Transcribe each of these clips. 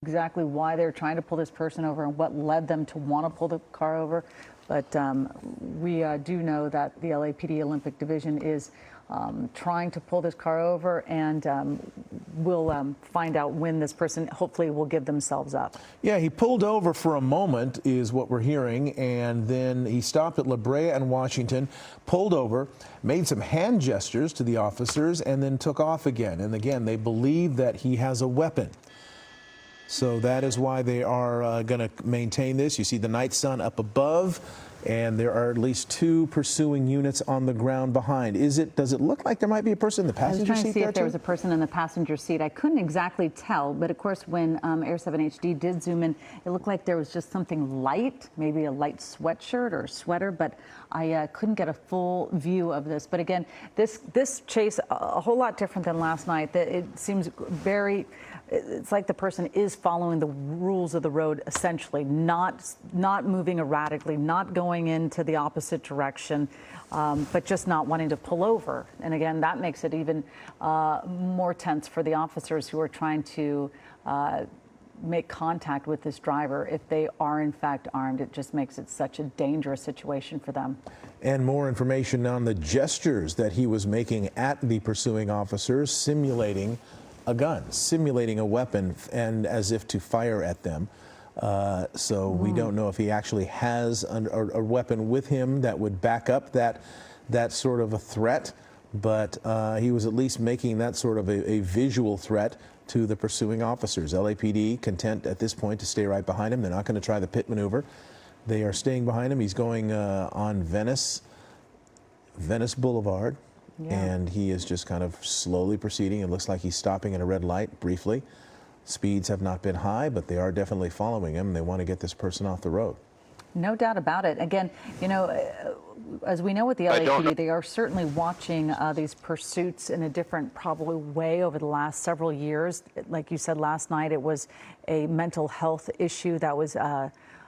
exactly why they're trying to pull this person over and what led them to want to pull the car over. But we do know that the LAPD Olympic Division is trying to pull this car over, and we'll find out when this person hopefully will give themselves up. Yeah, he pulled over for a moment is what we're hearing, and then he stopped at La Brea and Washington, pulled over, made some hand gestures to the officers, and then took off again. And again, they believe that he has a weapon. So that is why they are going to maintain this. You see the night sun up above, and there are at least 2 pursuing units on the ground behind. Does it look like there might be a person in the passenger seat? I was trying to see if there was a person in the passenger seat. I couldn't exactly tell, but of course when Air 7 HD did zoom in, it looked like there was just something light, maybe a light sweatshirt or sweater, but I couldn't get a full view of this. But again, this chase, a whole lot different than last night. It seems very, it's like the person is following the rules of the road, essentially, not moving erratically, not going into the opposite direction, but just not wanting to pull over. And again, that makes it even more tense for the officers who are trying to make contact with this driver. If they are in fact armed, it just makes it such a dangerous situation for them. And more information on the gestures that he was making at the pursuing officers, simulating a gun, simulating a weapon, and as if to fire at them. So we don't know if he actually has a weapon with him that would back up that sort of a threat, but he was at least making that sort of a visual threat to the pursuing officers. LAPD content at this point to stay right behind him. They're not going to try the pit maneuver. They are staying behind him. He's going on Venice Boulevard. Yeah. And he is just kind of slowly proceeding. It looks like he's stopping at a red light briefly. Speeds have not been high, but they are definitely following him. They want to get this person off the road. No doubt about it. Again, you know, as we know with the LAPD, they are certainly watching these pursuits in a different, probably, way over the last several years. Like you said last night, it was a mental health issue that was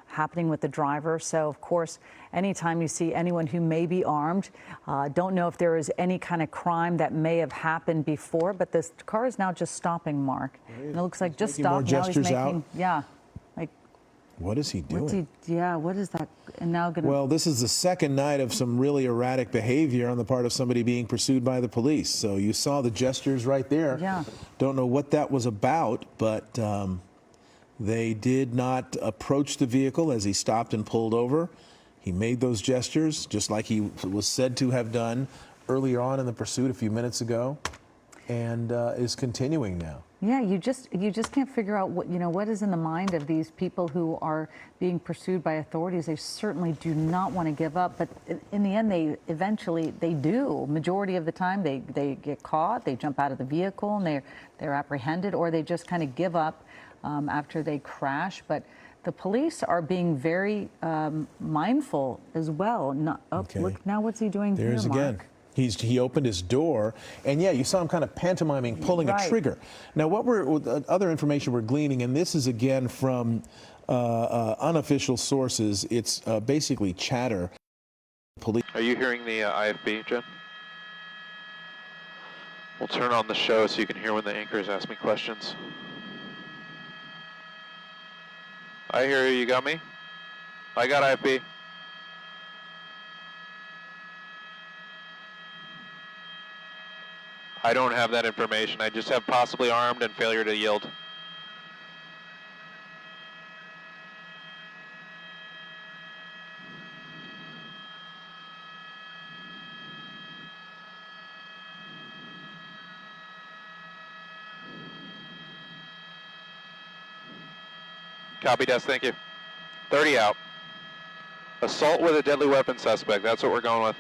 happening with the driver. So, of course, anytime you see anyone who may be armed, don't know if there is any kind of crime that may have happened before, but this car is now just stopping, Mark. And it looks like just stopped. Now he's making, yeah. Like, what is he doing? What is that? And now gonna. Well, this is the second night of some really erratic behavior on the part of somebody being pursued by the police. So you saw the gestures right there. Yeah. Don't know what that was about, but they did not approach the vehicle as he stopped and pulled over. He made those gestures just like he was said to have done earlier on in the pursuit a few minutes ago, and is continuing now. Yeah, you just can't figure out what is in the mind of these people who are being pursued by authorities. They certainly do not want to give up, but in the end, they do. Majority of the time, they get caught, they jump out of the vehicle, and they're apprehended, or they just kind of give up after they crash. But the police are being very mindful as well. Okay. Look, now what's he doing here, Mark? Again. He opened his door, and yeah, you saw him kind of pantomiming, pulling a trigger. Now, other information we're gleaning, and this is again from unofficial sources. It's basically chatter. Police. Are you hearing the IFB, Jen? We'll turn on the show so you can hear when the anchors ask me questions. I hear you. You got me? I got IFB. I don't have that information. I just have possibly armed and failure to yield. Copy, Des, thank you. 30 out. Assault with a deadly weapon suspect, that's what we're going with.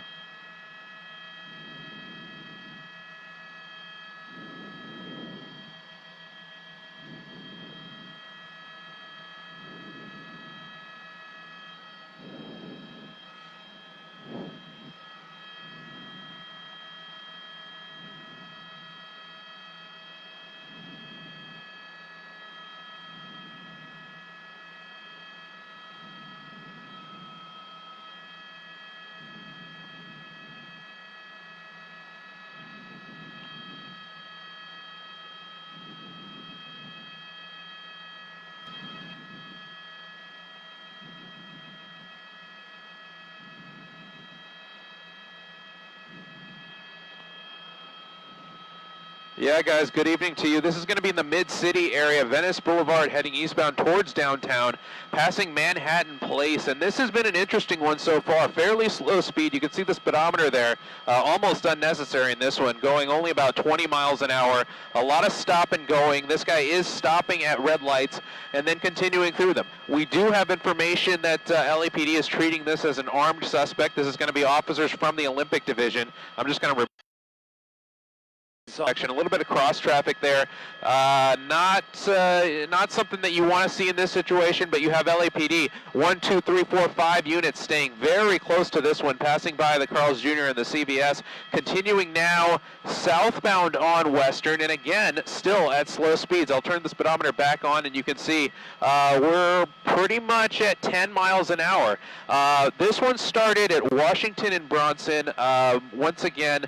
Yeah, guys, good evening to you. This is going to be in the Mid-City area, Venice Boulevard, heading eastbound towards downtown, passing Manhattan Place. And this has been an interesting one so far. Fairly slow speed. You can see the speedometer there, almost unnecessary in this one, going only about 20 miles an hour. A lot of stop and going. This guy is stopping at red lights and then continuing through them. We do have information that LAPD is treating this as an armed suspect. This is going to be officers from the Olympic Division. I'm just going to section. A little bit of cross traffic there. Not something that you want to see in this situation, but you have LAPD 1, 2, 3, 4, 5 units staying very close to this one, passing by the Carl's Jr. and the CVS, continuing now southbound on Western, and again, still at slow speeds. I'll turn the speedometer back on, and you can see we're pretty much at 10 miles an hour. This one started at Washington and Bronson. Once again,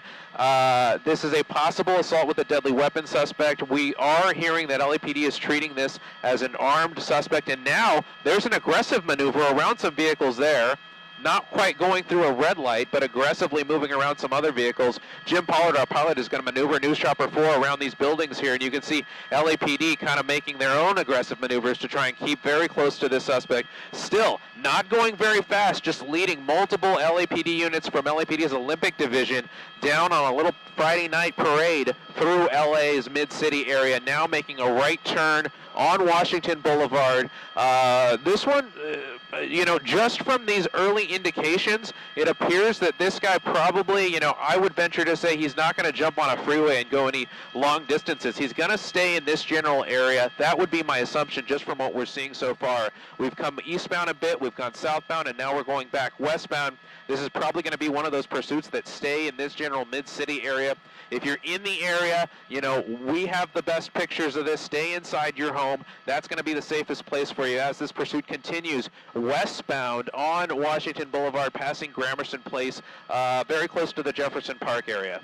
this is a possible assault with a deadly weapon suspect. We are hearing that LAPD is treating this as an armed suspect, and now there's an aggressive maneuver around some vehicles there. Not quite going through a red light, but aggressively moving around some other vehicles. Jim Pollard, our pilot, is going to maneuver News Chopper 4 around these buildings here, and you can see LAPD kind of making their own aggressive maneuvers to try and keep very close to this suspect. Still, not going very fast, just leading multiple LAPD units from LAPD's Olympic Division down on a little Friday night parade through LA's Mid-City area, now making a right turn on Washington Boulevard. This one, just from these early indications, it appears that this guy probably, I would venture to say he's not going to jump on a freeway and go any long distances. He's going to stay in this general area. That would be my assumption just from what we're seeing so far. We've come eastbound a bit, we've gone southbound, and now we're going back westbound. This is probably going to be one of those pursuits that stay in this general Mid-City area. If you're in the area, we have the best pictures of this. Stay inside your home. That's going to be the safest place for you as this pursuit continues westbound on Washington Boulevard, passing Gramercy Place, very close to the Jefferson Park area.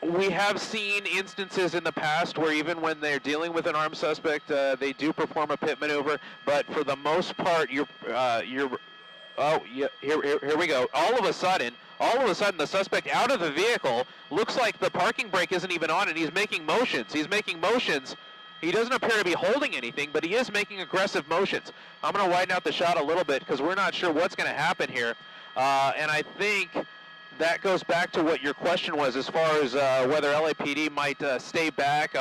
We have seen instances in the past where even when they're dealing with an armed suspect, they do perform a pit maneuver, but for the most part, here we go. All of a sudden, the suspect out of the vehicle, looks like the parking brake isn't even on, and he's making motions. He doesn't appear to be holding anything, but he is making aggressive motions. I'm going to widen out the shot a little bit because we're not sure what's going to happen here, and I think that goes back to what your question was as far as whether LAPD might stay back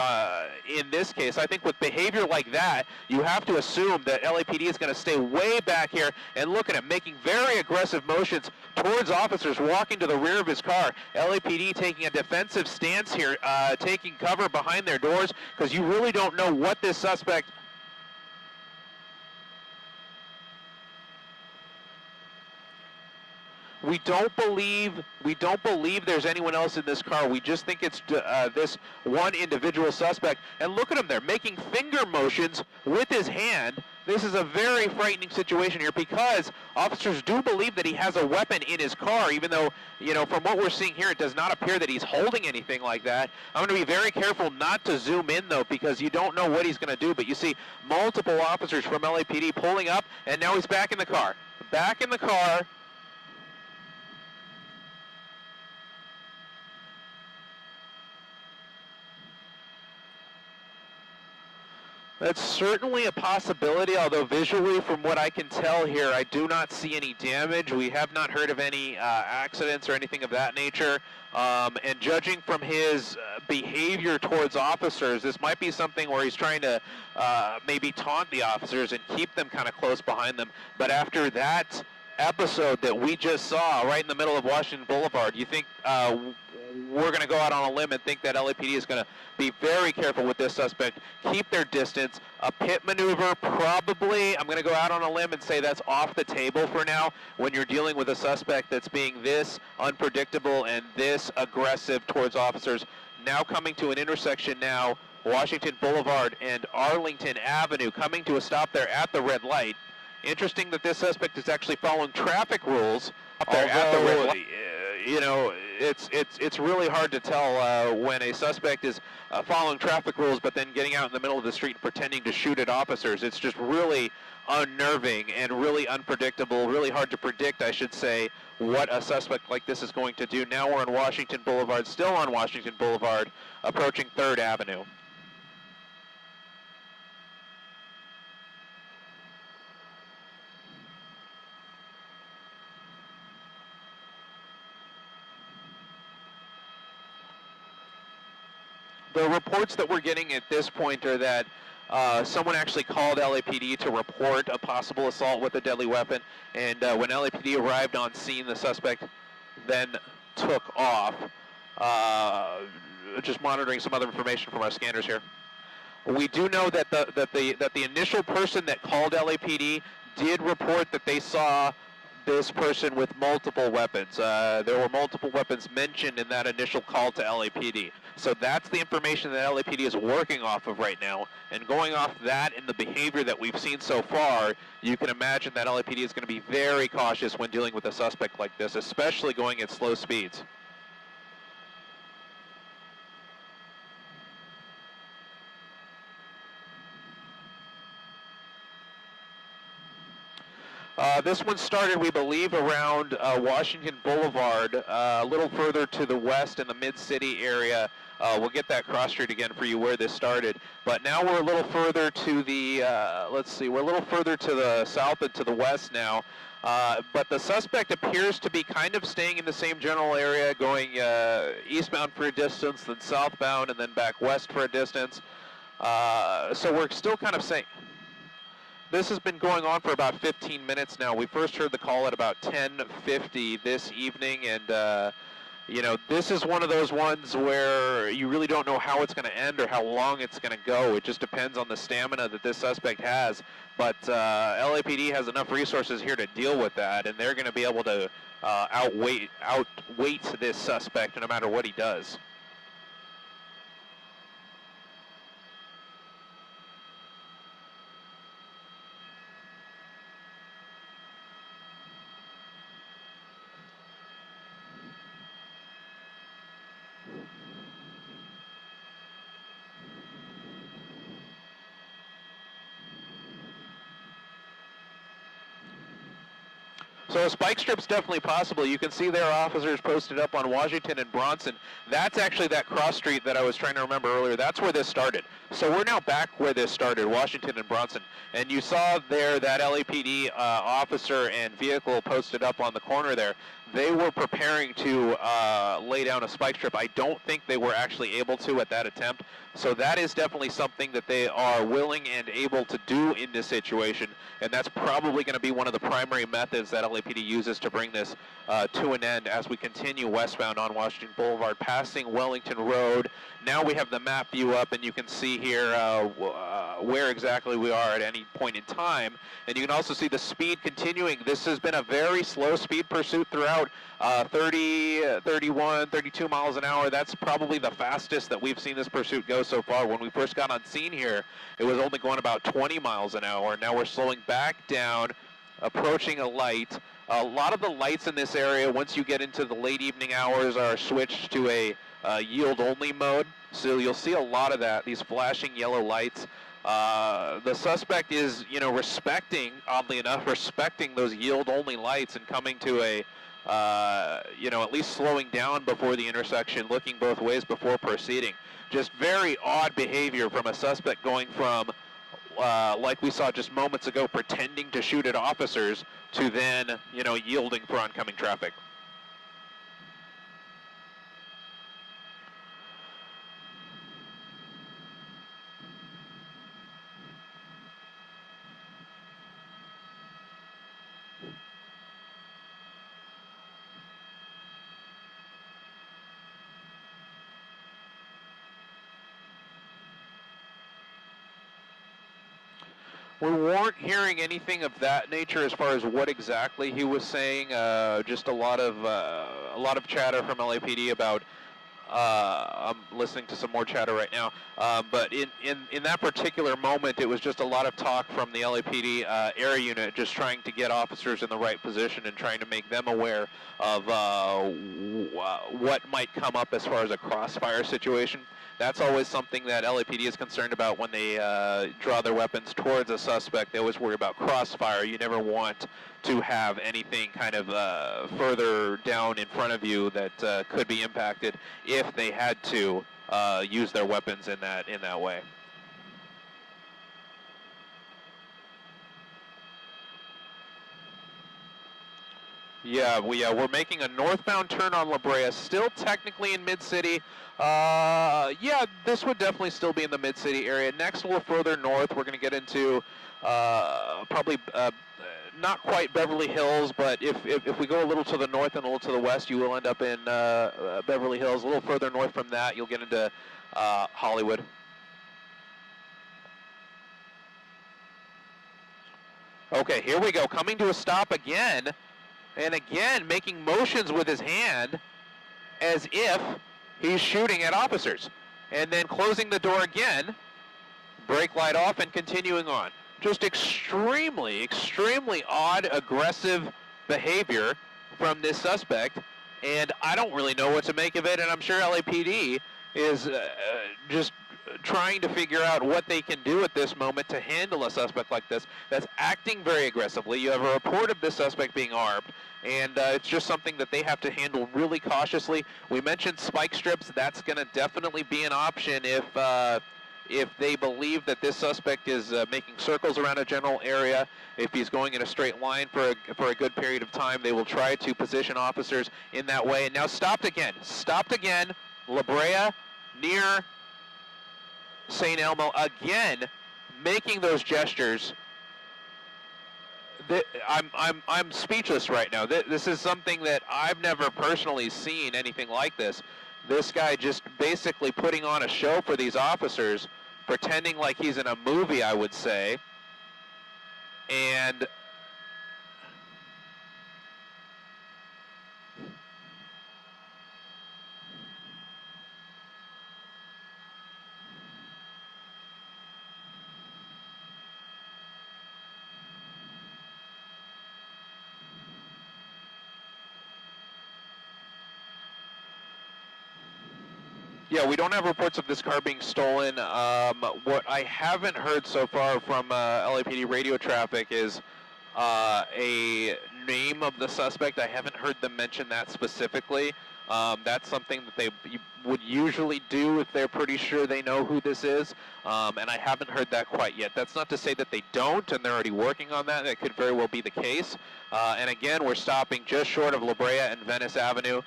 in this case. I think with behavior like that, you have to assume that LAPD is going to stay way back here and look at him, making very aggressive motions towards officers walking to the rear of his car. LAPD taking a defensive stance here, taking cover behind their doors because you really don't know what this suspect... We don't believe there's anyone else in this car. We just think it's this one individual suspect. And look at him there, making finger motions with his hand. This is a very frightening situation here because officers do believe that he has a weapon in his car, even though, from what we're seeing here, it does not appear that he's holding anything like that. I'm going to be very careful not to zoom in, though, because you don't know what he's going to do. But you see multiple officers from LAPD pulling up, and now he's back in the car. Back in the car. That's certainly a possibility, although visually, from what I can tell here, I do not see any damage. We have not heard of any accidents or anything of that nature. And judging from his behavior towards officers, this might be something where he's trying to maybe taunt the officers and keep them kind of close behind them. But after that episode that we just saw right in the middle of Washington Boulevard, you think we're going to go out on a limb and think that LAPD is going to be very careful with this suspect, keep their distance. A pit maneuver, probably, I'm going to go out on a limb and say that's off the table for now when you're dealing with a suspect that's being this unpredictable and this aggressive towards officers. Now coming to an intersection now, Washington Boulevard and Arlington Avenue, coming to a stop there at the red light. Interesting that this suspect is actually following traffic rules up there at the red light. you know, it's really hard to tell when a suspect is following traffic rules, but then getting out in the middle of the street and pretending to shoot at officers. It's just really unnerving and really unpredictable, really hard to predict, I should say, what a suspect like this is going to do. Now we're on Washington Boulevard, still on Washington Boulevard, approaching 3rd Avenue. The reports that we're getting at this point are that someone actually called LAPD to report a possible assault with a deadly weapon, and when LAPD arrived on scene, the suspect then took off. Just monitoring some other information from our scanners here. We do know that the initial person that called LAPD did report that they saw this person with multiple weapons. There were multiple weapons mentioned in that initial call to LAPD. So that's the information that LAPD is working off of right now. And going off that and the behavior that we've seen so far, you can imagine that LAPD is going to be very cautious when dealing with a suspect like this, especially going at slow speeds. This one started, we believe, around Washington Boulevard, a little further to the west in the Mid-City area. We'll get that cross street again for you where this started. But now we're a little further to the, let's see, we're a little further to the south and to the west now. But the suspect appears to be kind of staying in the same general area, going eastbound for a distance, then southbound, and then back west for a distance. So we're still kind of saying... This has been going on for about 15 minutes now. We first heard the call at about 10:50 this evening, and you know, this is one of those ones where you really don't know how it's going to end or how long it's going to go. It just depends on the stamina that this suspect has. But LAPD has enough resources here to deal with that, and they're going to be able to outweight this suspect no matter what he does. So a spike strip's definitely possible. You can see there are officers posted up on Washington and Bronson. That's actually that cross street that I was trying to remember earlier. That's where this started. So we're now back where this started, Washington and Bronson. And you saw there that LAPD officer and vehicle posted up on the corner there. They were preparing to lay down a spike strip. I don't think they were actually able to at that attempt. So that is definitely something that they are willing and able to do in this situation. And that's probably going to be one of the primary methods that LAPD uses to bring this to an end as we continue westbound on Washington Boulevard, passing Wellington Road. Now we have the map view up, and you can see here where exactly we are at any point in time. And you can also see the speed continuing. This has been a very slow speed pursuit throughout, 30, 31, 32 miles an hour. That's probably the fastest that we've seen this pursuit go so far. When we first got on scene here, it was only going about 20 miles an hour. Now we're slowing back down, approaching a light. A lot of the lights in this area, once you get into the late evening hours, are switched to a yield-only mode. So you'll see a lot of that, these flashing yellow lights. The suspect is, you know, oddly enough, respecting those yield-only lights and coming to a, you know, at least slowing down before the intersection, looking both ways before proceeding. Just very odd behavior from a suspect going from, like we saw just moments ago, pretending to shoot at officers to then, you know, yielding for oncoming traffic. We weren't hearing anything of that nature as far as what exactly he was saying. Just a lot of chatter from LAPD about I'm listening to some more chatter right now. But in that particular moment, it was just a lot of talk from the LAPD air unit, just trying to get officers in the right position and trying to make them aware of what might come up as far as a crossfire situation. That's always something that LAPD is concerned about when they draw their weapons towards a suspect. They always worry about crossfire. You never want to have anything kind of further down in front of you that could be impacted if they had to use their weapons in that way. Yeah, we're making a northbound turn on La Brea, still technically in Mid-City. Yeah, this would definitely still be in the Mid-City area. Next, a little further north, we're going to get into probably not quite Beverly Hills, but if we go a little to the north and a little to the west, you will end up in Beverly Hills. A little further north from that, you'll get into Hollywood. Okay, here we go, coming to a stop again. And again, making motions with his hand as if he's shooting at officers. And then closing the door again, brake light off and continuing on. Just extremely, extremely odd, aggressive behavior from this suspect. And I don't really know what to make of it, and I'm sure LAPD is just trying to figure out what they can do at this moment to handle a suspect like this that's acting very aggressively. You have a report of this suspect being armed, and it's just something that they have to handle really cautiously. We mentioned spike strips. That's going to definitely be an option if they believe that this suspect is making circles around a general area. If he's going in a straight line for a good period of time, they will try to position officers in that way. And now stopped again, La Brea, near St. Elmo, again, making those gestures. I'm speechless right now. This is something that I've never personally seen anything like this. This guy just basically putting on a show for these officers, pretending like he's in a movie, I would say. And yeah, we don't have reports of this car being stolen. What I haven't heard so far from LAPD radio traffic is a name of the suspect. I haven't heard them mention that specifically. That's something that they would usually do if they're pretty sure they know who this is, and I haven't heard that quite yet. That's not to say that they don't, and they're already working on that. That could very well be the case. And again, we're stopping just short of La Brea and Venice Avenue,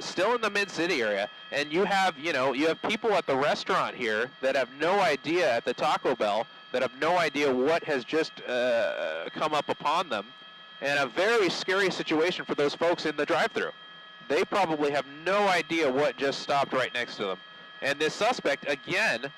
still in the Mid-City area. And you have people at the restaurant here that have no idea, at the Taco Bell, that have no idea what has just come up upon them, and a very scary situation for those folks in the drive-thru. They probably have no idea what just stopped right next to them. And this suspect, again,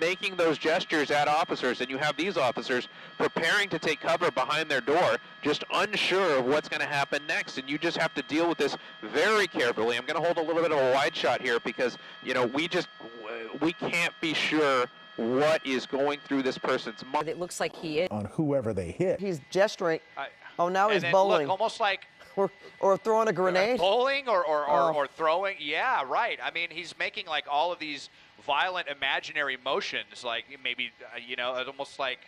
making those gestures at officers, and you have these officers preparing to take cover behind their door, just unsure of what's going to happen next, and you just have to deal with this very carefully. I'm going to hold a little bit of a wide shot here because, we can't be sure what is going through this person's mind. It looks like he is. On whoever they hit. He's gesturing. Oh, now And he's then, bowling. Look, almost like or throwing a grenade. bowling or throwing. Yeah, right. I mean, he's making like all of these violent imaginary motions, like maybe, almost like,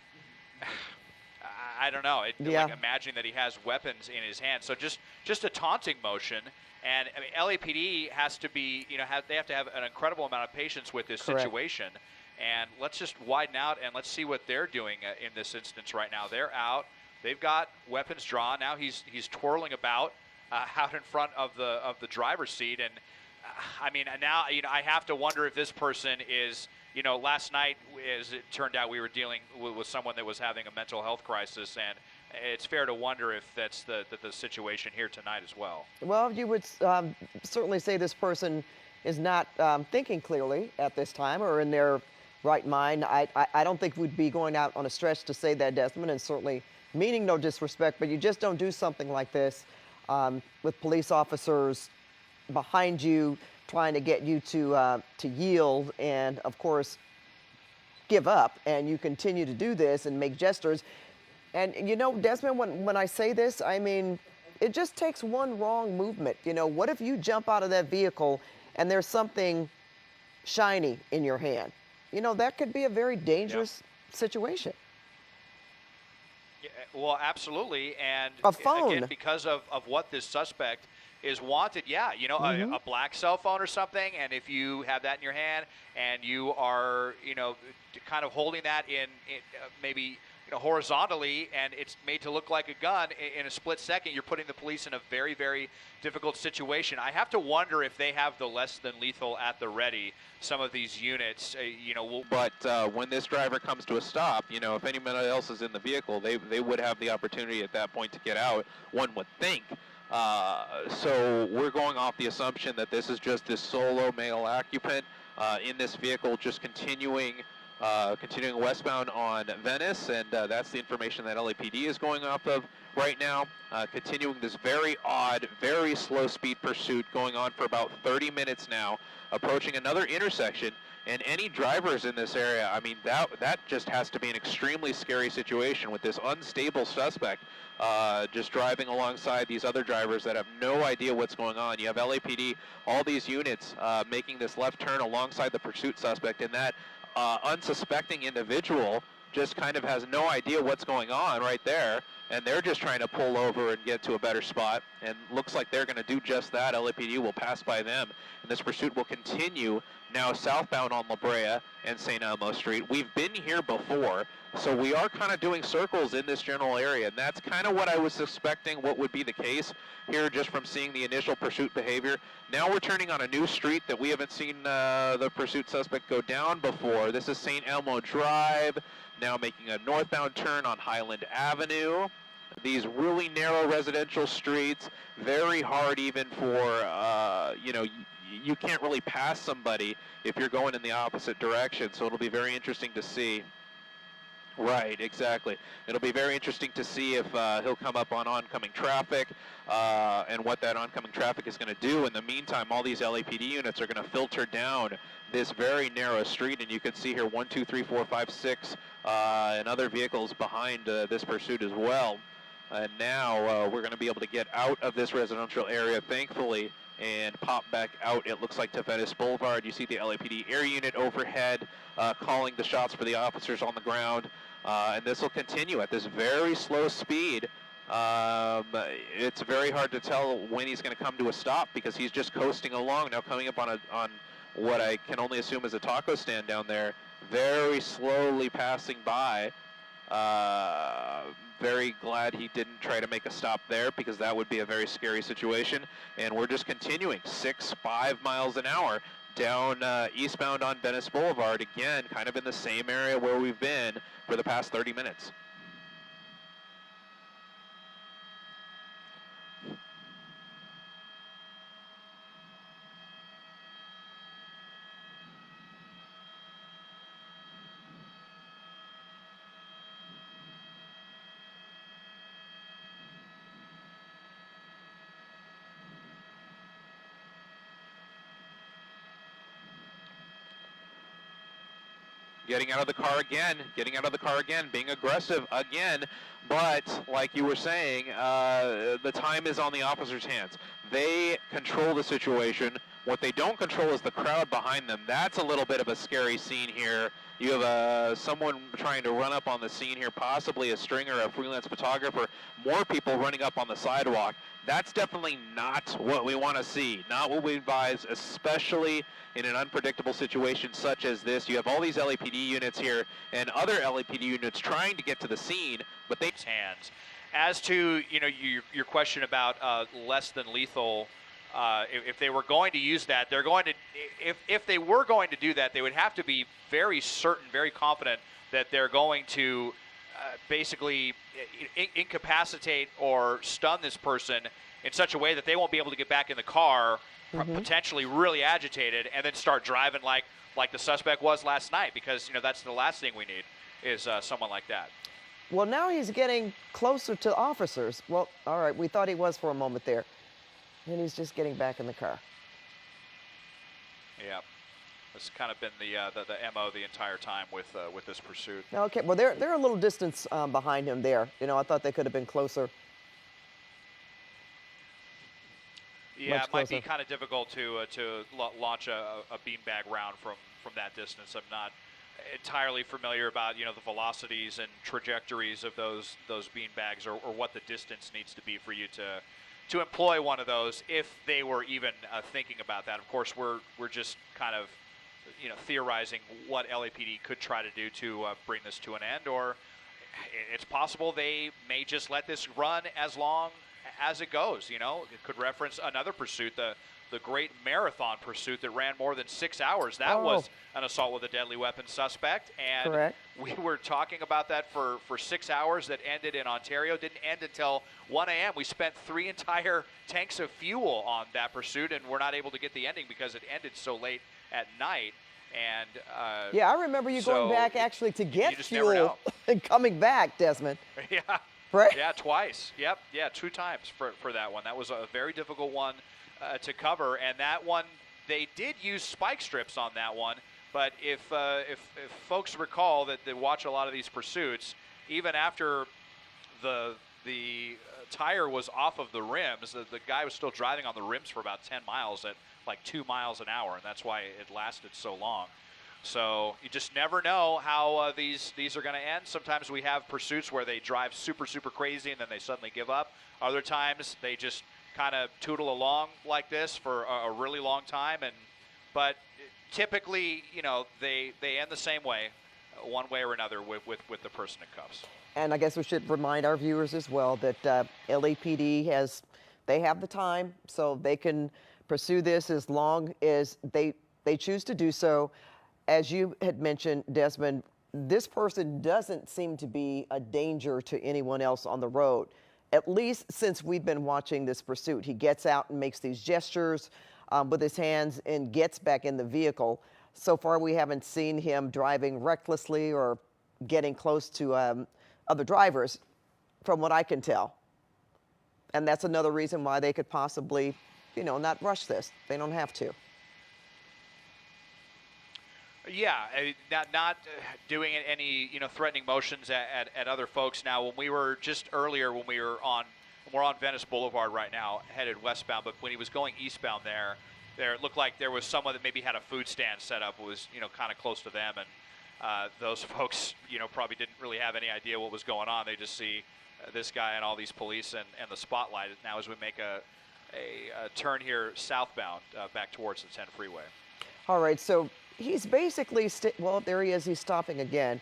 I don't know, Yeah. like imagining that he has weapons in his hand. So just a taunting motion. And I mean, LAPD has to be, they have to have an incredible amount of patience with this Correct. situation. And let's just widen out and let's see what they're doing in this instance right now. They're out. They've got weapons drawn. Now he's twirling about out in front of the driver's seat. And I mean, now I have to wonder if this person is, last night, as it turned out, we were dealing with someone that was having a mental health crisis, and it's fair to wonder if that's the situation here tonight as well. Well, you would certainly say this person is not thinking clearly at this time or in their right mind. I don't think we'd be going out on a stretch to say that, Desmond, and certainly meaning no disrespect, but you just don't do something like this with police officers behind you, trying to get you to yield and, of course, give up, and you continue to do this and make gestures. And you know, Desmond, when I say this, I mean, it just takes one wrong movement. You know, what if you jump out of that vehicle and there's something shiny in your hand? You know, that could be a very dangerous situation. Yeah, well, absolutely. And A phone. again, because of what this suspect is wanted, yeah, you know, a black cell phone or something. And if you have that in your hand and you are, you know, kind of holding that in maybe, you know, horizontally, and it's made to look like a gun, in a split second, you're putting the police in a very, very difficult situation. I have to wonder if they have the less than lethal at the ready, some of these units, you know. But when this driver comes to a stop, you know, if anyone else is in the vehicle, they would have the opportunity at that point to get out, one would think. So we're going off the assumption that this is just this solo male occupant in this vehicle, just continuing westbound on Venice, and that's the information that LAPD is going off of right now. Continuing this very odd, very slow speed pursuit going on for about 30 minutes now, approaching another intersection. And any drivers in this area, I mean, that just has to be an extremely scary situation with this unstable suspect just driving alongside these other drivers that have no idea what's going on. You have LAPD, all these units making this left turn alongside the pursuit suspect, and that unsuspecting individual just kind of has no idea what's going on right there, and they're just trying to pull over and get to a better spot, and looks like they're going to do just that. LAPD will pass by them, and this pursuit will continue now southbound on La Brea and St. Elmo Street. We've been here before, so we are kind of doing circles in this general area, and that's kind of what I was suspecting what would be the case here just from seeing the initial pursuit behavior. Now we're turning on a new street that we haven't seen the pursuit suspect go down before. This is St. Elmo Drive, now making a northbound turn on Highland Avenue. These really narrow residential streets, very hard even for, you know, you can't really pass somebody if you're going in the opposite direction, so it'll be very interesting to see. Right, exactly. It'll be very interesting to see if he'll come up on oncoming traffic and what that oncoming traffic is going to do. In the meantime, all these LAPD units are going to filter down this very narrow street, and you can see here 1, 2, 3, 4, 5, 6 and other vehicles behind this pursuit as well. And now we're going to be able to get out of this residential area, thankfully, and pop back out, it looks like, to Venice Boulevard. You see the LAPD air unit overhead calling the shots for the officers on the ground. And this will continue at this very slow speed. It's very hard to tell when he's going to come to a stop because he's just coasting along, now coming up on what I can only assume is a taco stand down there, very slowly passing by. Very glad he didn't try to make a stop there because that would be a very scary situation. And we're just continuing 5 miles an hour down eastbound on Venice Boulevard, again, kind of in the same area where we've been for the past 30 minutes. Getting out of the car again, being aggressive again, but like you were saying, the time is on the officers' hands. They control the situation. What they don't control is the crowd behind them. That's a little bit of a scary scene here. You have someone trying to run up on the scene here, possibly a stringer, a freelance photographer, more people running up on the sidewalk. That's definitely not what we want to see, not what we advise, especially in an unpredictable situation such as this. You have all these LAPD units here and other LAPD units trying to get to the scene, but they... Hands. As to, you know, your question about less than lethal, if they were going to use that, they're going to, if they were going to do that, they would have to be very certain, very confident that they're going to basically incapacitate or stun this person in such a way that they won't be able to get back in the car, potentially really agitated, and then start driving like the suspect was last night, because, you know, that's the last thing we need is someone like that. Well, now he's getting closer to officers. Well, all right, we thought he was for a moment there. And he's just getting back in the car. Yeah, that's kind of been the MO the entire time with this pursuit. Okay, well, they're a little distance behind him there. You know, I thought they could have been closer. Yeah, Much it might be closer. kind of difficult to launch a beanbag round from that distance. I'm not entirely familiar about the velocities and trajectories of those beanbags or what the distance needs to be for you to employ one of those if they were even thinking about that. Of course, we're just kind of theorizing what LAPD could try to do to bring this to an end, or it's possible they may just let this run as long as it goes. It could reference another pursuit, the great marathon pursuit that ran more than 6 hours. That was an assault with a deadly weapon suspect, and Correct. we were talking about that for 6 hours that ended in Ontario. Didn't end until 1 a.m. We spent 3 entire tanks of fuel on that pursuit, and we're not able to get the ending because it ended so late at night. And Yeah, I remember you going so back actually to get just never fuel know. and coming back, Desmond. yeah. Right? Yeah, twice. Yep. Yeah, 2 times for that one. That was a very difficult one to cover, and that one they did use spike strips on that one. But if folks recall that they watch a lot of these pursuits, even after the tire was off of the rims, the guy was still driving on the rims for about 10 miles at like 2 miles an hour, and that's why it lasted so long. So you just never know how these are going to end. Sometimes we have pursuits where they drive super crazy and then they suddenly give up. Other times they just kind of tootle along like this for a really long time. But typically, they end the same way, one way or another, with the person in cuffs. And I guess we should remind our viewers as well that LAPD they have the time, so they can pursue this as long as they choose to do so. As you had mentioned, Desmond, this person doesn't seem to be a danger to anyone else on the road, at least since we've been watching this pursuit. He gets out and makes these gestures with his hands and gets back in the vehicle. So far, we haven't seen him driving recklessly or getting close to other drivers, from what I can tell. And that's another reason why they could possibly, not rush this. They don't have to. Yeah, not doing any threatening motions at other folks. Now, when we were just earlier, we're on Venice Boulevard right now, headed westbound. But when he was going eastbound, there it looked like there was someone that maybe had a food stand set up, was kind of close to them, and those folks probably didn't really have any idea what was going on. They just see this guy and all these police and the spotlight. Now, as we make a turn here southbound back towards the 10 freeway. All right, so he's basically, well, there he is. He's stopping again.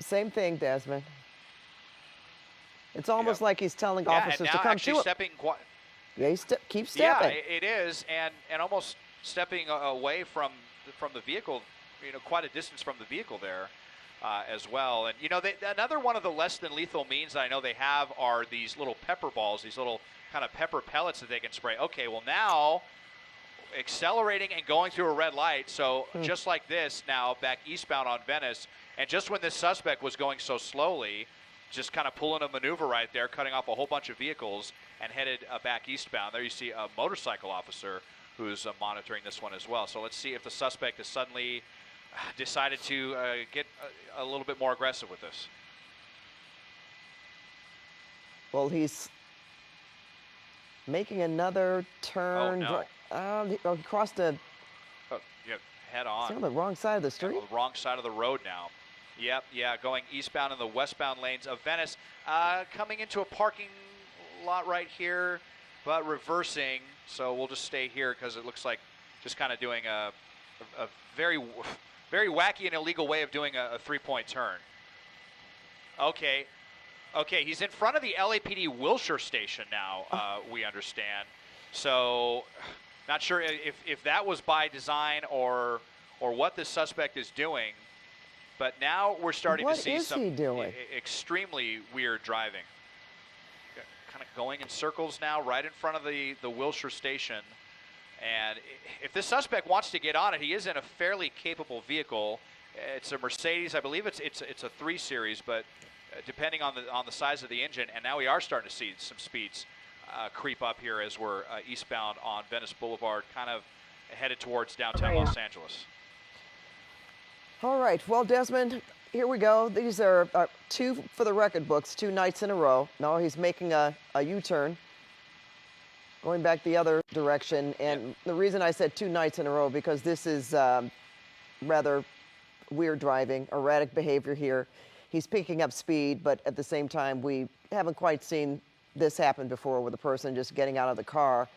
Same thing, Desmond. It's almost like he's telling officers and now to come actually to him. stepping Yeah, he keeps stepping. Yeah, it is, and almost stepping away from the vehicle, quite a distance from the vehicle there as well. And another one of the less than lethal means that I know they have are these little pepper balls, these little kind of pepper pellets that they can spray. Okay, well now accelerating and going through a red light, so just like this now back eastbound on Venice, and just when this suspect was going so slowly, just kind of pulling a maneuver right there, cutting off a whole bunch of vehicles and headed back eastbound. There you see a motorcycle officer who's monitoring this one as well. So let's see if the suspect has suddenly decided to get a little bit more aggressive with this. Well, he's making another turn. Oh, no. He crossed Oh, yeah, head he's on. on the wrong side of the street. On the wrong side of the road now. Yep, yeah, going eastbound in the westbound lanes of Venice. Coming into a parking lot right here, but reversing. So we'll just stay here because it looks like just kind of doing a very, very wacky and illegal way of doing a three-point turn. Okay, he's in front of the LAPD Wilshire station now, we understand. So not sure if that was by design or what this suspect is doing. But now we're starting to see some extremely weird driving. Kind of going in circles now right in front of the Wilshire station. And if this suspect wants to get on it, he is in a fairly capable vehicle. It's a Mercedes. I believe it's a 3 Series, but depending on the size of the engine. And now we are starting to see some speeds creep up here as we're eastbound on Venice Boulevard, kind of headed towards downtown Los Angeles. All right. Well, Desmond, here we go. These are two for the record books, 2 nights in a row. Now he's making a U-turn, going back the other direction. And the reason I said 2 nights in a row, because this is rather weird driving, erratic behavior here. He's picking up speed, but at the same time, we haven't quite seen this happen before, with a person just getting out of the car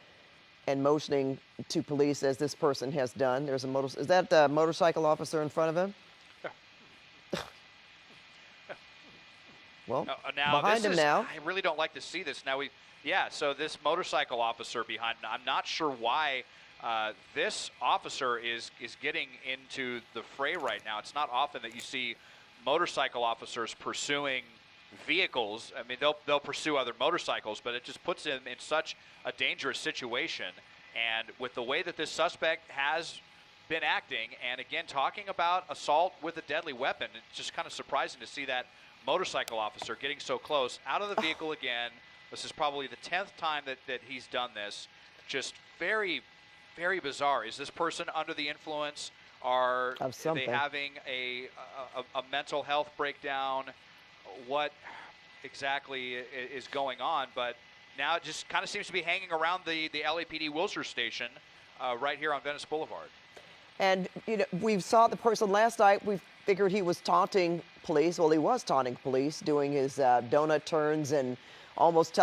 and motioning to police, as this person has done. There's a is that the motorcycle officer in front of him? Well, now behind him now. I really don't like to see this. Now so this motorcycle officer behind, I'm not sure why this officer is getting into the fray right now. It's not often that you see motorcycle officers pursuing vehicles. I mean, they'll pursue other motorcycles, but it just puts them in such a dangerous situation. And with the way that this suspect has been acting, and again, talking about assault with a deadly weapon, it's just kind of surprising to see that motorcycle officer getting so close, out of the vehicle again. This is probably the 10th time that he's done this. Just very, very bizarre. Is this person under the influence? Are they having a mental health breakdown? What exactly is going on? But now it just kind of seems to be hanging around the LAPD Wilshire station right here on Venice Boulevard. And we saw the person last night. We figured he was taunting police. Well, he was taunting police, doing his donut turns and almost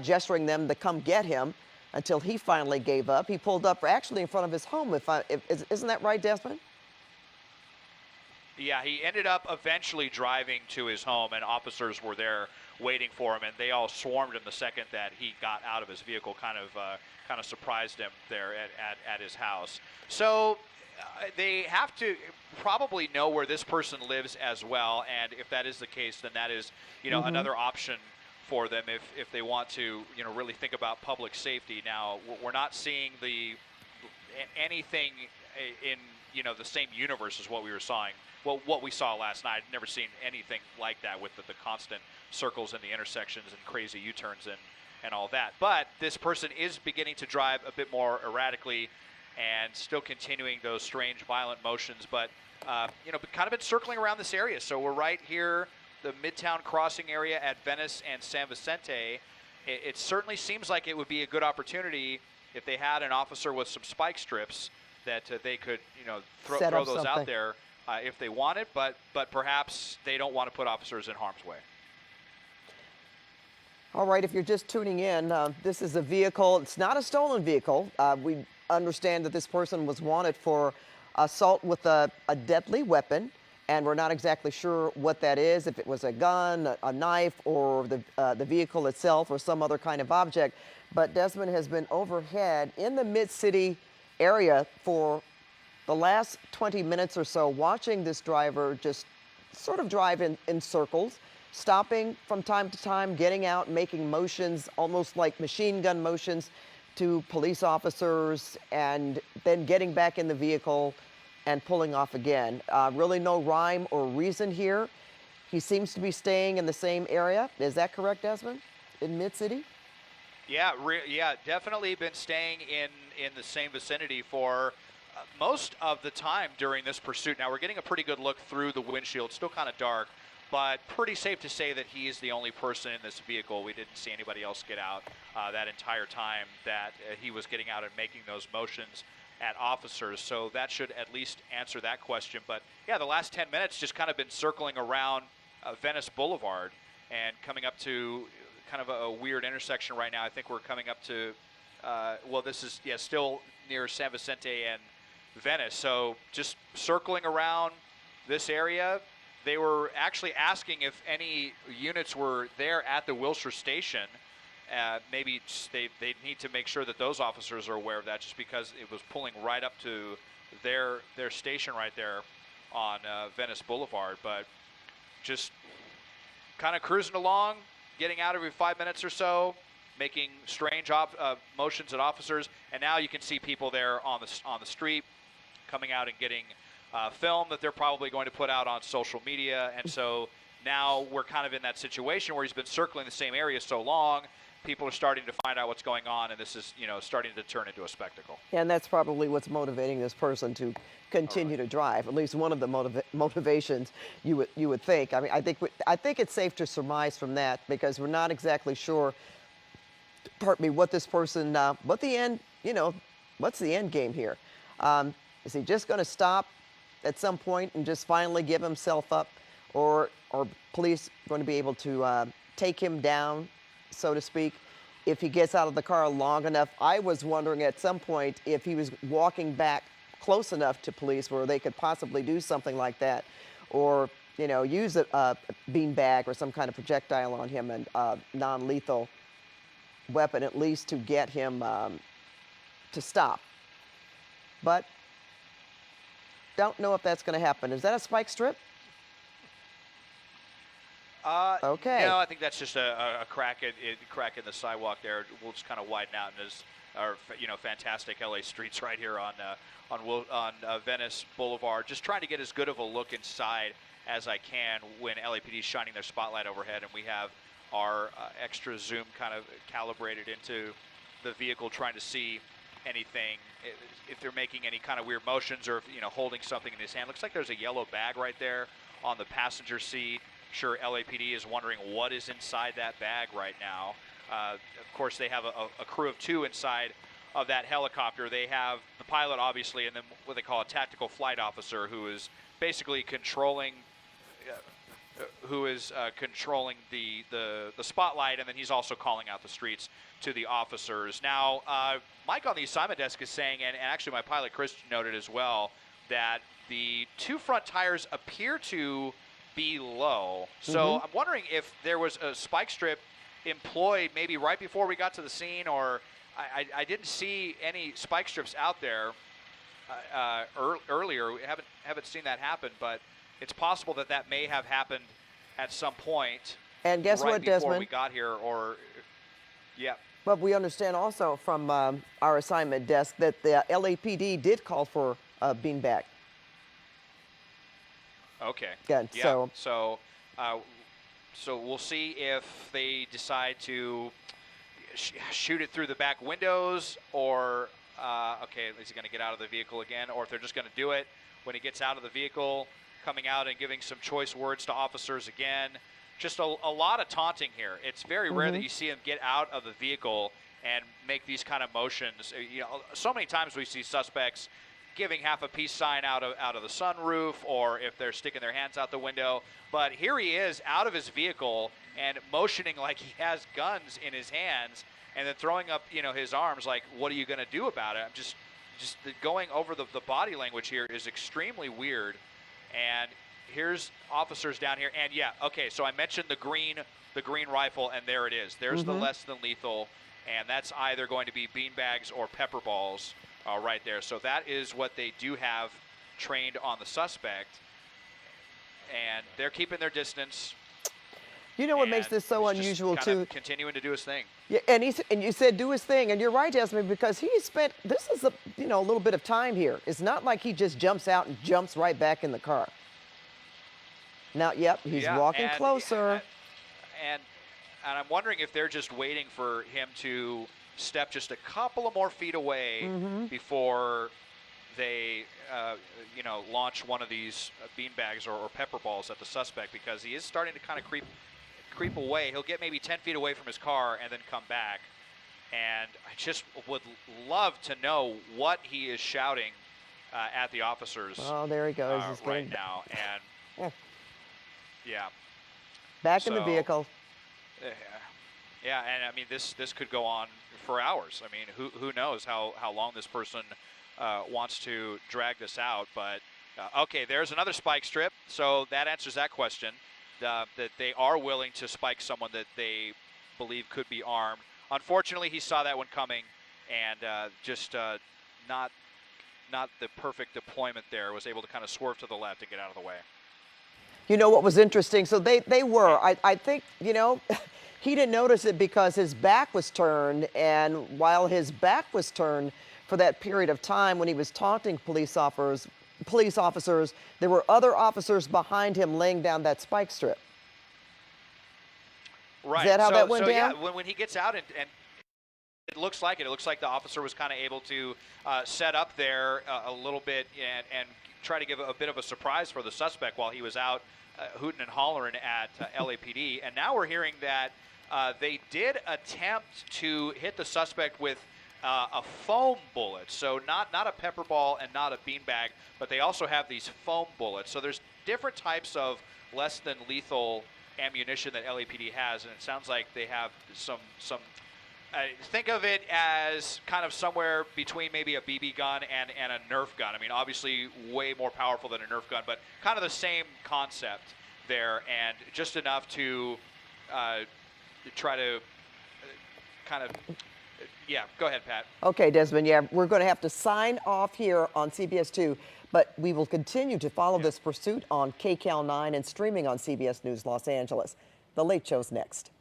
gesturing them to come get him, until he finally gave up. He pulled up actually in front of his home. Isn't that right, Desmond? Yeah, he ended up eventually driving to his home, and officers were there waiting for him, and they all swarmed him the second that he got out of his vehicle. Kind of surprised him there at his house. So they have to probably know where this person lives as well, and if that is the case, then that is another option for them if they want to really think about public safety. Now, we're not seeing anything in the same universe as what we were seeing. Well, what we saw last night. I've never seen anything like that, with the constant circles in the intersections and crazy U-turns and all that. But this person is beginning to drive a bit more erratically and still continuing those strange violent motions, but kind of been circling around this area. So we're right here, the Midtown crossing area at Venice and San Vicente. It certainly seems like it would be a good opportunity if they had an officer with some spike strips that they could throw those out there if they wanted, but perhaps they don't want to put officers in harm's way. All right, if you're just tuning in, this is a vehicle. It's not a stolen vehicle. We understand that this person was wanted for assault with a deadly weapon, and we're not exactly sure what that is, if it was a gun, a knife, or the vehicle itself, or some other kind of object. But Desmond has been overhead in the Mid-City area for the last 20 minutes or so, watching this driver just sort of drive in circles, stopping from time to time, getting out, making motions, almost like machine gun motions to police officers, and then getting back in the vehicle and pulling off again. Really no rhyme or reason here. He seems to be staying in the same area. Is that correct, Desmond? In Mid-City? Yeah, definitely been staying in the same vicinity for most of the time during this pursuit. Now, we're getting a pretty good look through the windshield. Still kind of dark, but pretty safe to say that he is the only person in this vehicle. We didn't see anybody else get out that entire time that he was getting out and making those motions at officers. So that should at least answer that question. But yeah, the last 10 minutes just kind of been circling around Venice Boulevard and coming up to kind of a weird intersection right now. I think we're coming up to, this is still near San Vicente and Venice. So just circling around this area. They were actually asking if any units were there at the Wilshire station. Maybe they need to make sure that those officers are aware of that, just because it was pulling right up to their station right there on Venice Boulevard. But just kind of cruising along, getting out every 5 minutes or so, making strange motions at officers. And now you can see people there on the street coming out and getting film that they're probably going to put out on social media. And so now we're kind of in that situation where he's been circling the same area so long people are starting to find out what's going on, and this is, starting to turn into a spectacle. And that's probably what's motivating this person to continue to drive. At least one of the motivations you would think. I mean, I think it's safe to surmise from that, because we're not exactly sure, pardon me, what this person, what's the end game here? Is he just going to stop at some point and just finally give himself up, or are police going to be able to take him down, so to speak, if he gets out of the car long enough? I was wondering at some point if he was walking back close enough to police where they could possibly do something like that, or use a beanbag or some kind of projectile on him, and non-lethal weapon at least, to get him to stop. But don't know if that's going to happen. Is that a spike strip? Okay. No, I think that's just a crack in the sidewalk there. We'll just kind of widen out, and there's fantastic LA streets right here on Venice Boulevard. Just trying to get as good of a look inside as I can when LAPD is shining their spotlight overhead, and we have our extra zoom kind of calibrated into the vehicle, trying to see anything, if they're making any kind of weird motions, or if, holding something in his hand. Looks like there's a yellow bag right there on the passenger seat. Sure, LAPD is wondering what is inside that bag right now. Of course, they have a crew of 2 inside of that helicopter. They have the pilot, obviously, and then what they call a tactical flight officer, who is basically controlling the spotlight, and then he's also calling out the streets to the officers. Now, Mike on the assignment desk is saying, and actually my pilot Chris noted as well, that the 2 front tires appear to be low. So I'm wondering if there was a spike strip employed maybe right before we got to the scene, or I didn't see any spike strips out there earlier. We haven't seen that happen, but it's possible that may have happened at some point. And guess right what, before Desmond? we got here, or yeah. But we understand also from our assignment desk that the LAPD did call for a beanbag. Okay. Good. Yeah. So we'll see if they decide to shoot it through the back windows, or okay, is he going to get out of the vehicle again, or if they're just going to do it when he gets out of the vehicle, coming out and giving some choice words to officers again. Just a lot of taunting here. It's very rare that you see him get out of the vehicle and make these kind of motions. So many times we see suspects giving half a peace sign out of the sunroof, or if they're sticking their hands out the window. But here he is out of his vehicle and motioning like he has guns in his hands, and then throwing up his arms like, what are you going to do about it? I'm just going over the body language here is extremely weird. And here's officers down here, and yeah, okay, so I mentioned the green rifle, and there it is. There's the less than lethal, and that's either going to be beanbags or pepper balls right there. So that is what they do have trained on the suspect, and they're keeping their distance. You know what makes this so he's just unusual kind too? of continuing to do his thing. Yeah, and you said do his thing, and you're right, Desmond, because he spent, this is a little bit of time here. It's not like he just jumps out and jumps right back in the car. Now, yep, he's walking closer. And I'm wondering if they're just waiting for him to step just a couple of more feet away before they, launch one of these beanbags or pepper balls at the suspect, because he is starting to kind of creep away. He'll get maybe 10 feet away from his car and then come back. And I just would love to know what he is shouting at the officers. Oh, there he goes. He's right now. And yeah. Back in the vehicle. Yeah, and I mean this could go on for hours. I mean, who knows how long this person wants to drag this out? But okay, there's another spike strip, so that answers that question. That they are willing to spike someone that they believe could be armed. Unfortunately, he saw that one coming, and just not the perfect deployment there. Was able to kind of swerve to the left and get out of the way. You know what was interesting? So they were. I think, he didn't notice it because his back was turned, and while his back was turned for that period of time when he was taunting police officers, there were other officers behind him laying down that spike strip. Right. Is that how so, that went so down? Yeah, when he gets out and it looks like it. It looks like the officer was kind of able to set up there a little bit and try to give a bit of a surprise for the suspect while he was out hooting and hollering at LAPD. And now we're hearing that they did attempt to hit the suspect with a foam bullet. So not a pepper ball and not a beanbag, but they also have these foam bullets. So there's different types of less than lethal ammunition that LAPD has, and it sounds like they have some think of it as kind of somewhere between maybe a BB gun and a Nerf gun. I mean, obviously way more powerful than a Nerf gun, but kind of the same concept there, and just enough to try to kind of, yeah, go ahead, Pat. Okay, Desmond, yeah, we're going to have to sign off here on CBS2, but we will continue to follow this pursuit on KCAL 9 and streaming on CBS News Los Angeles. The Late Show's next.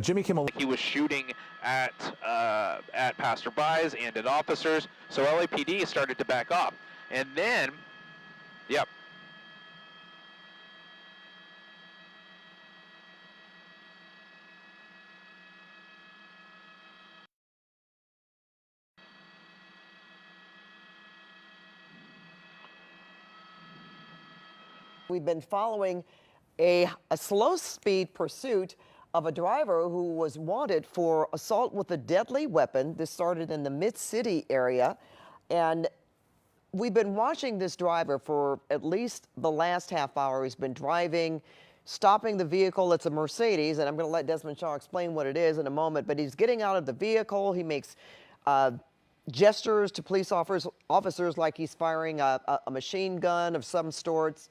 Jimmy Kimmel. He was shooting at passerbys and at officers, so LAPD started to back off. And then, yep. We've been following a slow speed pursuit of a driver who was wanted for assault with a deadly weapon. This started in the Mid-City area, and we've been watching this driver for at least the last half hour. He's been driving, stopping the vehicle. It's a Mercedes, and I'm going to let Desmond Shaw explain what it is in a moment, but he's getting out of the vehicle. He makes gestures to police officers like he's firing a machine gun of some sort,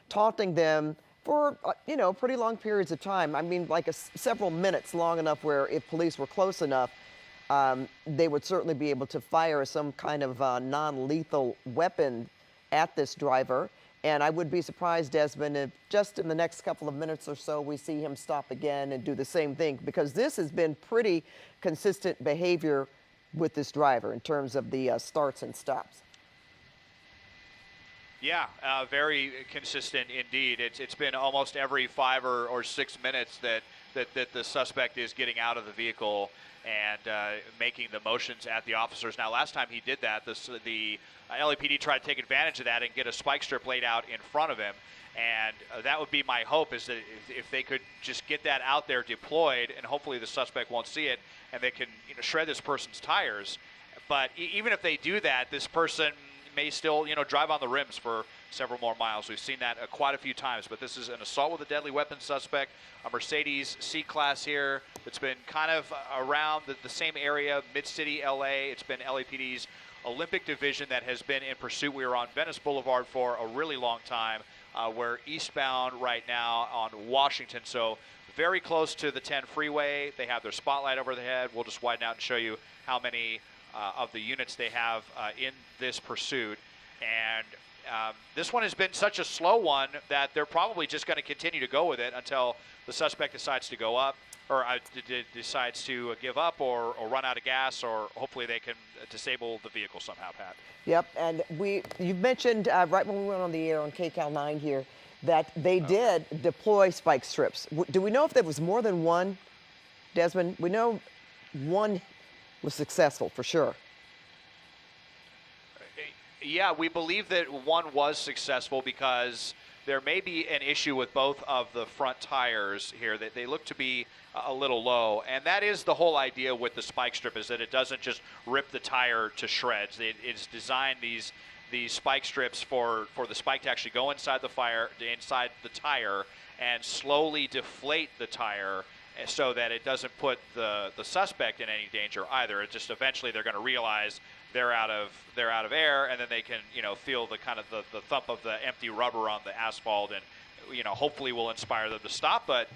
taunting them for pretty long periods of time. I mean, like several minutes, long enough where if police were close enough, they would certainly be able to fire some kind of non-lethal weapon at this driver. And I would be surprised, Desmond, if just in the next couple of minutes or so we see him stop again and do the same thing, because this has been pretty consistent behavior with this driver in terms of the starts and stops. Yeah, very consistent indeed. It's been almost every 5 or 6 minutes that the suspect is getting out of the vehicle and making the motions at the officers. Now, last time he did that, the LAPD tried to take advantage of that and get a spike strip laid out in front of him. And that would be my hope, is that if they could just get that out there deployed, and hopefully the suspect won't see it, and they can shred this person's tires. But even if they do that, this person may still drive on the rims for several more miles. We've seen that quite a few times, but this is an assault with a deadly weapon suspect, a Mercedes C-Class here that's been kind of around the same area, Mid-City LA. It's been LAPD's Olympic division that has been in pursuit. We were on Venice Boulevard for a really long time. We're eastbound right now on Washington, so very close to the 10 freeway. They have their spotlight over the head. We'll just widen out and show you how many of the units they have in this pursuit. And this one has been such a slow one that they're probably just going to continue to go with it until the suspect decides to go up, or decides to give up or run out of gas, or hopefully they can disable the vehicle somehow, Pat. Yep, and you mentioned right when we went on the air on KCAL 9 here that they did deploy spike strips. Do we know if there was more than one, Desmond? We know one was successful for sure. Yeah, we believe that one was successful because there may be an issue with both of the front tires here, that they look to be a little low. And that is the whole idea with the spike strip, is that it doesn't just rip the tire to shreds. It's designed, these spike strips, for the spike to actually go inside the tire and slowly deflate the tire, so that it doesn't put the suspect in any danger either. It just eventually they're going to realize they're out of air, and then they can feel the kind of the thump of the empty rubber on the asphalt, and hopefully will inspire them to stop, but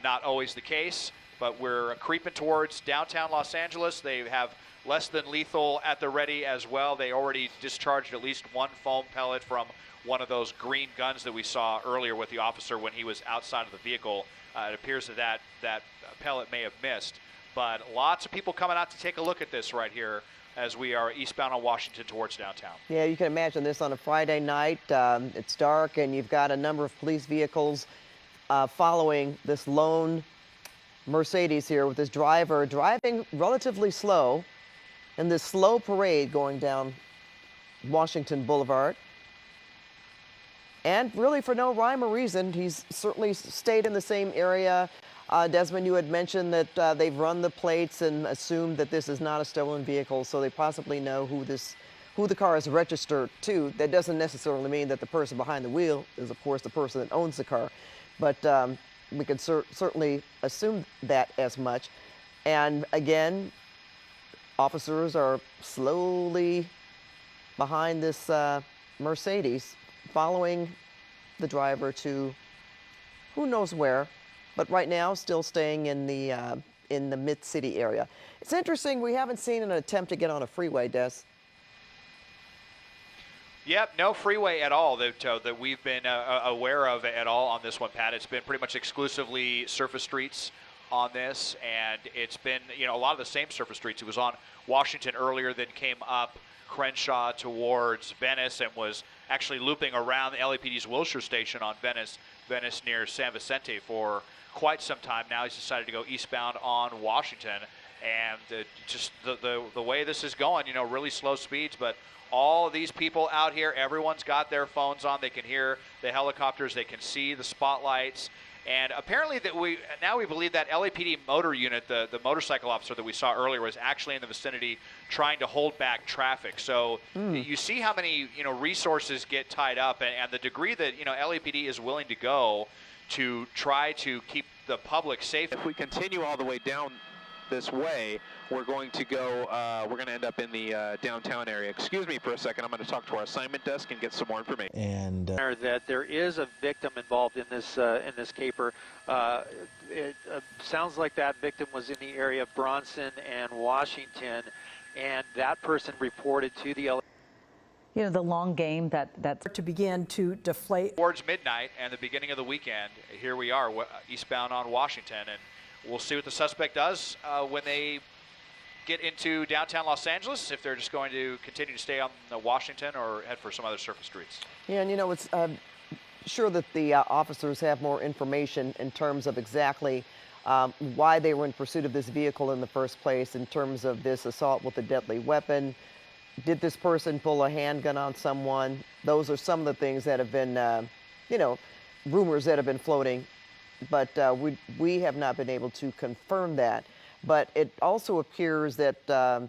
not always the case. But we're creeping towards downtown Los Angeles. They have less than lethal at the ready as well. They already discharged at least one foam pellet from one of those green guns that we saw earlier with the officer when he was outside of the vehicle. It appears that pellet may have missed. But lots of people coming out to take a look at this right here as we are eastbound on Washington towards downtown. Yeah, you can imagine this on a Friday night. It's dark, and you've got a number of police vehicles following this lone Mercedes here with this driver driving relatively slow in this slow parade going down Washington Boulevard. And really for no rhyme or reason. He's certainly stayed in the same area. Desmond, you had mentioned that they've run the plates and assumed that this is not a stolen vehicle, so they possibly know who the car is registered to. That doesn't necessarily mean that the person behind the wheel is, of course, the person that owns the car, but we can certainly assume that as much. And again, officers are slowly behind this Mercedes, following the driver to who knows where. But right now, still staying in the Mid-City area. It's interesting, we haven't seen an attempt to get on a freeway, Des. Yep, no freeway at all that we've been aware of at all on this one, Pat. It's been pretty much exclusively surface streets on this, and it's been, a lot of the same surface streets. It was on Washington earlier, then came up Crenshaw towards Venice and was actually looping around the LAPD's Wilshire station on Venice near San Vicente for quite some time now. He's decided to go eastbound on Washington, and just the way this is going, really slow speeds, but all of these people out here, everyone's got their phones on. They can hear the helicopters, they can see the spotlights, and apparently we believe that LAPD motor unit, the motorcycle officer that we saw earlier, was actually in the vicinity trying to hold back traffic. So you see how many resources get tied up, and the degree that LAPD is willing to go to try to keep the public safe. If we continue all the way down this way, we're going to go, we're going to end up in the downtown area. Excuse me for a second. I'm going to talk to our assignment desk and get some more information. And that there is a victim involved in this caper. It sounds like that victim was in the area of Bronson and Washington, and that person reported to the LA. The long game that's to begin to deflate. Towards midnight and the beginning of the weekend, here we are eastbound on Washington, and we'll see what the suspect does when they get into downtown Los Angeles, if they're just going to continue to stay on the Washington or head for some other surface streets. Yeah, and it's sure that the officers have more information in terms of exactly why they were in pursuit of this vehicle in the first place, in terms of this assault with a deadly weapon. Did this person pull a handgun on someone? Those are some of the things that have been, rumors that have been floating, but we have not been able to confirm that. But it also appears that the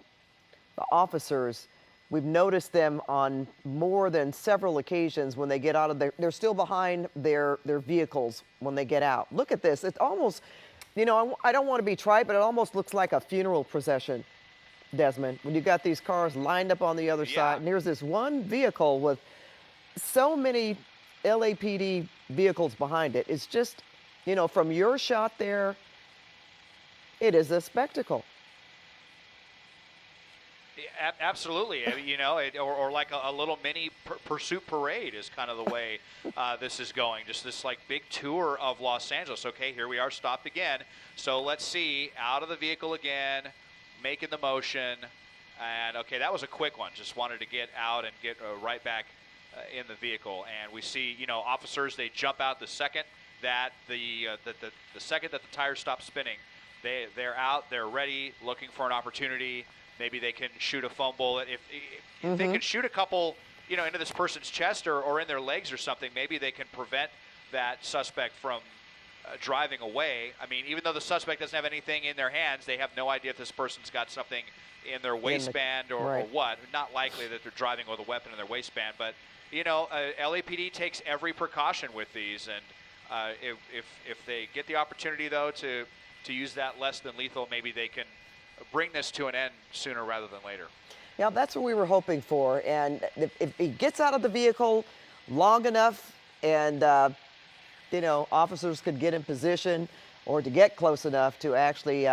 officers, we've noticed them on more than several occasions when they get out of they're still behind their vehicles when they get out. Look at this. It's almost, I don't want to be trite, but it almost looks like a funeral procession, Desmond, when you got these cars lined up on the other side, and here's this one vehicle with so many LAPD vehicles behind it. It's just, from your shot there, it is a spectacle. Yeah, absolutely. Or like a little mini pursuit parade is kind of the way this is going. Just this like big tour of Los Angeles. Okay, here we are, stopped again. So let's see, out of the vehicle again, making the motion. And okay, that was a quick one. Just wanted to get out and get right back in the vehicle. And we see, officers, they jump out the second that the second that the tires stop spinning. They're out, they're ready, looking for an opportunity. Maybe they can shoot a foam bullet. If they can shoot a couple, into this person's chest or in their legs or something, maybe they can prevent that suspect from driving away. I mean, even though the suspect doesn't have anything in their hands, they have no idea if this person's got something in their waistband or what. Not likely that they're driving with a weapon in their waistband, but, LAPD takes every precaution with these, and if they get the opportunity, though, to use that less than lethal, maybe they can bring this to an end sooner rather than later. Yeah, that's what we were hoping for. And if he gets out of the vehicle long enough and, officers could get in position or to get close enough to actually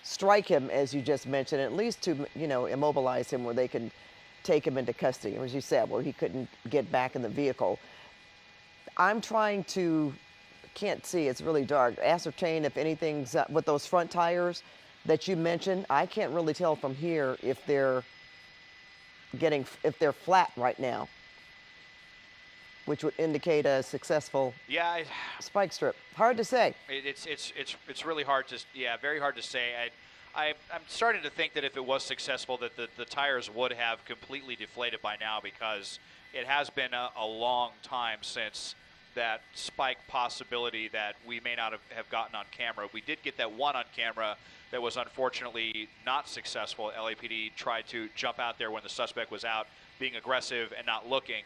strike him, as you just mentioned, at least to, you know, immobilize him where they can take him into custody, or as you said, where he couldn't get back in the vehicle. I'm trying to, can't see, it's really dark, ascertain if anything's with those front tires that you mentioned. I can't really tell from here if they're flat right now, which would indicate a successful spike strip. Hard to say. It's really hard to, very hard to say. I'm starting to think that if it was successful, that the tires would have completely deflated by now, because it has been a long time since that spike possibility that we may not have gotten on camera. We did get that one on camera that was unfortunately not successful. LAPD tried to jump out there when the suspect was out being aggressive and not looking,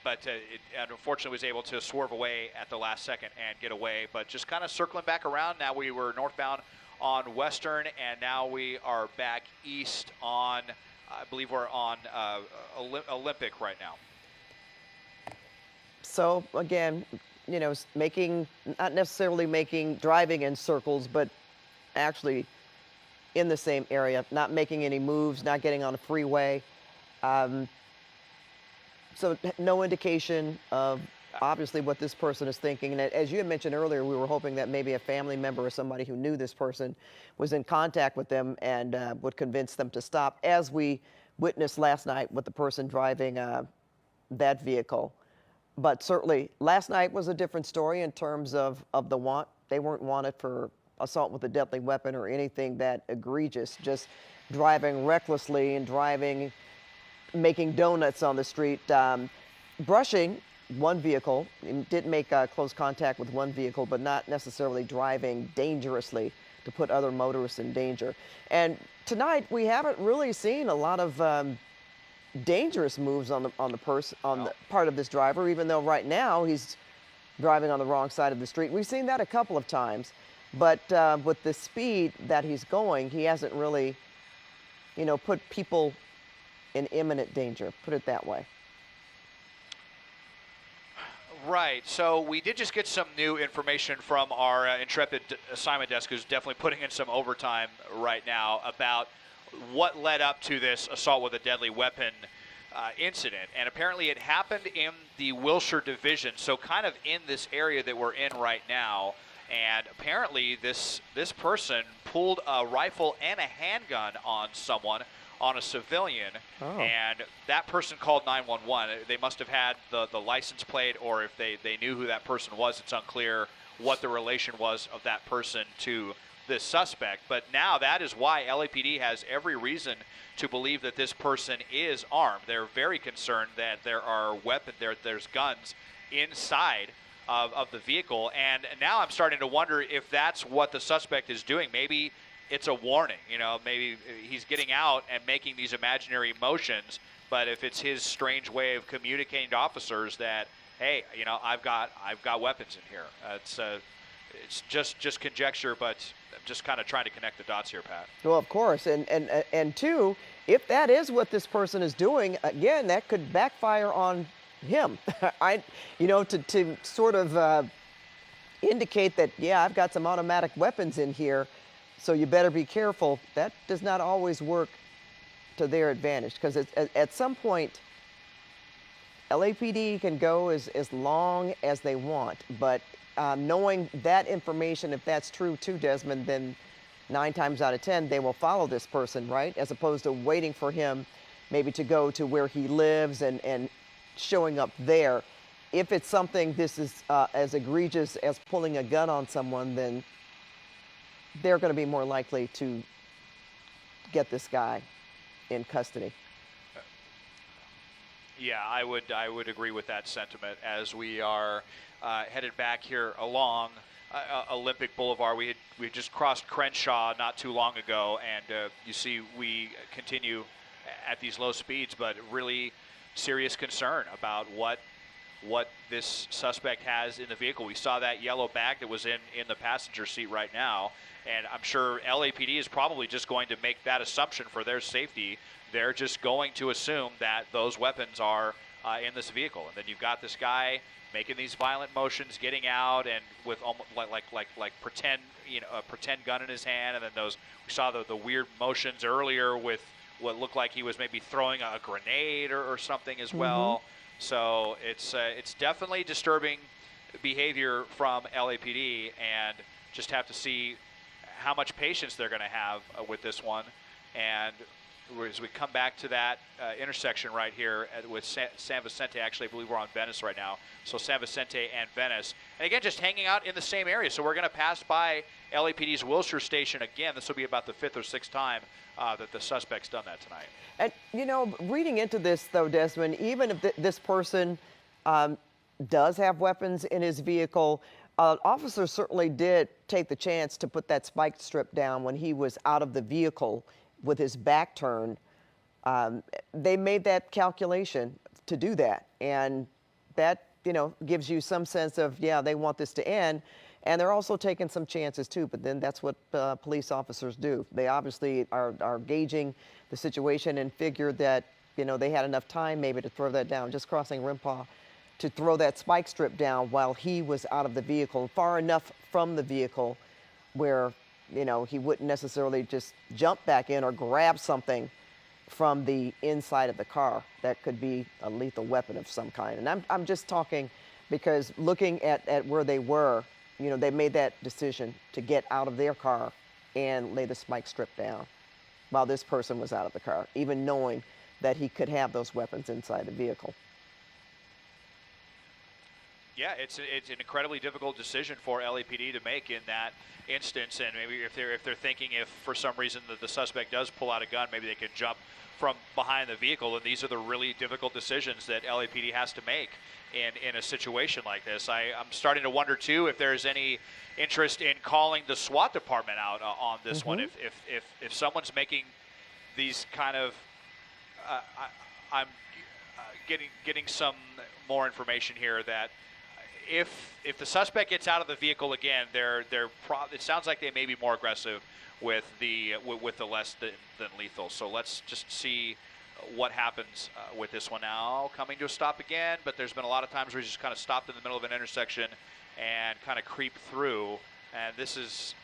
but it unfortunately was able to swerve away at the last second and get away. But just kind of circling back around, now we were northbound on Western, and now we are back east on, I believe we're on Olympic right now. So again, you know, not necessarily driving in circles, but actually in the same area, not making any moves, not getting on a freeway. So no indication of obviously what this person is thinking. And as you had mentioned earlier, we were hoping that maybe a family member or somebody who knew this person was in contact with them and would convince them to stop, as we witnessed last night with the person driving that vehicle. But certainly last night was a different story in terms of the want. They weren't wanted for assault with a deadly weapon or anything that egregious, just driving recklessly and making donuts on the street, brushing one vehicle. Did make close contact with one vehicle, but not necessarily driving dangerously to put other motorists in danger. And tonight we haven't really seen a lot of dangerous moves on the part of this driver, even though right now he's driving on the wrong side of the street. We've seen that a couple of times, but with the speed that he's going, he hasn't really, you know, put people in imminent danger, put it that way. Right. So we did just get some new information from our intrepid assignment desk, who's definitely putting in some overtime right now, about what led up to this assault with a deadly weapon incident. And apparently it happened in the Wilshire Division, so kind of in this area that we're in right now. And apparently this person pulled a rifle and a handgun on someone, on a civilian, and that person called 911. They must have had the license plate, or if they knew who that person was. It's unclear what the relation was of that person to this suspect. But now that is why LAPD has every reason to believe that this person is armed. They're very concerned that there are there's guns inside of the vehicle. And now I'm starting to wonder if that's what the suspect is doing. Maybe it's a warning, you know, maybe he's getting out and making these imaginary motions, but if it's his strange way of communicating to officers that, hey, you know, I've got weapons in here. It's just conjecture, but I'm just kind of trying to connect the dots here, Pat. Well, of course, and two, if that is what this person is doing, again, that could backfire on him. To sort of indicate that, yeah, I've got some automatic weapons in here, so you better be careful. That does not always work to their advantage, because at some point, LAPD can go as long as they want, but knowing that information, if that's true too, Desmond, then 9 times out of 10, they will follow this person, right? As opposed to waiting for him maybe to go to where he lives and showing up there. If it's something this is as egregious as pulling a gun on someone, then they're going to be more likely to get this guy in custody. Yeah, I would agree with that sentiment. As we are headed back here along Olympic Boulevard, we just crossed Crenshaw not too long ago, and you see we continue at these low speeds, but really serious concern about what this suspect has in the vehicle. We saw that yellow bag that was in the passenger seat right now, and I'm sure LAPD is probably just going to make that assumption for their safety. They're just going to assume that those weapons are in this vehicle. And then you've got this guy making these violent motions, getting out, and with almost like pretend, a pretend gun in his hand. And then we saw the weird motions earlier with what looked like he was maybe throwing a grenade or something as well. So it's definitely disturbing behavior from LAPD, and just have to see how much patience they're going to have with this one. And as we come back to that intersection right here with San Vicente, actually I believe we're on Venice right now, so San Vicente and Venice, and again just hanging out in the same area. So we're going to pass by LAPD's Wilshire station again. This will be about the 5th or 6th time that the suspect's done that tonight. And reading into this though, Desmond, even if this person does have weapons in his vehicle, officers certainly did take the chance to put that spike strip down when he was out of the vehicle with his back turned. They made that calculation to do that, and that gives you some sense of, yeah, they want this to end. And they're also taking some chances too, but then that's what police officers do. They obviously are gauging the situation and figured that they had enough time maybe to throw that down, just crossing Rimpaw, to throw that spike strip down while he was out of the vehicle, far enough from the vehicle where he wouldn't necessarily just jump back in or grab something from the inside of the car that could be a lethal weapon of some kind. And I'm just talking because looking at where they were, they made that decision to get out of their car and lay the spike strip down while this person was out of the car, even knowing that he could have those weapons inside the vehicle. Yeah, it's an incredibly difficult decision for LAPD to make in that instance, and maybe if they're thinking if for some reason the suspect does pull out a gun, maybe they can jump from behind the vehicle, and these are the really difficult decisions that LAPD has to make in a situation like this. I'm starting to wonder too if there's any interest in calling the SWAT department out on this one. If someone's making these kind of, I'm getting some more information here that if the suspect gets out of the vehicle again, it sounds like they may be more aggressive with the less than lethal. So let's just see what happens with this one now. Coming to a stop again, but there's been a lot of times where he's just kind of stopped in the middle of an intersection and kind of creep through. And this is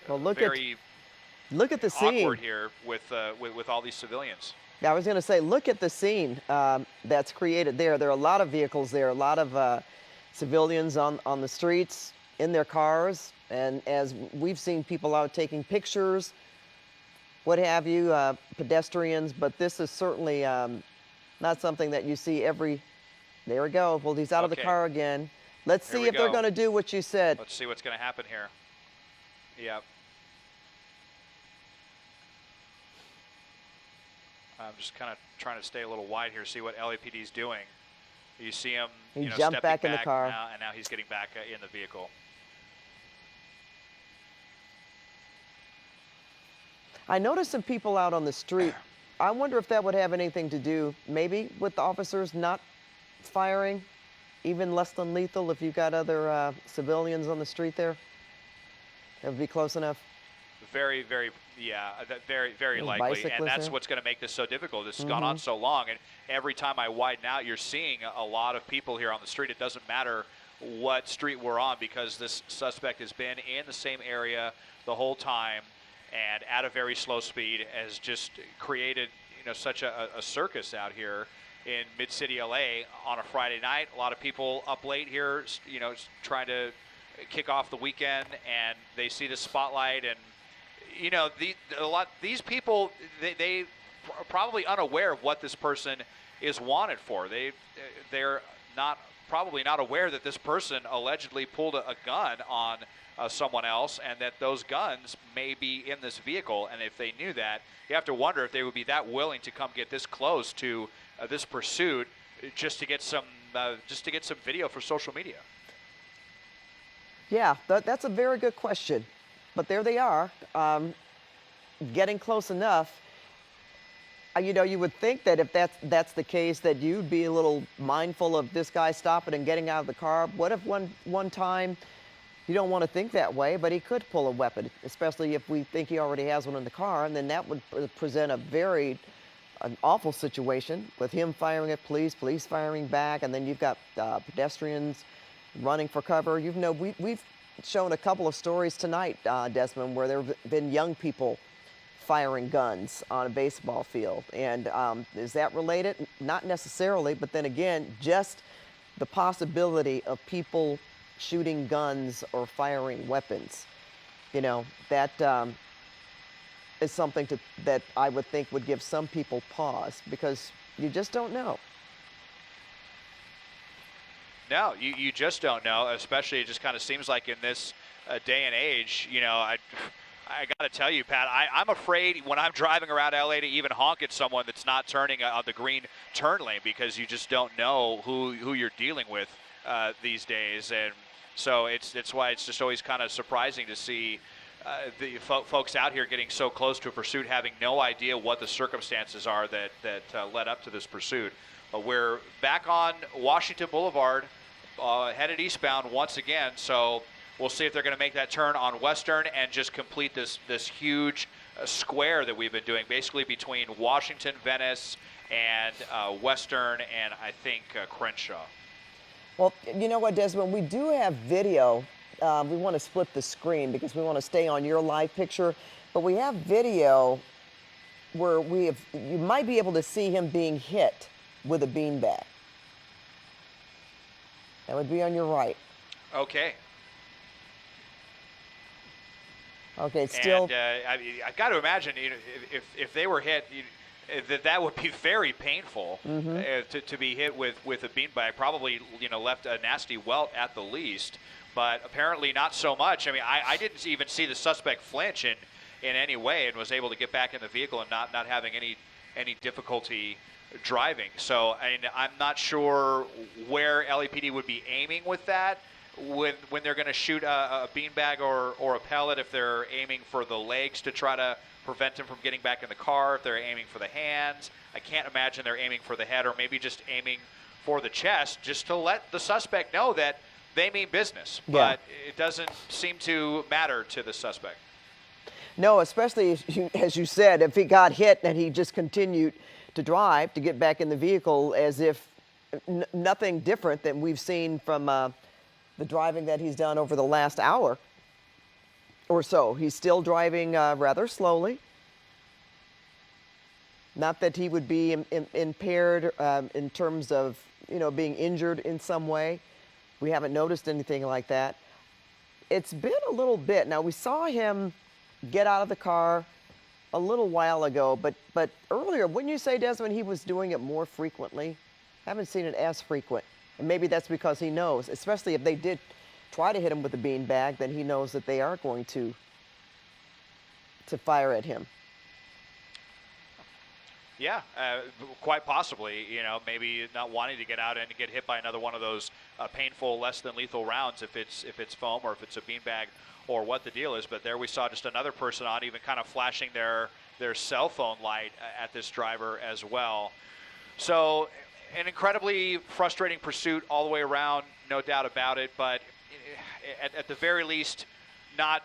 look at the scene awkward here with all these civilians. Yeah, I was going to say, look at the scene that's created there. There are a lot of vehicles there, a lot of civilians on the streets, in their cars, and as we've seen people out taking pictures, what have you, pedestrians, but this is certainly not something that you see there we go. Well, he's out of the car again. Let's see if they're going to do what you said. Let's see what's going to happen here. Yep. I'm just kind of trying to stay a little wide here, see what LAPD is doing. You see him, he jumped back in the car. And now he's getting back in the vehicle. I noticed some people out on the street. I wonder if that would have anything to do maybe with the officers not firing, even less than lethal, if you've got other civilians on the street there. That would be close enough. Very, very, very likely. And that's what's going to make this so difficult. This has gone on so long, and every time I widen out, you're seeing a lot of people here on the street. It doesn't matter what street we're on because this suspect has been in the same area the whole time and at a very slow speed, has just created such a circus out here in mid-city LA on a Friday night. A lot of people up late here, trying to kick off the weekend, and they see the spotlight, and these people, they are probably unaware of what this person is wanted for. They're probably not aware that this person allegedly pulled a gun on someone else, and that those guns may be in this vehicle. And if they knew that, you have to wonder if they would be that willing to come get this close to this pursuit just to get some video for social media. Yeah, that's a very good question. But there they are, getting close enough. You would think that if that's the case, that you'd be a little mindful of this guy stopping and getting out of the car. What if one time you don't want to think that way, but he could pull a weapon, especially if we think he already has one in the car, and then that would present a very an awful situation with him firing at police, police firing back, and then you've got pedestrians running for cover. You know, we've shown a couple of stories tonight, Desmond, where there have been young people firing guns on a baseball field. And is that related? Not necessarily, but then again, just the possibility of people shooting guns or firing weapons, you know, that is something that I would think would give some people pause, because you just don't know. No, you just don't know, especially it just kind of seems like in this day and age, you know, I got to tell you, Pat, I'm afraid when I'm driving around LA to even honk at someone that's not turning on the green turn lane, because you just don't know who you're dealing with these days. And so it's why it's just always kind of surprising to see the folks out here getting so close to a pursuit, having no idea what the circumstances are that led up to this pursuit. But we're back on Washington Boulevard, headed eastbound once again. So we'll see if they're going to make that turn on Western and just complete this huge square that we've been doing, basically between Washington, Venice, and Western, and I think Crenshaw. Well, you know what, Desmond? We do have video. We want to split the screen because we want to stay on your live picture. But we have video where you might be able to see him being hit with a beanbag. That would be on your right. Okay. Okay, it's still. And I got to imagine, you know, if they were hit, that would be very painful to be hit with a beanbag. Probably, you know, left a nasty welt at the least. But apparently not so much. I mean, I didn't even see the suspect flinch in any way, and was able to get back in the vehicle and not having any difficulty driving. So I'm not sure where LAPD would be aiming with that when they're going to shoot a beanbag or a pellet, if they're aiming for the legs to try to prevent him from getting back in the car, if they're aiming for the hands. I can't imagine they're aiming for the head, or maybe just aiming for the chest, just to let the suspect know that they mean business. Yeah. But it doesn't seem to matter to the suspect. No, especially as you said, if he got hit and he just continued to drive to get back in the vehicle as if nothing different than we've seen from the driving that he's done over the last hour or so. He's still driving rather slowly. Not that he would be impaired in terms of, you know, being injured in some way. We haven't noticed anything like that. It's been a little bit. Now, we saw him get out of the car a little while ago, but earlier, wouldn't you say, Desmond, he was doing it more frequently? Haven't seen it as frequent. And maybe that's because he knows, especially if they did try to hit him with a beanbag, then he knows that they are going to fire at him. Yeah, quite possibly. You know, maybe not wanting to get out and get hit by another one of those painful, less than lethal rounds, if it's foam or if it's a beanbag or what the deal is. But there we saw just another person on, even kind of flashing their cell phone light at this driver as well. So an incredibly frustrating pursuit all the way around, no doubt about it. But at the very least, not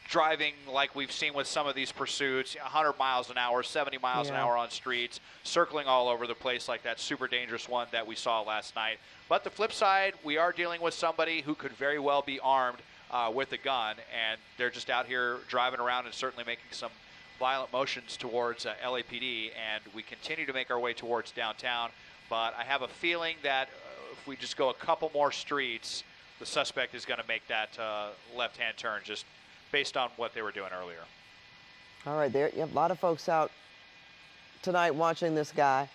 driving like we've seen with some of these pursuits, 100 miles an hour, 70 miles an hour on streets, circling all over the place like that super dangerous one that we saw last night. But the flip side, we are dealing with somebody who could very well be armed with a gun, and they're just out here driving around and certainly making some violent motions towards LAPD, and we continue to make our way towards downtown. But I have a feeling that if we just go a couple more streets, the suspect is going to make that left-hand turn, just based on what they were doing earlier. All right, there, a lot of folks out tonight watching this guy.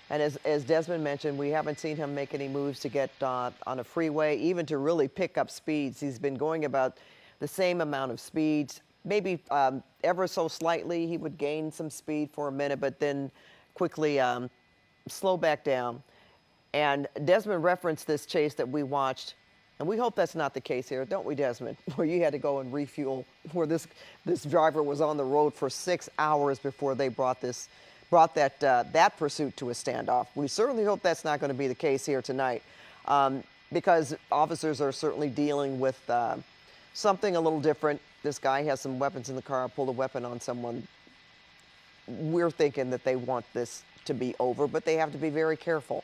And as Desmond mentioned, we haven't seen him make any moves to get on a freeway, even to really pick up speeds. He's been going about the same amount of speeds, maybe ever so slightly. He would gain some speed for a minute, but then quickly slow back down. And Desmond referenced this chase that we watched. And we hope that's not the case here, don't we, Desmond? Where you had to go and refuel, where this driver was on the road for 6 hours before they brought that pursuit to a standoff. We certainly hope that's not going to be the case here tonight, because officers are certainly dealing with something a little different. This guy has some weapons in the car, pulled a weapon on someone we're thinking that they want this to be over, but they have to be very careful.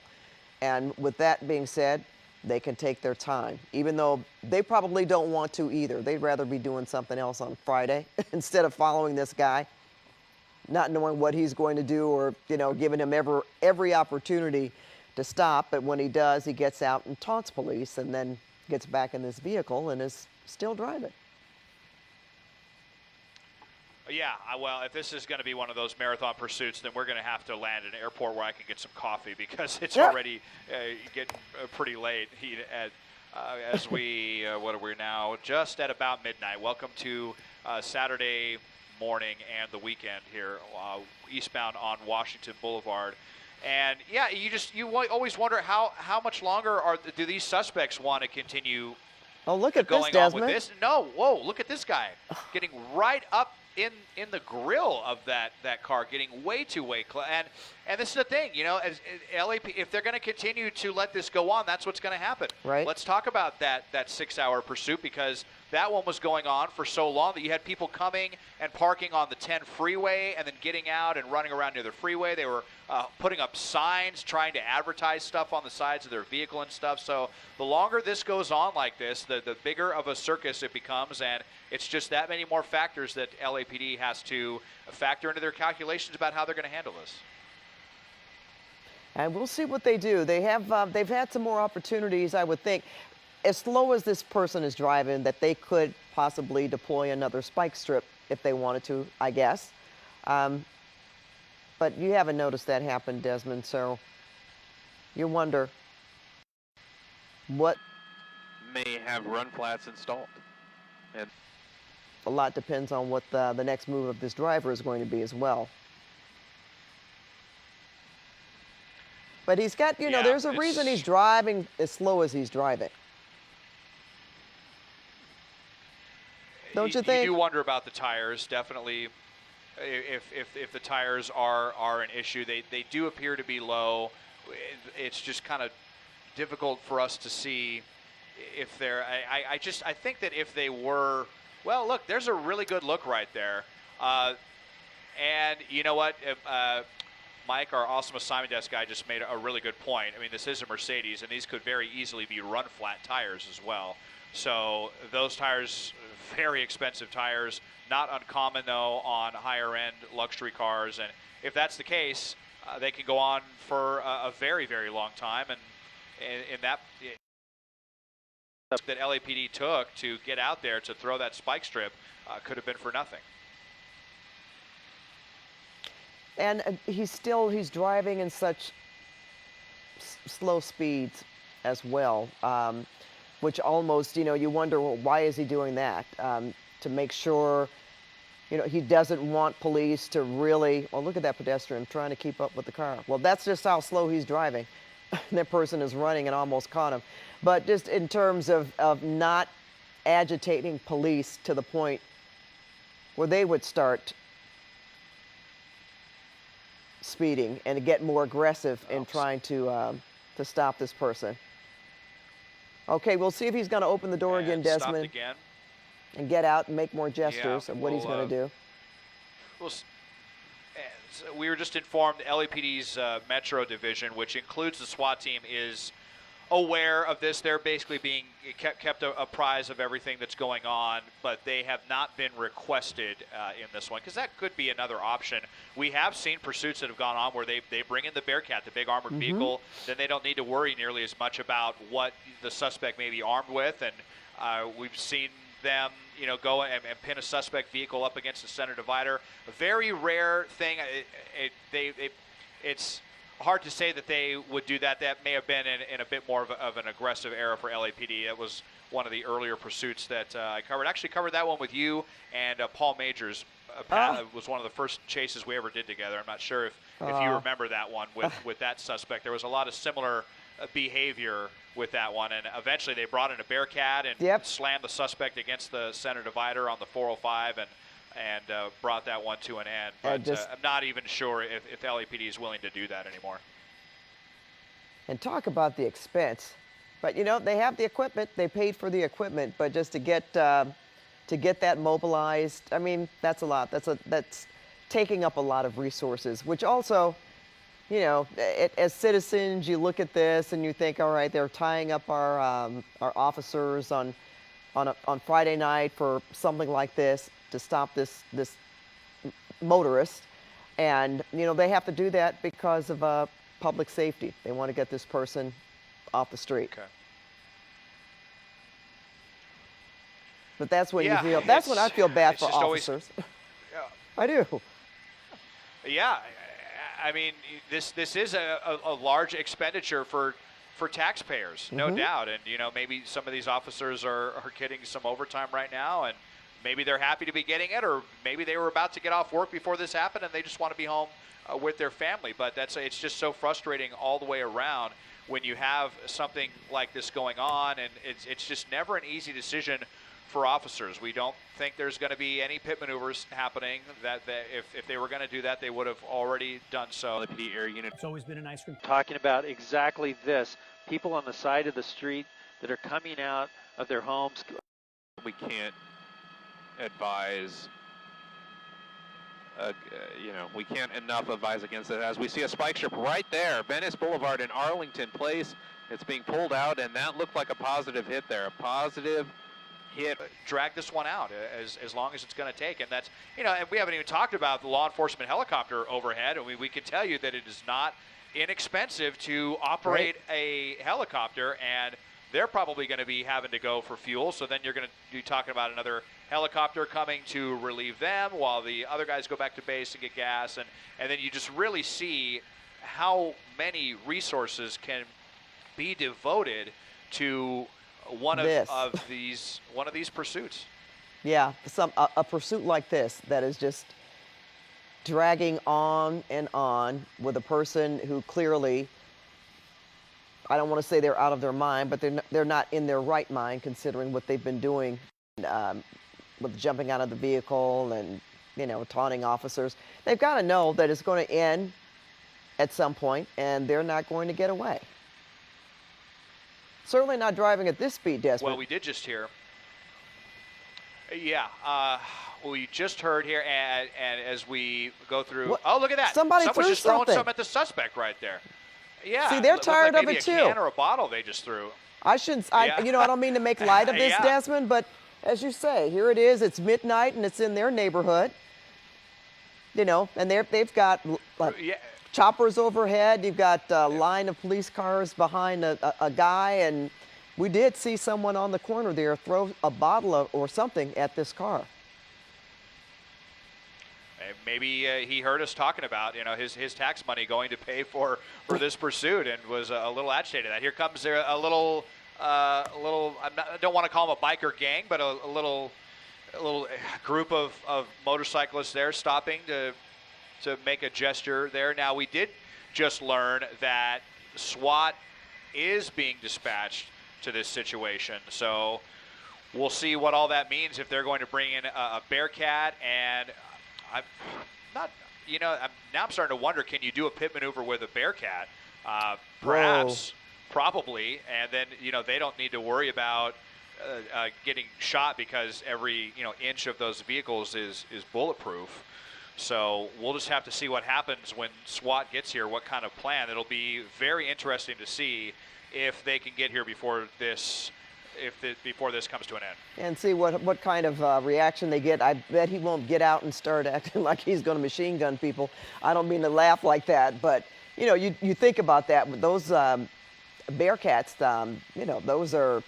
And with that being said, they can take their time, even though they probably don't want to either. They'd rather be doing something else on Friday instead of following this guy, not knowing what he's going to do, or, you know, giving him every opportunity to stop. But when he does, he gets out and taunts police and then gets back in his vehicle and is still driving. Yeah, well, if this is going to be one of those marathon pursuits, then we're going to have to land at an airport where I can get some coffee, because it's already getting pretty late. As we, what are we now? Just at about midnight. Welcome to Saturday morning and the weekend here, eastbound on Washington Boulevard. And yeah, you always wonder how much longer do these suspects want to continue? Oh, look at this, going on with Desmond. this. No, whoa, look at this guy getting right up in the grill of that car, getting way close. And this is the thing, you know, as LAP, if they're going to continue to let this go on, that's what's going to happen. Right. Let's talk about that 6-hour pursuit, because that one was going on for so long that you had people coming and parking on the 10 freeway and then getting out and running around near the freeway. They were putting up signs, trying to advertise stuff on the sides of their vehicle and stuff. So the longer this goes on like this, the bigger of a circus it becomes, and it's just that many more factors that LAPD has to factor into their calculations about how they're going to handle this. And we'll see what they do. They have, they've had some more opportunities, I would think. As slow as this person is driving, that they could possibly deploy another spike strip if they wanted to, I guess. But you haven't noticed that happen, Desmond, so you wonder what. May have run flats installed. And A lot depends on what the next move of this driver is going to be as well. But he's got, you know, Yeah, there's a reason he's driving as slow as he's driving. Don't you think? You do wonder about the tires, definitely. If the tires are an issue, they do appear to be low. It's just kind of difficult for us to see if they're. I think that if they were, well, look, there's a really good look right there, and you know what? Mike, our awesome assignment desk guy, just made a really good point. I mean, this is a Mercedes, and these could very easily be run-flat tires as well. So those tires, very expensive tires, not uncommon, though, on higher-end luxury cars. And if that's the case, they can go on for a very, very long time. And in that LAPD took to get out there to throw that spike strip could have been for nothing. And he's driving in such slow speeds as well, which almost, you know, you wonder, well, why is he doing that? To make sure, you know, he doesn't want police to really, well, look at that pedestrian trying to keep up with the car. Well, that's just how slow he's driving. That person is running and almost caught him. But just in terms of not agitating police to the point where they would start speeding and get more aggressive in trying to stop this person. Okay, we'll see if he's going to open the door again, Desmond, Again. and get out and make more gestures of what he's going to do. We were just informed LAPD's Metro Division, which includes the SWAT team, is aware of this. They're basically being kept apprised of everything that's going on, but they have not been requested in this one, because that could be another option. We have seen pursuits that have gone on where they bring in the Bearcat, the big armored vehicle. Then they don't need to worry nearly as much about what the suspect may be armed with, and we've seen them, you know, go and pin a suspect vehicle up against the center divider. A very rare thing. It's hard to say that they would do that. That may have been in a bit more of an aggressive era for LAPD. That was one of the earlier pursuits that I covered. Actually covered that one with you and Paul Majors. Was one of the first chases we ever did together. I'm not sure if you remember that one with that suspect. There was a lot of similar behavior with that one, and eventually they brought in a Bearcat and slammed the suspect against the center divider on the 405 and brought that one to an end. But I'm not even sure if LAPD is willing to do that anymore. And talk about the expense. But, you know, they have the equipment. They paid for the equipment. But just to get that mobilized, I mean, that's a lot. That's taking up a lot of resources, which also, you know, as citizens, you look at this and you think, all right, they're tying up our officers on Friday night for something like this to stop this motorist, and you know they have to do that because of public safety. They want to get this person off the street. Okay. But that's when Yeah, you feel. That's when I feel bad it's for just always- officers. I do. Yeah, I mean, this is a large expenditure for taxpayers, no doubt. And you know, maybe some of these officers are getting some overtime right now, and maybe they're happy to be getting it, or maybe they were about to get off work before this happened, and they just want to be home with their family. But it's just so frustrating all the way around when you have something like this going on, and it's just never an easy decision for officers. We don't think there's going to be any pit maneuvers happening. That if they were going to do that, they would have already done so. LAPD air unit. It's always been an ice cream. Talking about exactly this. People on the side of the street that are coming out of their homes. We can't advise, you know, we can't enough advise against it. As we see a spike strip right there, Venice Boulevard in Arlington Place. It's being pulled out, and that looked like a positive hit there. A positive hit. Drag this one out as long as it's going to take. And that's, you know, and we haven't even talked about the law enforcement helicopter overhead. And we can tell you that it is not inexpensive to operate a helicopter, and they're probably going to be having to go for fuel. So then you're going to be talking about another helicopter coming to relieve them while the other guys go back to base and get gas. And then you just really see how many resources can be devoted to one of these pursuits. Yeah, a pursuit like this that is just dragging on and on with a person who clearly, I don't want to say they're out of their mind, but they're not in their right mind considering what they've been doing with jumping out of the vehicle and, you know, taunting officers. They've got to know that it's going to end at some point, and they're not going to get away. Certainly not driving at this speed, Desmond. Well, we did just hear. Yeah, we just heard here, and as we go through. What? Oh, look at that! Somebody Someone's threw just throwing something. some at the suspect right there. Yeah. See, they're looked tired like of maybe it, a too. can or a bottle they just threw. I shouldn't, Yeah. you know, I don't mean to make light of this, Yeah. Desmond, but as you say, here it is. It's midnight, and it's in their neighborhood. You know, and they've got like Yeah. choppers overhead. You've got a line of police cars behind a guy, and we did see someone on the corner there throw a bottle or something at this car. Maybe he heard us talking about, you know, his tax money going to pay for this pursuit, and was a little agitated. That here comes there a little I don't want to call them a biker gang, but a little group of motorcyclists there stopping to make a gesture there. Now, we did just learn that SWAT is being dispatched to this situation, so we'll see what all that means if they're going to bring in a Bearcat. And I'm not, you know, now I'm starting to wonder, can you do a pit maneuver with a Bearcat? Perhaps, probably, and then, you know, they don't need to worry about getting shot because every, you know, inch of those vehicles is bulletproof. So we'll just have to see what happens when SWAT gets here, what kind of plan. It'll be very interesting to see if they can get here before this comes to an end. And see what kind of reaction they get. I bet he won't get out and start acting like he's going to machine gun people. I don't mean to laugh like that, but you know, you think about that. With those Bearcats, you know, those are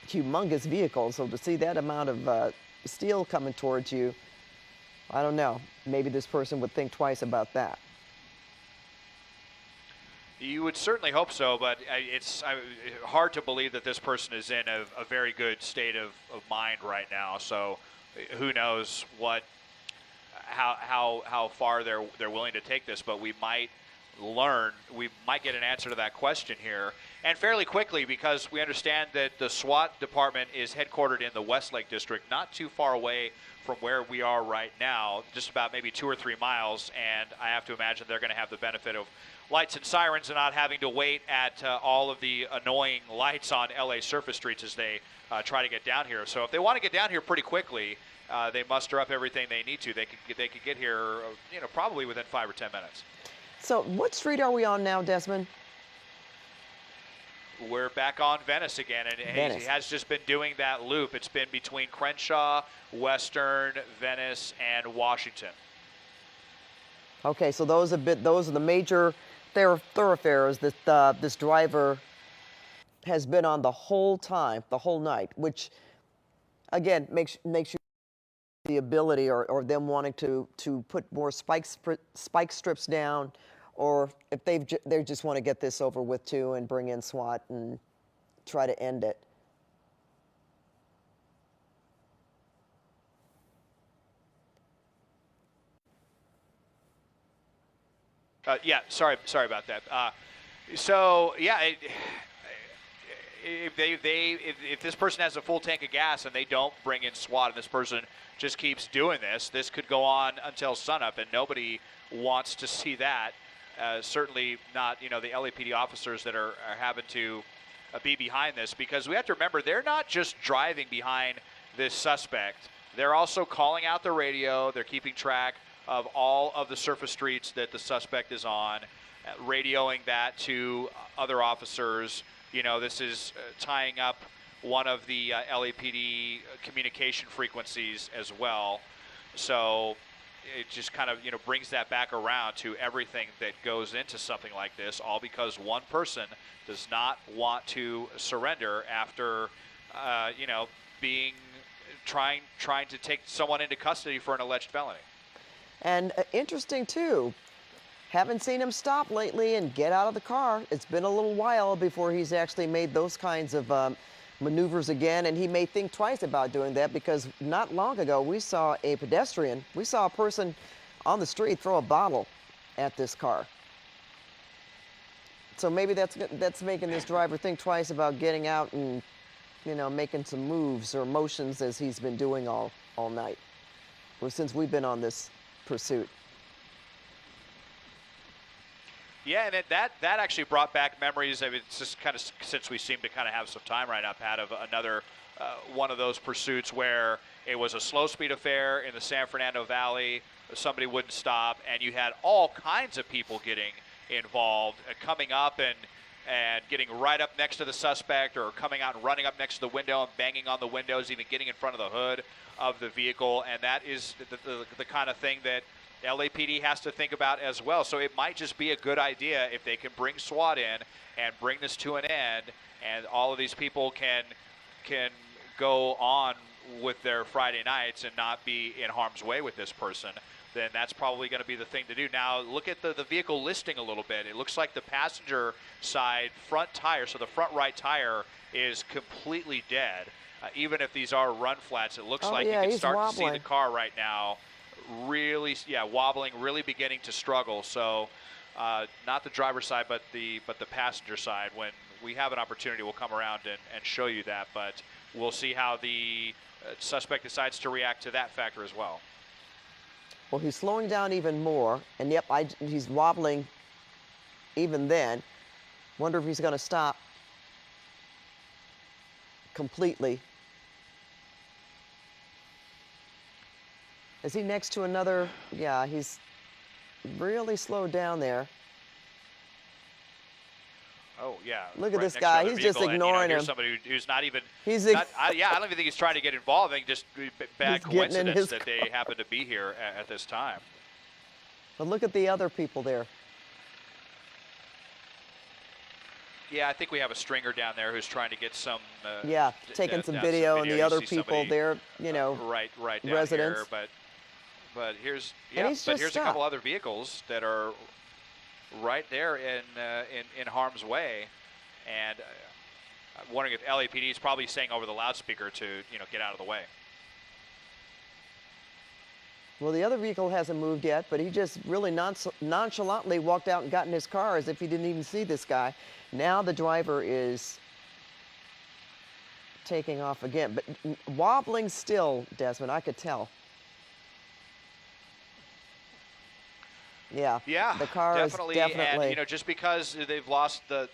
humongous vehicles. So to see that amount of steel coming towards you, I don't know. Maybe this person would think twice about that. You would certainly hope so, but it's hard to believe that this person is in a very good state of mind right now. So who knows how far they're willing to take this, but we might get an answer to that question here and fairly quickly, because we understand that the SWAT department is headquartered in the Westlake District, not too far away from where we are right now, just about maybe 2 or 3 miles, and I have to imagine they're going to have the benefit of lights and sirens and not having to wait at all of the annoying lights on LA surface streets as they try to get down here. So if they want to get down here pretty quickly, they muster up everything they need to. They could get here, probably within 5 or 10 minutes. So what street are we on now, Desmond? We're back on Venice again, and Venice. he has just been doing that loop. It's been between Crenshaw, Western, Venice, and Washington. Okay, so those are the major thoroughfares that this driver has been on the whole time, the whole night, which again makes you the ability or them wanting to put more spike strips down, or if they just want to get this over with too and bring in SWAT and try to end it. Yeah, sorry about that. So yeah, if this person has a full tank of gas and they don't bring in SWAT, and this person just keeps doing this could go on until sunup, and nobody wants to see that. Certainly not, the LAPD officers that are having to be behind this, because we have to remember they're not just driving behind this suspect. They're also calling out the radio. They're keeping track of all of the surface streets that the suspect is on, radioing that to other officers. This is tying up one of the LAPD communication frequencies as well. So it just kind of, brings that back around to everything that goes into something like this, all because one person does not want to surrender after, trying to take someone into custody for an alleged felony. And interesting too, haven't seen him stop lately and get out of the car. It's been a little while before he's actually made those kinds of maneuvers again, and he may think twice about doing that, because not long ago we saw a person on the street throw a bottle at this car. So maybe that's making this driver think twice about getting out and, making some moves or motions as he's been doing all night, or since we've been on this pursuit. Yeah, and that actually brought back memories. I mean, it's just kind of, since we seem to kind of have some time right now, Pat, of another one of those pursuits where it was a slow speed affair in the San Fernando Valley. Somebody wouldn't stop, and you had all kinds of people getting involved, coming up and getting right up next to the suspect, or coming out and running up next to the window and banging on the windows, even getting in front of the hood of the vehicle. And that is the kind of thing that LAPD has to think about as well. So it might just be a good idea if they can bring SWAT in and bring this to an end, and all of these people can go on with their Friday nights and not be in harm's way with this person. Then that's probably going to be the thing to do. Now, look at the vehicle listing a little bit. It looks like the passenger side front tire, so the front right tire, is completely dead. Even if these are run flats, it looks like you can start to see the car right now really, wobbling, really beginning to struggle. So not the driver's side, but the passenger side. When we have an opportunity, we'll come around and show you that. But we'll see how the suspect decides to react to that factor as well. Well, he's slowing down even more, and yep, he's wobbling even then. Wonder if he's going to stop completely. Is he next to another? Yeah, he's really slowed down there. Oh, yeah. Look at this guy. He's just ignoring him. Somebody who's not even. I don't even think he's trying to get involved. I think just bad coincidence that they happen to be here at this time. But look at the other people there. Yeah, I think we have a stringer down there who's trying to get some. Taking some video, and the other people there, right down residents. Here, but here's a couple other vehicles that are right there in harm's way, and I'm wondering if LAPD is probably saying over the loudspeaker to get out of the way. Well, the other vehicle hasn't moved yet, but he just really nonchalantly walked out and got in his car as if he didn't even see this guy. Now the driver is taking off again, but wobbling still, Desmond, I could tell. Yeah, Yeah, the car definitely. is definitely. And you know, just because they've lost the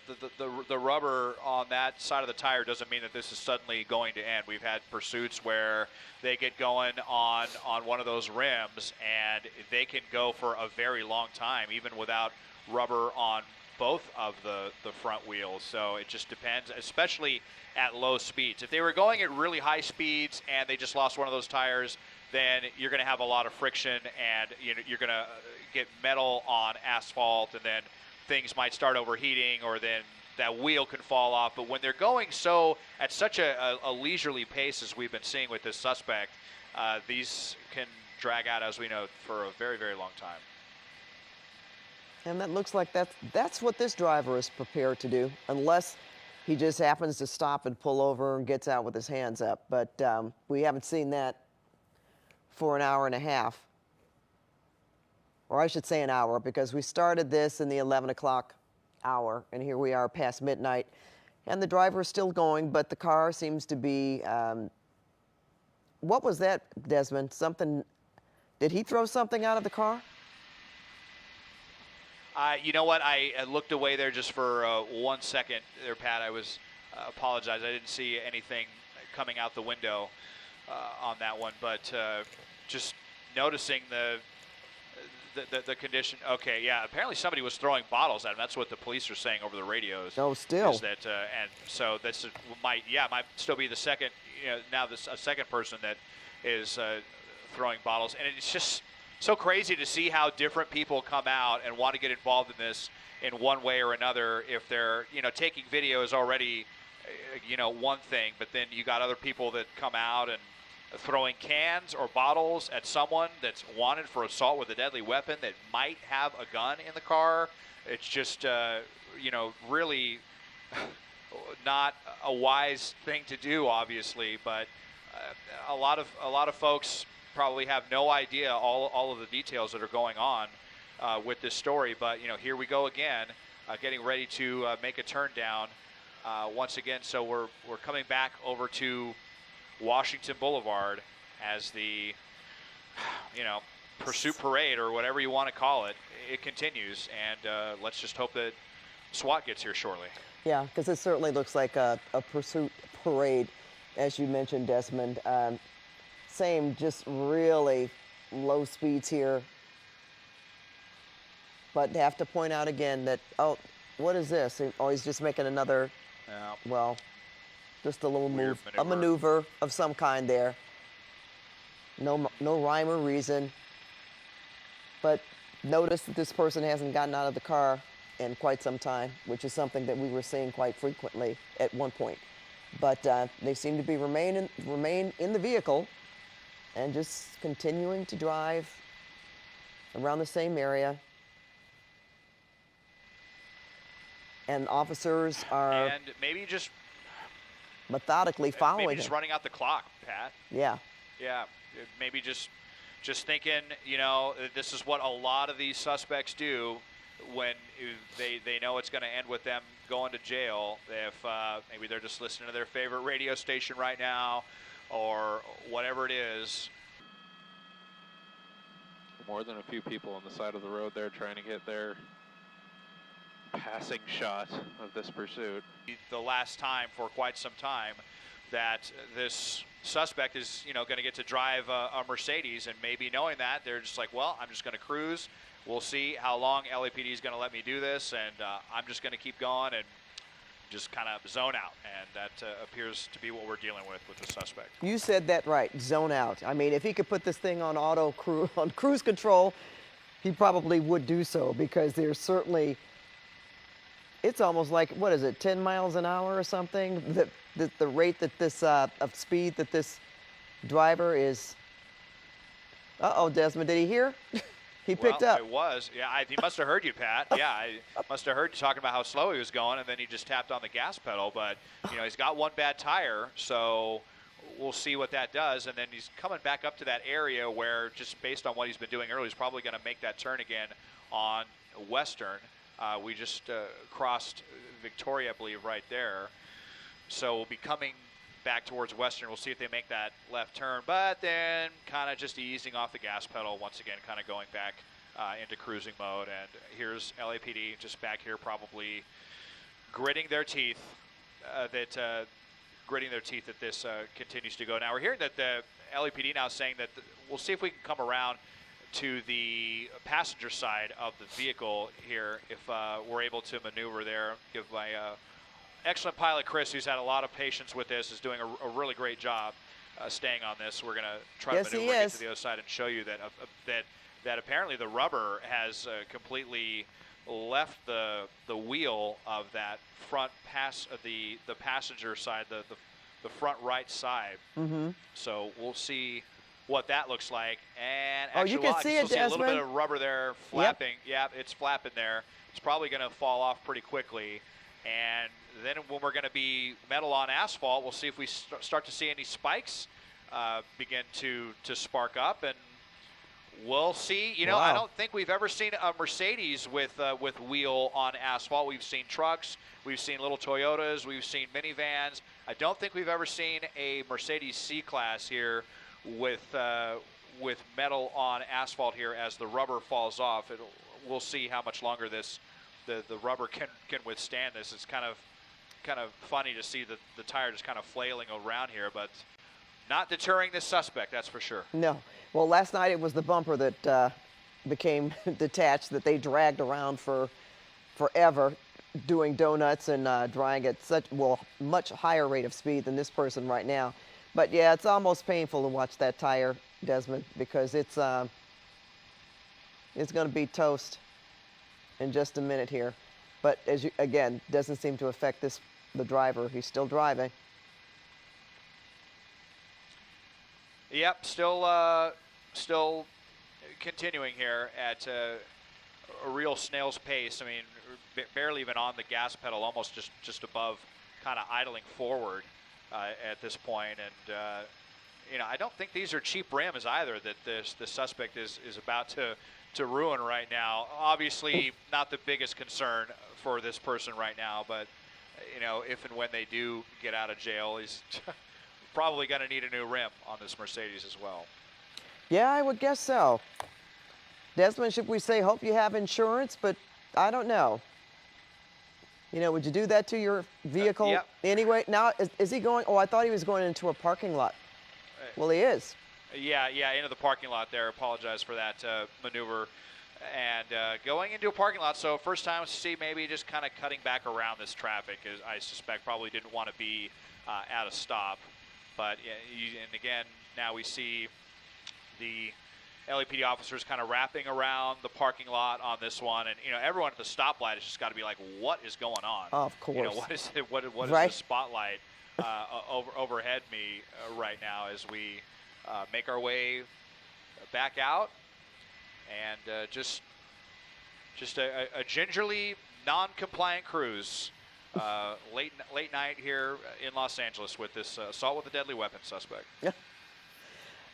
rubber on that side of the tire doesn't mean that this is suddenly going to end. We've had pursuits where they get going on one of those rims, and they can go for a very long time, even without rubber on both of the front wheels. So it just depends, especially at low speeds. If they were going at really high speeds and they just lost one of those tires, then you're going to have a lot of friction, and you're going to get metal on asphalt, and then things might start overheating, or then that wheel can fall off. But when they're going at such a leisurely pace as we've been seeing with this suspect, these can drag out, as we know, for a very, very long time. And that looks like that's what this driver is prepared to do, unless he just happens to stop and pull over and gets out with his hands up. But we haven't seen that for an hour and a half. Or I should say an hour, because we started this in the 11 o'clock hour, and here we are past midnight. And the driver is still going, but the car seems to be, what was that, Desmond? Something, did he throw something out of the car? You know what? I looked away there just for 1 second there, Pat. I was apologize. I didn't see anything coming out the window on that one, but just noticing the condition. Okay, yeah. Apparently somebody was throwing bottles at him. That's what the police are saying over the radios. Oh, still. Is that and so this might still be the second. Now a second person that is throwing bottles, and it's just so crazy to see how different people come out and want to get involved in this in one way or another. If they're taking video is already one thing, but then you got other people that come out and throwing cans or bottles at someone that's wanted for assault with a deadly weapon that might have a gun in the car. It's just, really not a wise thing to do, obviously. But a lot of folks probably have no idea all of the details that are going on with this story. But here we go again, getting ready to make a turn down once again. So we're coming back over to Washington Boulevard as the pursuit parade, or whatever you want to call it, it continues, and let's just hope that SWAT gets here shortly. Yeah, because it certainly looks like a pursuit parade, as you mentioned, Desmond. Same, just really low speeds here. But have to point out again that, oh, what is this? Oh, he's just making another, well, just a little move, a maneuver of some kind there. No rhyme or reason. But notice that this person hasn't gotten out of the car in quite some time, which is something that we were seeing quite frequently at one point. But they seem to be remain in the vehicle and just continuing to drive around the same area. And officers are and maybe just methodically following maybe just running out the clock, Pat. Yeah. Yeah, maybe just thinking, this is what a lot of these suspects do when they know it's going to end with them going to jail. If maybe they're just listening to their favorite radio station right now, or whatever it is. More than a few people on the side of the road there trying to get their passing shot of this pursuit. The last time for quite some time that this suspect is, going to get to drive a Mercedes, and maybe knowing that, they're just like, well, I'm just going to cruise. We'll see how long LAPD is going to let me do this, and I'm just going to keep going and just kind of zone out. And that appears to be what we're dealing with the suspect. You said that right, zone out. I mean, if he could put this thing on on cruise control, he probably would do so, because there's certainly, it's almost like, what is it, 10 miles an hour or something? The rate that this, of speed that this driver is. Uh-oh, Desmond, did he hear? He picked up. It was. Yeah, he must have heard you, Pat. Yeah, I must have heard you talking about how slow he was going, and then he just tapped on the gas pedal. But, he's got one bad tire, so we'll see what that does. And then he's coming back up to that area where, just based on what he's been doing earlier, he's probably going to make that turn again on Western. We just crossed Victoria, I believe, right there. So we'll be coming back towards Western. We'll see if they make that left turn, but then kind of just easing off the gas pedal once again, kind of going back into cruising mode. And here's LAPD just back here, probably gritting their teeth that this continues to go. Now we're hearing that the LAPD now saying that we'll see if we can come around to the passenger side of the vehicle here if we're able to maneuver there. Give my excellent pilot Chris, who's had a lot of patience with this, is doing a really great job staying on this. We're going to try to maneuver and get to the other side and show you that that apparently the rubber has completely left the wheel of that front the passenger side, the front right side. Mm-hmm. So we'll see what that looks like. And Oh, actually, you can see it, see a little bit Desmond. of rubber there flapping. Yep, it's flapping there. It's probably going to fall off pretty quickly. And then when we're going to be metal on asphalt, we'll see if we start to see any spikes begin to spark up. And we'll see. You know, Wow. I don't think we've ever seen a Mercedes with wheel on asphalt. We've seen trucks, we've seen little Toyotas, we've seen minivans. I don't think we've ever seen a Mercedes C-Class here with metal on asphalt here as the rubber falls off. We'll see how much longer the rubber can withstand this. It's kind of funny to see the tire just kind of flailing around here, but not deterring this suspect, that's for sure. No. Well, last night it was the bumper that became detached, that they dragged around for forever, doing donuts and drying at much higher rate of speed than this person right now. But yeah, it's almost painful to watch that tire, Desmond, because it's going to be toast in just a minute here. But again, doesn't seem to affect the driver. He's still driving. Yep, still continuing here at a real snail's pace. I mean, barely even on the gas pedal, almost just above, kind of idling forward at this point. And you know, I don't think these are cheap rims either that the suspect is about to ruin right now. Obviously, not the biggest concern for this person right now, but you know, if and when they do get out of jail, he's probably going to need a new rim on this Mercedes as well. Yeah, I would guess so. Desmond, should we say, hope you have insurance? But I don't know. You know, would you do that to your vehicle Yep. anyway? Now, is he going? Oh, I thought he was going into a parking lot. Well, he is. Yeah, into the parking lot there. Apologize for that maneuver. And going into a parking lot, so first time to see maybe just kind of cutting back around this traffic, as I suspect probably didn't want to be at a stop. But, and again, now we see the LAPD officers kind of wrapping around the parking lot on this one. And, you know, everyone at the stoplight has just got to be like, what is going on? Of course. You know, what is it? What is Right. the spotlight overhead me right now as we make our way back out? And just a gingerly non-compliant cruise late night here in Los Angeles with this assault with a deadly weapon suspect.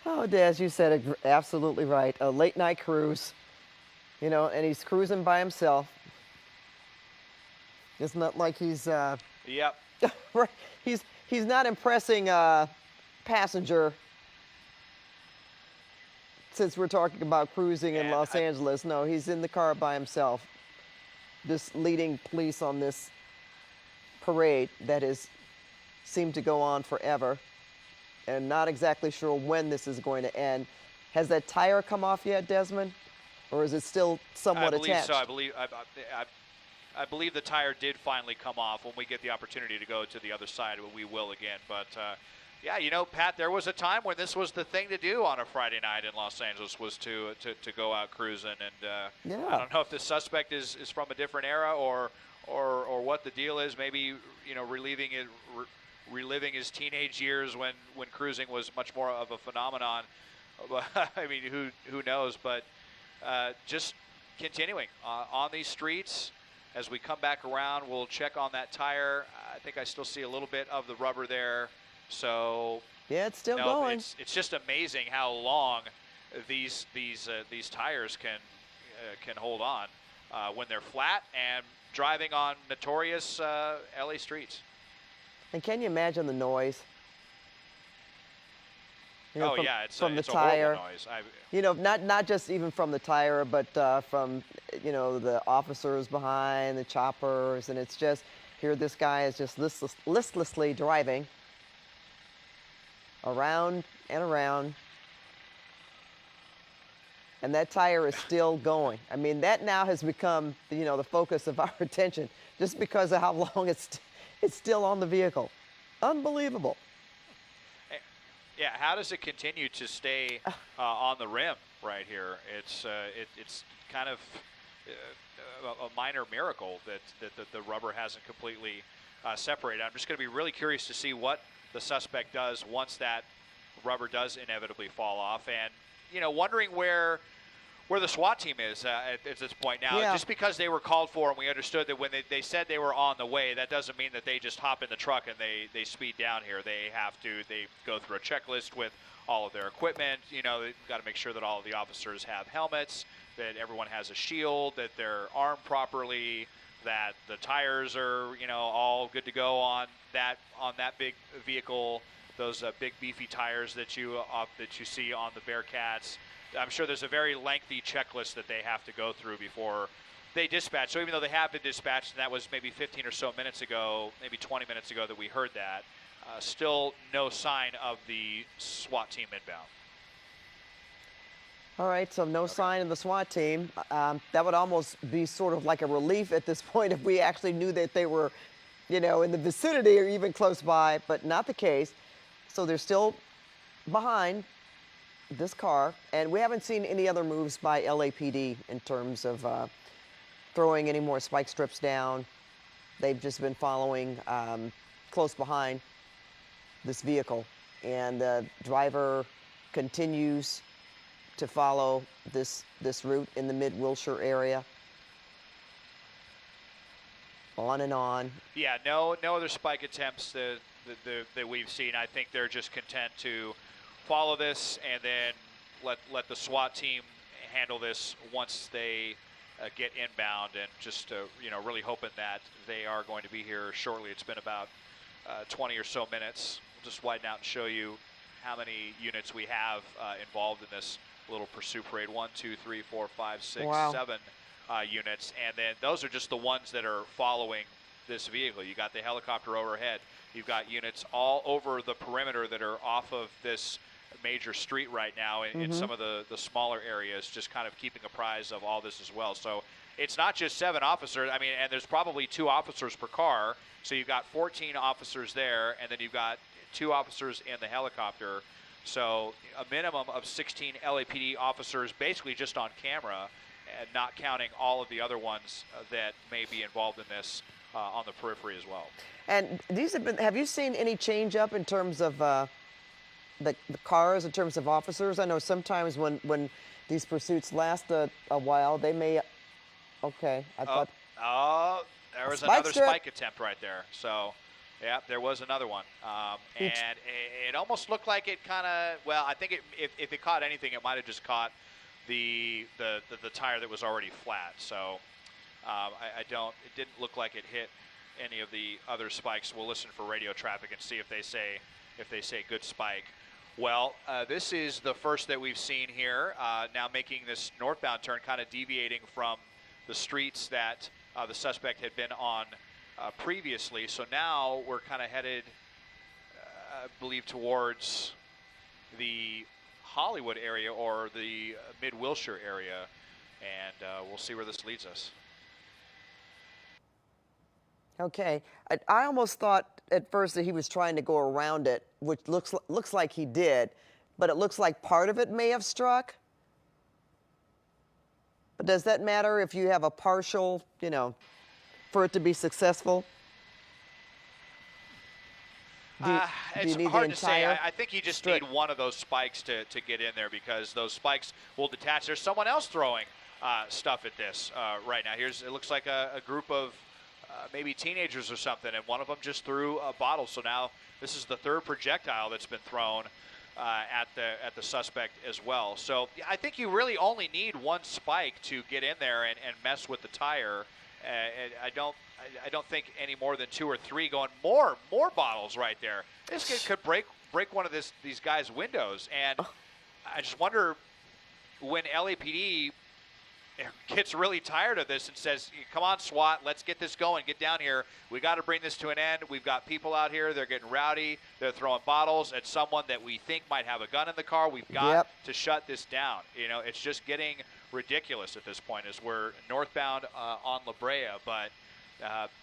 Oh, Des, you said it absolutely right. A late night cruise, you know, and he's cruising by himself. It's not like he's Yep. right. He's not impressing a passenger. Since we're talking about cruising in And Los Angeles, no, he's in the car by himself, just leading police on this parade that has seemed to go on forever, and not exactly sure when this is going to end. Has that tire come off yet, Desmond, or is it still somewhat I believe attached? so. I believe the tire did finally come off. When we get the opportunity to go to the other side, we will again. But yeah, you know, Pat, there was a time when this was the thing to do on a Friday night in Los Angeles, was to go out cruising. And Yeah. I don't know if the suspect is from a different era or what the deal is. Maybe, you know, reliving his teenage years when cruising was much more of a phenomenon. I mean, who knows? But just continuing on these streets. As we come back around, we'll check on that tire. I think I still see a little bit of the rubber there. So Yeah, it's still No, going. it's just amazing how long these tires can hold on when they're flat and driving on notorious LA streets. And can you imagine the noise? You know, Oh from, yeah, it's from a, the it's a tire. horrible noise. You know, not just even from the tire, but from, you know, the officers behind, the choppers, and it's just, here this guy is just listlessly driving around and around, and that tire is still going. I mean, that now has become, you know, the focus of our attention, just because of how long it's still on the vehicle. Unbelievable. Yeah, how does it continue to stay on the rim right here? It's kind of a minor miracle that the rubber hasn't completely separated. I'm just going to be really curious to see what the suspect does once that rubber does inevitably fall off, and you know, wondering where the SWAT team is at this point now. Yeah. Just because they were called for and we understood that when they said they were on the way, that doesn't mean that they just hop in the truck and they speed down here. They go through a checklist with all of their equipment. You know, they've got to make sure that all of the officers have helmets, that everyone has a shield, that they're armed properly, that the tires are, you know, all good to go on that big vehicle, those big beefy tires that you see on the Bearcats. I'm sure there's a very lengthy checklist that they have to go through before they dispatch. So even though they have been dispatched, and that was maybe 15 or so minutes ago, maybe 20 minutes ago that we heard that, still no sign of the SWAT team inbound. All right, so no sign of the SWAT team. That would almost be sort of like a relief at this point if we actually knew that they were, you know, in the vicinity or even close by, but not the case. So they're still behind this car, and we haven't seen any other moves by LAPD in terms of throwing any more spike strips down. They've just been following close behind this vehicle, and the driver continues to follow this route in the Mid-Wilshire area. On and on. Yeah, no other spike attempts that we've seen. I think they're just content to follow this and then let the SWAT team handle this once they get inbound, and just you know, really hoping that they are going to be here shortly. It's been about 20 or so minutes. We'll just widen out and show you how many units we have involved in this little pursuit parade. 1, 2, 3, 4, 5, 6, Wow. 7 units, and then those are just the ones that are following this vehicle. You got the helicopter overhead. You've got units all over the perimeter that are off of this major street right now in some of the smaller areas, just kind of keeping apprised of all this as well. So it's not just 7 officers. I mean, and there's probably 2 officers per car. So you've got 14 officers there, and then you've got 2 officers in the helicopter. So a minimum of 16 LAPD officers basically just on camera, and not counting all of the other ones that may be involved in this on the periphery as well. And these have you seen any change up in terms of the cars, in terms of officers? I know sometimes when these pursuits last a while, they may, okay, I thought. Oh, there was another spike attempt right there. So, yeah, there was another one. And it almost looked like it kind of, well, I think if it caught anything, it might have just caught the tire that was already flat. So it didn't look like it hit any of the other spikes. We'll listen for radio traffic and see if they say good spike. Well, this is the first that we've seen here, now making this northbound turn, kind of deviating from the streets that the suspect had been on previously. So now we're kind of headed, I believe, towards the Hollywood area or the Mid-Wilshire area, and we'll see where this leads us. Okay, I almost thought at first that he was trying to go around it, which looks like he did, but it looks like part of it may have struck. But does that matter if you have a partial, you know, for it to be successful? It's hard to say. I think you just need one of those spikes to get in there, because those spikes will detach. There's someone else throwing stuff at this right now. It looks like a group of maybe teenagers or something, and one of them just threw a bottle. So now this is the third projectile that's been thrown at the suspect as well. So I think you really only need one spike to get in there and mess with the tire. And I don't think any more than 2 or 3 going more bottles right there. This kid could break one of these guys' windows, and I just wonder when LAPD gets really tired of this and says, come on, SWAT, let's get this going. Get down here. We got to bring this to an end. We've got people out here. They're getting rowdy. They're throwing bottles at someone that we think might have a gun in the car. We've got to shut this down. You know, it's just getting ridiculous at this point as we're northbound on La Brea, but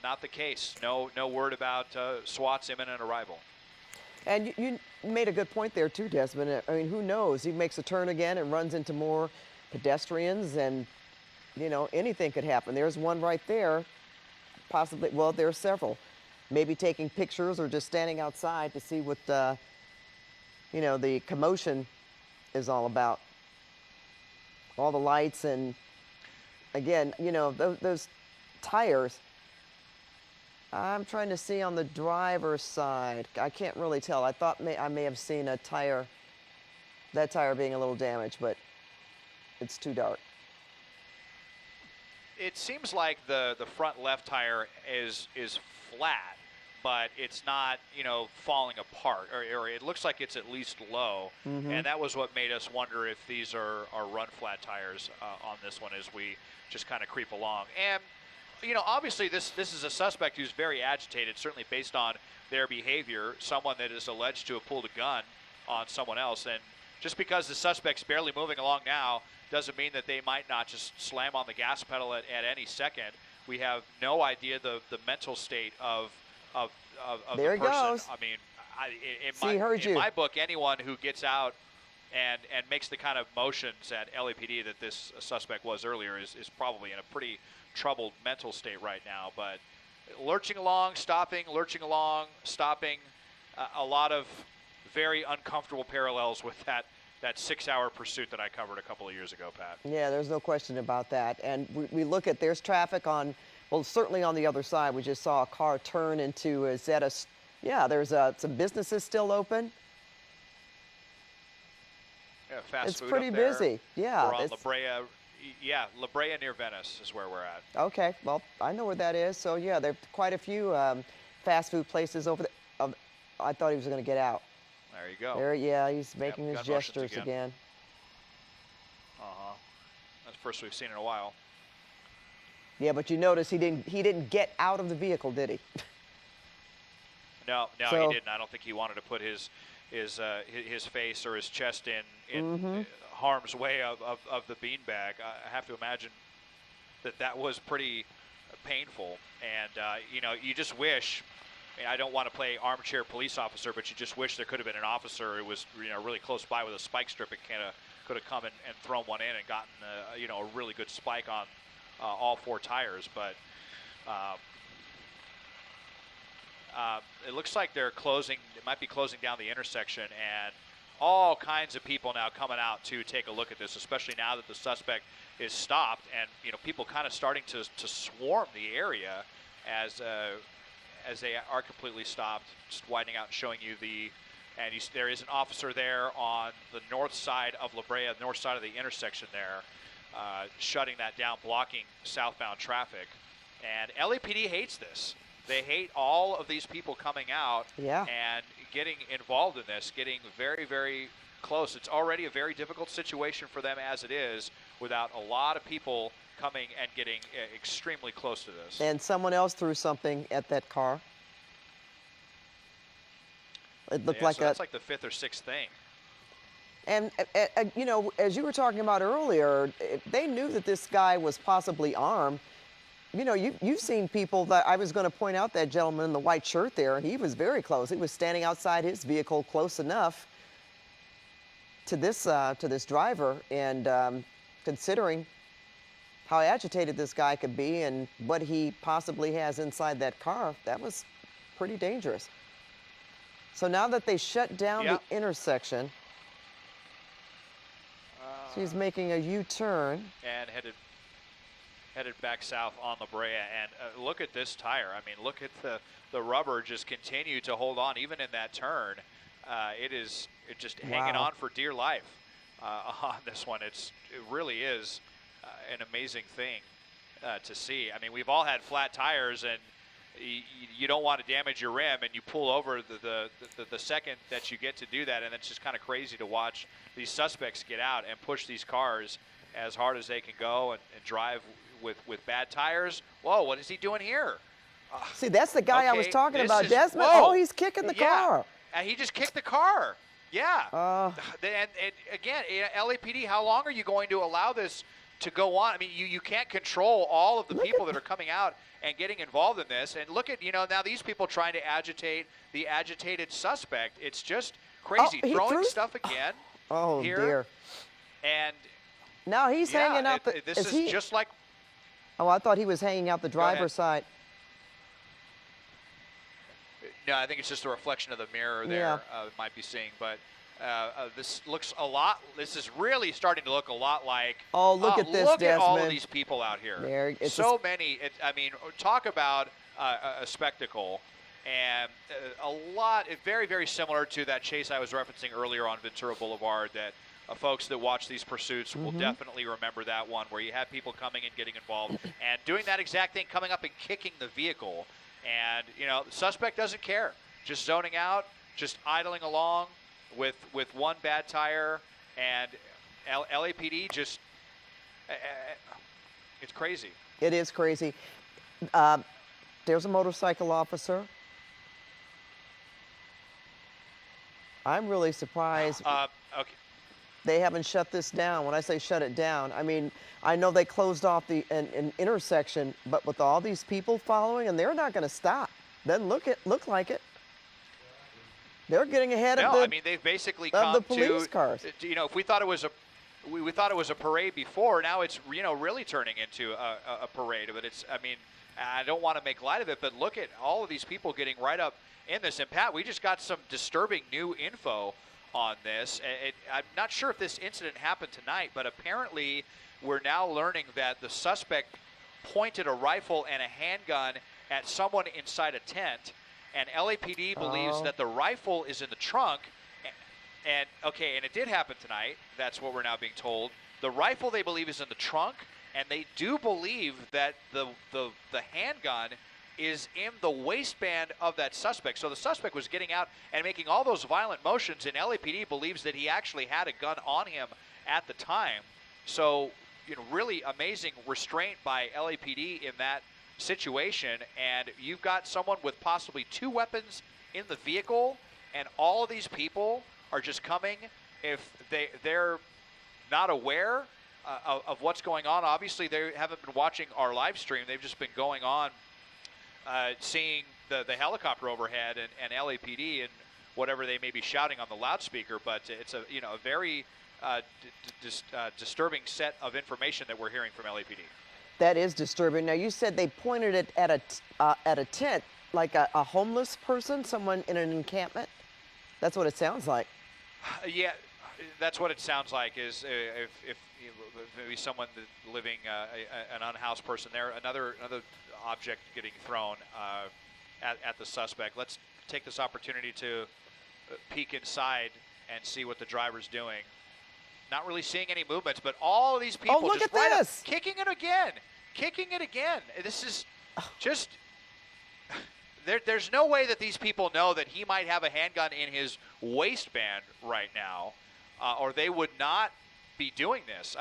not the case. No word about SWAT's imminent arrival. And you made a good point there too, Desmond. I mean, who knows? He makes a turn again and runs into more pedestrians, and you know, anything could happen. There's one right there, possibly. Well, there are several. Maybe taking pictures or just standing outside to see what you know, the commotion is all about. All the lights, and again, you know, those tires. I'm trying to see on the driver's side. I can't really tell. I thought I may have seen a tire, that tire being a little damaged, but it's too dark. It seems like the front left tire is flat, but it's not, you know, falling apart, or it looks like it's at least low. And that was what made us wonder if these are run flat tires on this one as we just kind of creep along. And you know, obviously this is a suspect who's very agitated, certainly based on their behavior, someone that is alleged to have pulled a gun on someone else. And just because the suspect's barely moving along now doesn't mean that they might not just slam on the gas pedal at any second. We have no idea the mental state of There the person. he goes. I mean, in my book, anyone who gets out and makes the kind of motions at LAPD that this suspect was earlier is probably in a pretty troubled mental state right now. But lurching along, stopping, lurching along, stopping, a lot of very uncomfortable parallels with that 6-hour pursuit that I covered a couple of years ago, Pat. Yeah, there's no question about that. And we look at, there's traffic on, well, certainly on the other side. We just saw a car turn into, yeah, there's some businesses still open. Yeah, fast it's food pretty up there. busy. Yeah. We're on La Brea. Yeah, La Brea near Venice is where we're at. Okay, well, I know where that is. So, yeah, there are quite a few fast food places over there. I thought he was going to get out. There you go. There, yeah, he's making his gun motions gestures again. Uh-huh. That's the first we've seen in a while. Yeah, but you notice he didn't get out of the vehicle, did he? No, So- he didn't. I don't think he wanted to put his face or his chest in harm's way of the beanbag. I have to imagine that was pretty painful. And, you know, you just wish, I mean, I don't want to play armchair police officer, but you just wish there could have been an officer who was, you know, really close by with a spike strip and could have come and thrown one in and gotten, you know, a really good spike on all 4 tires. But it looks like they're closing. It might be closing down the intersection, and all kinds of people now coming out to take a look at this, especially now that the suspect is stopped, and you know, people kind of starting to swarm the area as they are completely stopped, just widening out and showing you and there is an officer there on the north side of La Brea, north side of the intersection there, shutting that down, blocking southbound traffic. And LAPD hates this. They hate all of these people coming out and getting involved in this, getting very, very close. It's already a very difficult situation for them as it is, without a lot of people coming and getting extremely close to this. And someone else threw something at that car. It looked like so that's like the 5th or 6th thing. And, you know, as you were talking about earlier, they knew that this guy was possibly armed. You know, you've seen people that I was going to point out that gentleman in the white shirt there, and he was very close. He was standing outside his vehicle close enough to this driver, and considering how agitated this guy could be and what he possibly has inside that car, that was pretty dangerous. So now that they shut down the intersection, she's making a U-turn. And headed headed back south on La Brea. And look at this tire. I mean, look at the rubber just continue to hold on, even in that turn. It's just hanging on for dear life on this one. It really is an amazing thing to see. I mean, we've all had flat tires, and you don't want to damage your rim, and you pull over the second that you get to do that, and it's just kind of crazy to watch these suspects get out and push these cars as hard as they can go and drive with bad tires. Whoa, what is he doing here? See, that's the guy I was talking about, Desmond. Whoa. Oh, he's kicking the car. And he just kicked the car. Yeah. And again, LAPD, how long are you going to allow this to go on? I mean, you can't control all of the people that are coming out and getting involved in this. And look at, now these people trying to agitate the agitated suspect. It's just crazy. Throwing stuff again. Oh, here. dear. And now he's hanging out the... This is just like... Oh, I thought he was hanging out the driver's side. No, I think it's just a reflection of the mirror there. Yeah. Might be seeing, but this looks a lot. This is really starting to look a lot like. Oh, look at this, Look at all of Desmond. these people out here. There, it's so many. I mean, talk about a spectacle, and a lot. Very, very similar to that chase I was referencing earlier on Ventura Boulevard. That folks that watch these pursuits will definitely remember that one, where you had people coming and getting involved and doing that exact thing, coming up and kicking the vehicle. And, the suspect doesn't care. Just zoning out, just idling along with one bad tire. And LAPD just, it's crazy. It is crazy. There's a motorcycle officer. I'm really surprised. Okay. They haven't shut this down. When I say shut it down, I mean, I know they closed off an intersection, but with all these people following, and they're not going to stop. Doesn't look like it. They're getting ahead of I mean, they've basically come the police to, cars. If we thought it was we thought it was a parade before, now it's, really turning into a parade. But it's, I mean, I don't want to make light of it, but look at all of these people getting right up in this. And Pat, we just got some disturbing new info on this. I'm not sure if this incident happened tonight, but apparently we're now learning that the suspect pointed a rifle and a handgun at someone inside a tent, and LAPD believes that the rifle is in the trunk. And it did happen tonight. That's what we're now being told. The rifle, they believe, is in the trunk, and they do believe that the handgun is in the waistband of that suspect. So the suspect was getting out and making all those violent motions, and LAPD believes that he actually had a gun on him at the time. So, really amazing restraint by LAPD in that situation. And you've got someone with possibly 2 weapons in the vehicle, and all of these people are just coming. If they're not aware of what's going on, obviously they haven't been watching our live stream. They've just been going on seeing the helicopter overhead and LAPD and whatever they may be shouting on the loudspeaker. But it's a very disturbing set of information that we're hearing from LAPD. That is disturbing. Now, you said they pointed it at a tent, like a homeless person, someone in an encampment. That's what it sounds like. Yeah, that's what it sounds like. Is if maybe someone living an unhoused person there, another object getting thrown at the suspect. Let's take this opportunity to peek inside and see what the driver's doing. Not really seeing any movements, but all of these people look just at this. Kicking it again. This is just there's no way that these people know that he might have a handgun in his waistband right now, or they would not be doing this.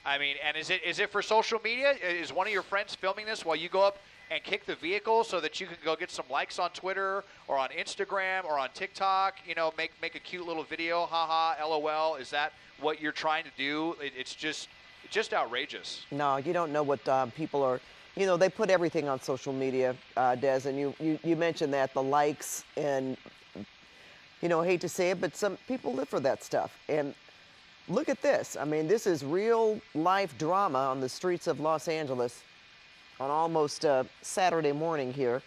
I mean, and is it for social media? Is one of your friends filming this while you go up and kick the vehicle so that you can go get some likes on Twitter or on Instagram or on TikTok? Make a cute little video, haha, LOL. Is that what you're trying to do? It's just outrageous. No, you don't know what people are. They put everything on social media, Des, and you mentioned that, the likes, and, I hate to say it, but some people live for that stuff. And look at this. I mean, this is real life drama on the streets of Los Angeles on almost Saturday morning here.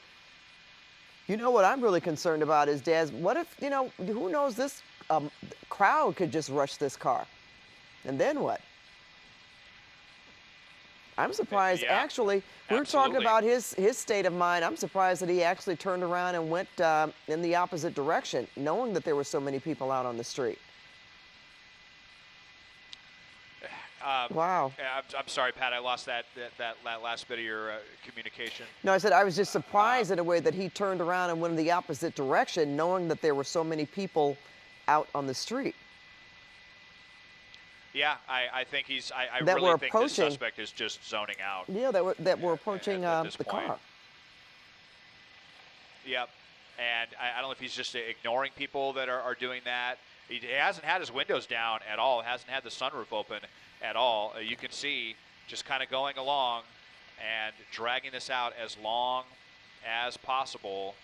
What I'm really concerned about is, Des, what if, who knows, this crowd could just rush this car. And then what? I'm surprised. Yeah, Actually, we were talking absolutely. about his state of mind. I'm surprised that he actually turned around and went in the opposite direction, knowing that there were so many people out on the street. Wow. I'm sorry, Pat. I lost that last bit of your communication. No, I said I was just surprised in a way that he turned around and went in the opposite direction, knowing that there were so many people out on the street. Yeah, I think he's. I That really were think the approaching. suspect is just zoning out. Yeah, that were approaching at this the point. car. Yep. And I don't know if he's just ignoring people that are doing that. He hasn't had his windows down at all. Hasn't had the sunroof open at all. You can see just kind of going along and dragging this out as long as possible.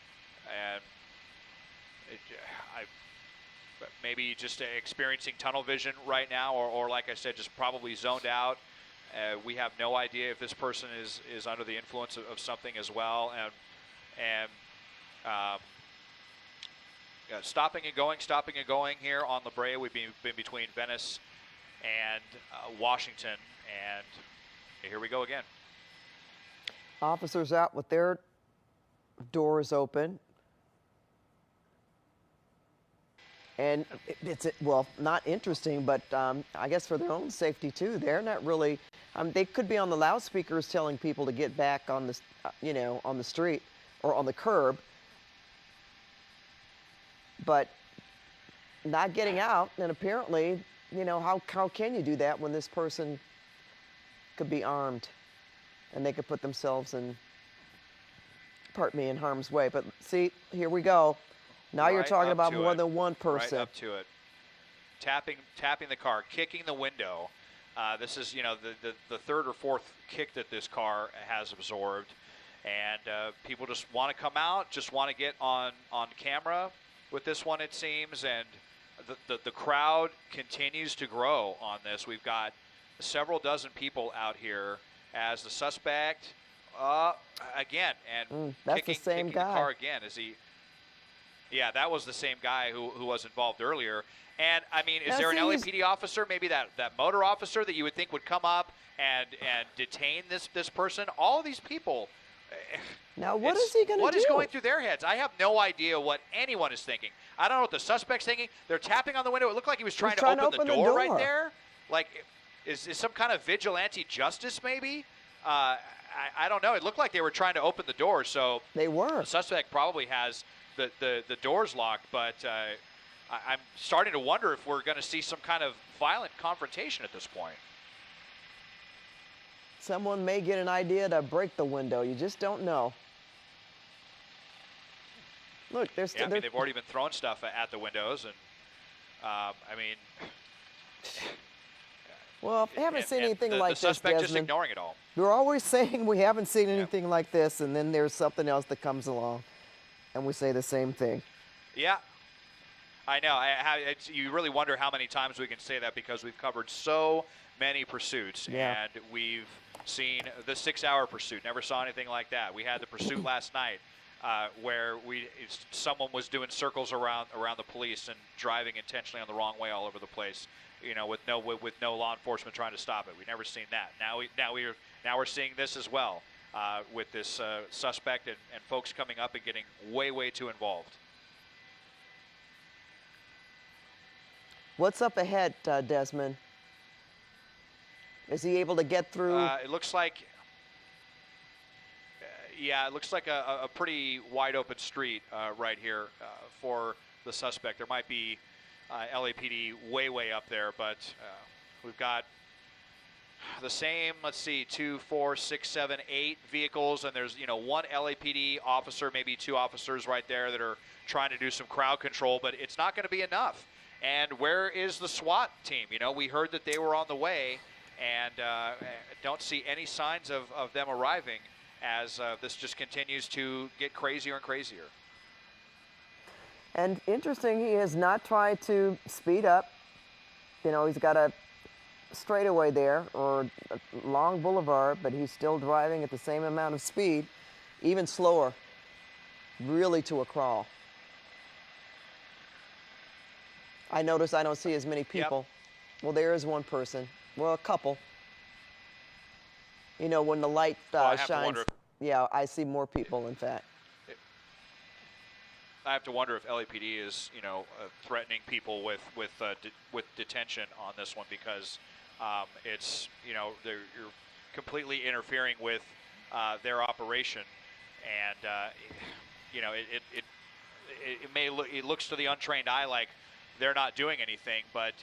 And maybe just experiencing tunnel vision right now, or like I said, just probably zoned out. We have no idea if this person is under the influence of something as well. And stopping and going here on La Brea. We've been between Venice and Washington, and here we go again. Officers out with their doors open. And it's, well, not interesting, but I guess for their own safety too. They're not really, they could be on the loudspeakers telling people to get back on the, on the street or on the curb, but not getting out. And apparently, how can you do that when this person could be armed and they could put themselves in, in harm's way. But see, here we go. Now you're talking about more than one person. Right up to it. Tapping the car, kicking the window. This is, the third or fourth kick that this car has absorbed. And people just want to come out, just want to get on camera with this one, it seems. And the crowd continues to grow on this. We've got several dozen people out here as the suspect, again, and that's the same kicking guy. the car again. Yeah, that was the same guy who was involved earlier. And, I mean, is there an LAPD officer, maybe that motor officer that you would think would come up and detain this person? All these people. Now, what is he going to do? What is going through their heads? I have no idea what anyone is thinking. I don't know what the suspect's thinking. They're tapping on the window. It looked like he was trying to open the door right there. Like, is some kind of vigilante justice maybe? I don't know. It looked like they were trying to open the door. So they were. The suspect probably has the doors locked, but I'm starting to wonder if we're going to see some kind of violent confrontation at this point. Someone may get an idea to break the window. You just don't know. Look, there's. Yeah, I mean, they've already been throwing stuff at the windows, and I mean. Well, I haven't seen anything like this, The suspect Desmond. just ignoring it all. We're always saying we haven't seen anything like this, and then there's something else that comes along, and we say the same thing. Yeah, I know. You really wonder how many times we can say that because we've covered so many pursuits, and we've seen the 6-hour pursuit. Never saw anything like that. We had the pursuit last night where someone was doing circles around the police and driving intentionally on the wrong way all over the place. With no law enforcement trying to stop it. We've never seen that. Now we're seeing this as well with this suspect and folks coming up and getting way too involved. What's up ahead, Desmond? Is he able to get through? It looks like, it looks like a pretty wide open street right here for the suspect. There might be LAPD way up there, but we've got the same, let's see, 2, 4, 6, 7, 8 vehicles, and there's one LAPD officer, maybe 2 officers right there that are trying to do some crowd control, but it's not going to be enough. And where is the SWAT team? We heard that they were on the way, and don't see any signs of them arriving as this just continues to get crazier and crazier. And interesting, he has not tried to speed up. He's got a straightaway there or a long boulevard, but he's still driving at the same amount of speed, even slower, really to a crawl. I notice I don't see as many people. Well, there is one person. Well, a couple. You know, when the light Well, I have to shines, wonder yeah, I see more people, in fact. I have to wonder if LAPD is, you know, threatening people with detention on this one, because it's, you know, you're completely interfering with their operation, and you know, it looks to the untrained eye like they're not doing anything, but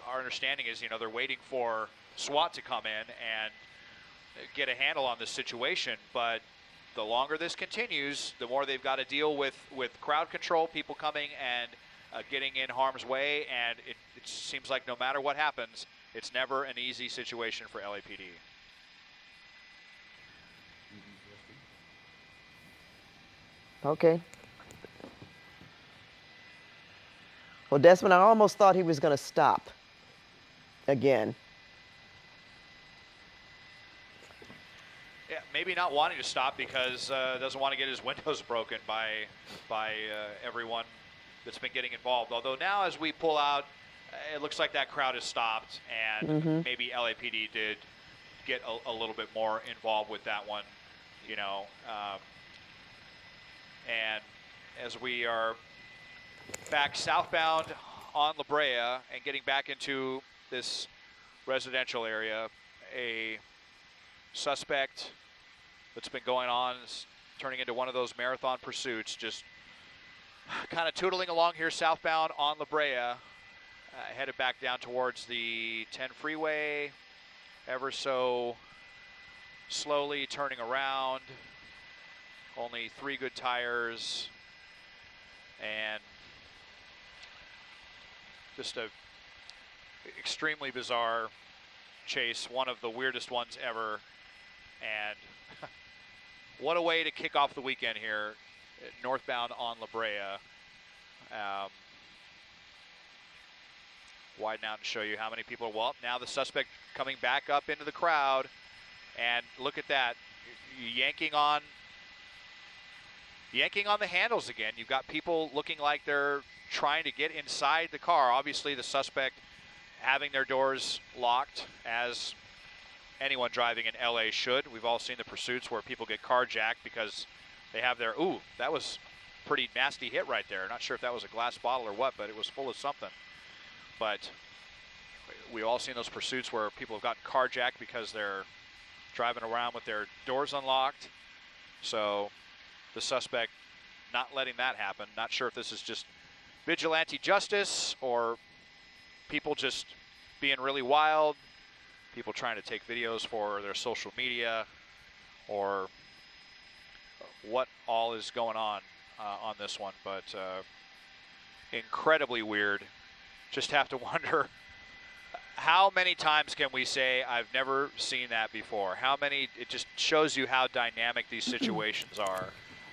our understanding is, you know, they're waiting for SWAT to come in and get a handle on this situation. But the longer this continues, the more they've got to deal with crowd control, people coming and getting in harm's way, and it seems like no matter what happens, it's never an easy situation for LAPD. Okay. Well, Desmond, I almost thought he was going to stop again. Yeah, maybe not wanting to stop because doesn't want to get his windows broken by everyone that's been getting involved. Although now, as we pull out, it looks like that crowd has stopped, and maybe LAPD did get a little bit more involved with that one, you know. And as we are back southbound on La Brea and getting back into this residential area, a suspect that's been going on is turning into one of those marathon pursuits, just kind of tootling along here southbound on La Brea, headed back down towards the 10 freeway, ever so slowly turning around. Only 3 good tires, and just a extremely bizarre chase, one of the weirdest ones ever. And what a way to kick off the weekend here, northbound on La Brea. Widen out and show you how many people are. Well, now the suspect coming back up into the crowd, and look at that, yanking on the handles again. You've got people looking like they're trying to get inside the car. Obviously, the suspect having their doors locked, as anyone driving in LA should. We've all seen the pursuits where people get carjacked because they have their, ooh, that was a pretty nasty hit right there. Not sure if that was a glass bottle or what, but it was full of something. But we've all seen those pursuits where people have gotten carjacked because they're driving around with their doors unlocked. So the suspect not letting that happen. Not sure if this is just vigilante justice or people just being really wild, people trying to take videos for their social media, or what all is going on this one. But incredibly weird. Just have to wonder, how many times can we say, I've never seen that before? How many? It just shows you how dynamic these situations are.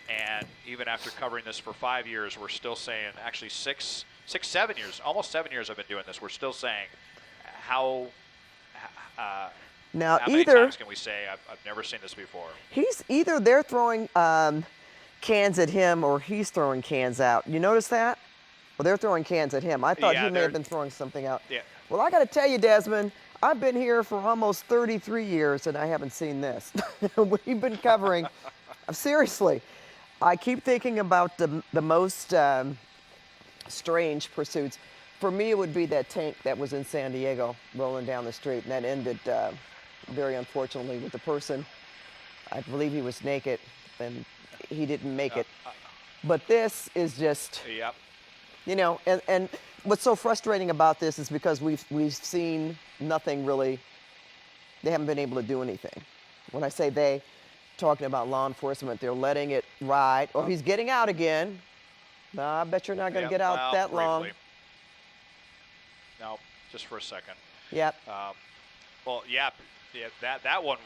And even after covering this for 5 years, we're still saying, actually 7 years, almost 7 years I've been doing this, we're still saying, how many times can we say, I've never seen this before? He's either they're throwing cans at him or he's throwing cans out. You notice that? Well, they're throwing cans at him. I thought he may have been throwing something out. Yeah. Well, I got to tell you, Desmond, I've been here for almost 33 years and I haven't seen this. We've been covering, seriously, I keep thinking about the most strange pursuits. For me, it would be that tank that was in San Diego rolling down the street, and that ended very unfortunately with the person. I believe he was naked and he didn't make it. But this is just, Yep. you know, and what's so frustrating about this is because we've seen nothing really. They haven't been able to do anything. When I say they, talking about law enforcement, they're letting it ride. Or he's getting out again. No, I bet you're not going to get out that long. No, just for a second. Yep. Well, yeah, that one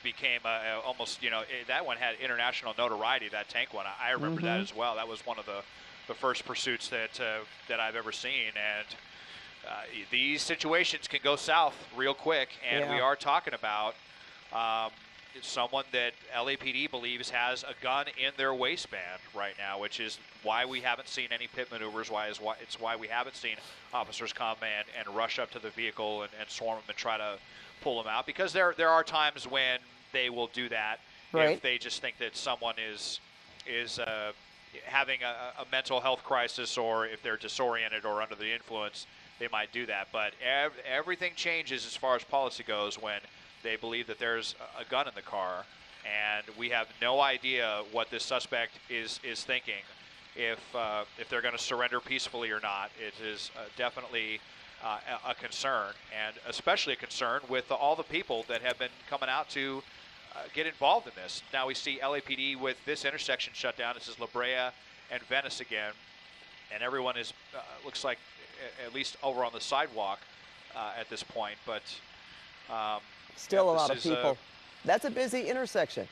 became almost, you know, that one had international notoriety, that tank one. I remember that as well. That was one of the first pursuits that I've ever seen. And these situations can go south real quick. And we are talking about someone that LAPD believes has a gun in their waistband right now, which is why we haven't seen any pit maneuvers, it's why we haven't seen officers come and rush up to the vehicle and swarm them and try to pull them out, because there are times when they will do that Right. if they just think that someone is having a mental health crisis, or if they're disoriented or under the influence, they might do that. But everything changes as far as policy goes when they believe that there's a gun in the car, and we have no idea what this suspect is thinking, if they're going to surrender peacefully or not. It is definitely a concern, and especially a concern with all the people that have been coming out to get involved in this. Now we see LAPD with this intersection shut down. This is La Brea and Venice again, and everyone is looks like at least over on the sidewalk at this point. But Still yeah, a lot this of is, people. That's a busy intersection.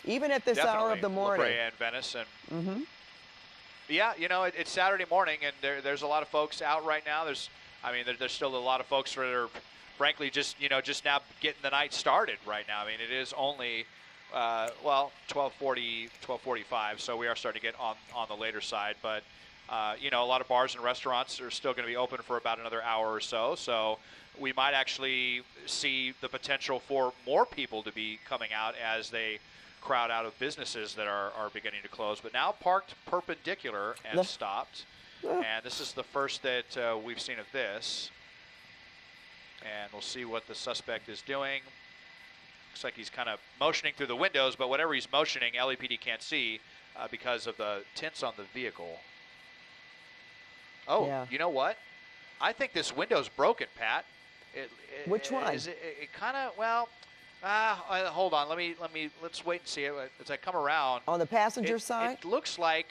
Even at this hour of the definitely morning. La Brea and Venice, and yeah, you know, it's Saturday morning, and there's a lot of folks out right now. There's still a lot of folks that are, frankly, just now getting the night started right now. I mean, it is only 12:40, 12:45, so we are starting to get on the later side. But a lot of bars and restaurants are still going to be open for about another hour or so. So we might actually see the potential for more people to be coming out as they crowd out of businesses that are beginning to close. But now parked perpendicular and stopped. And this is the first that we've seen of this. And we'll see what the suspect is doing. Looks like he's kind of motioning through the windows, but whatever he's motioning, LAPD can't see because of the tints on the vehicle. Oh, Yeah. You know what? I think this window's broken, Pat. Which one? It kind of, hold on. Let's wait and see it as I come around. On the passenger side? It looks like,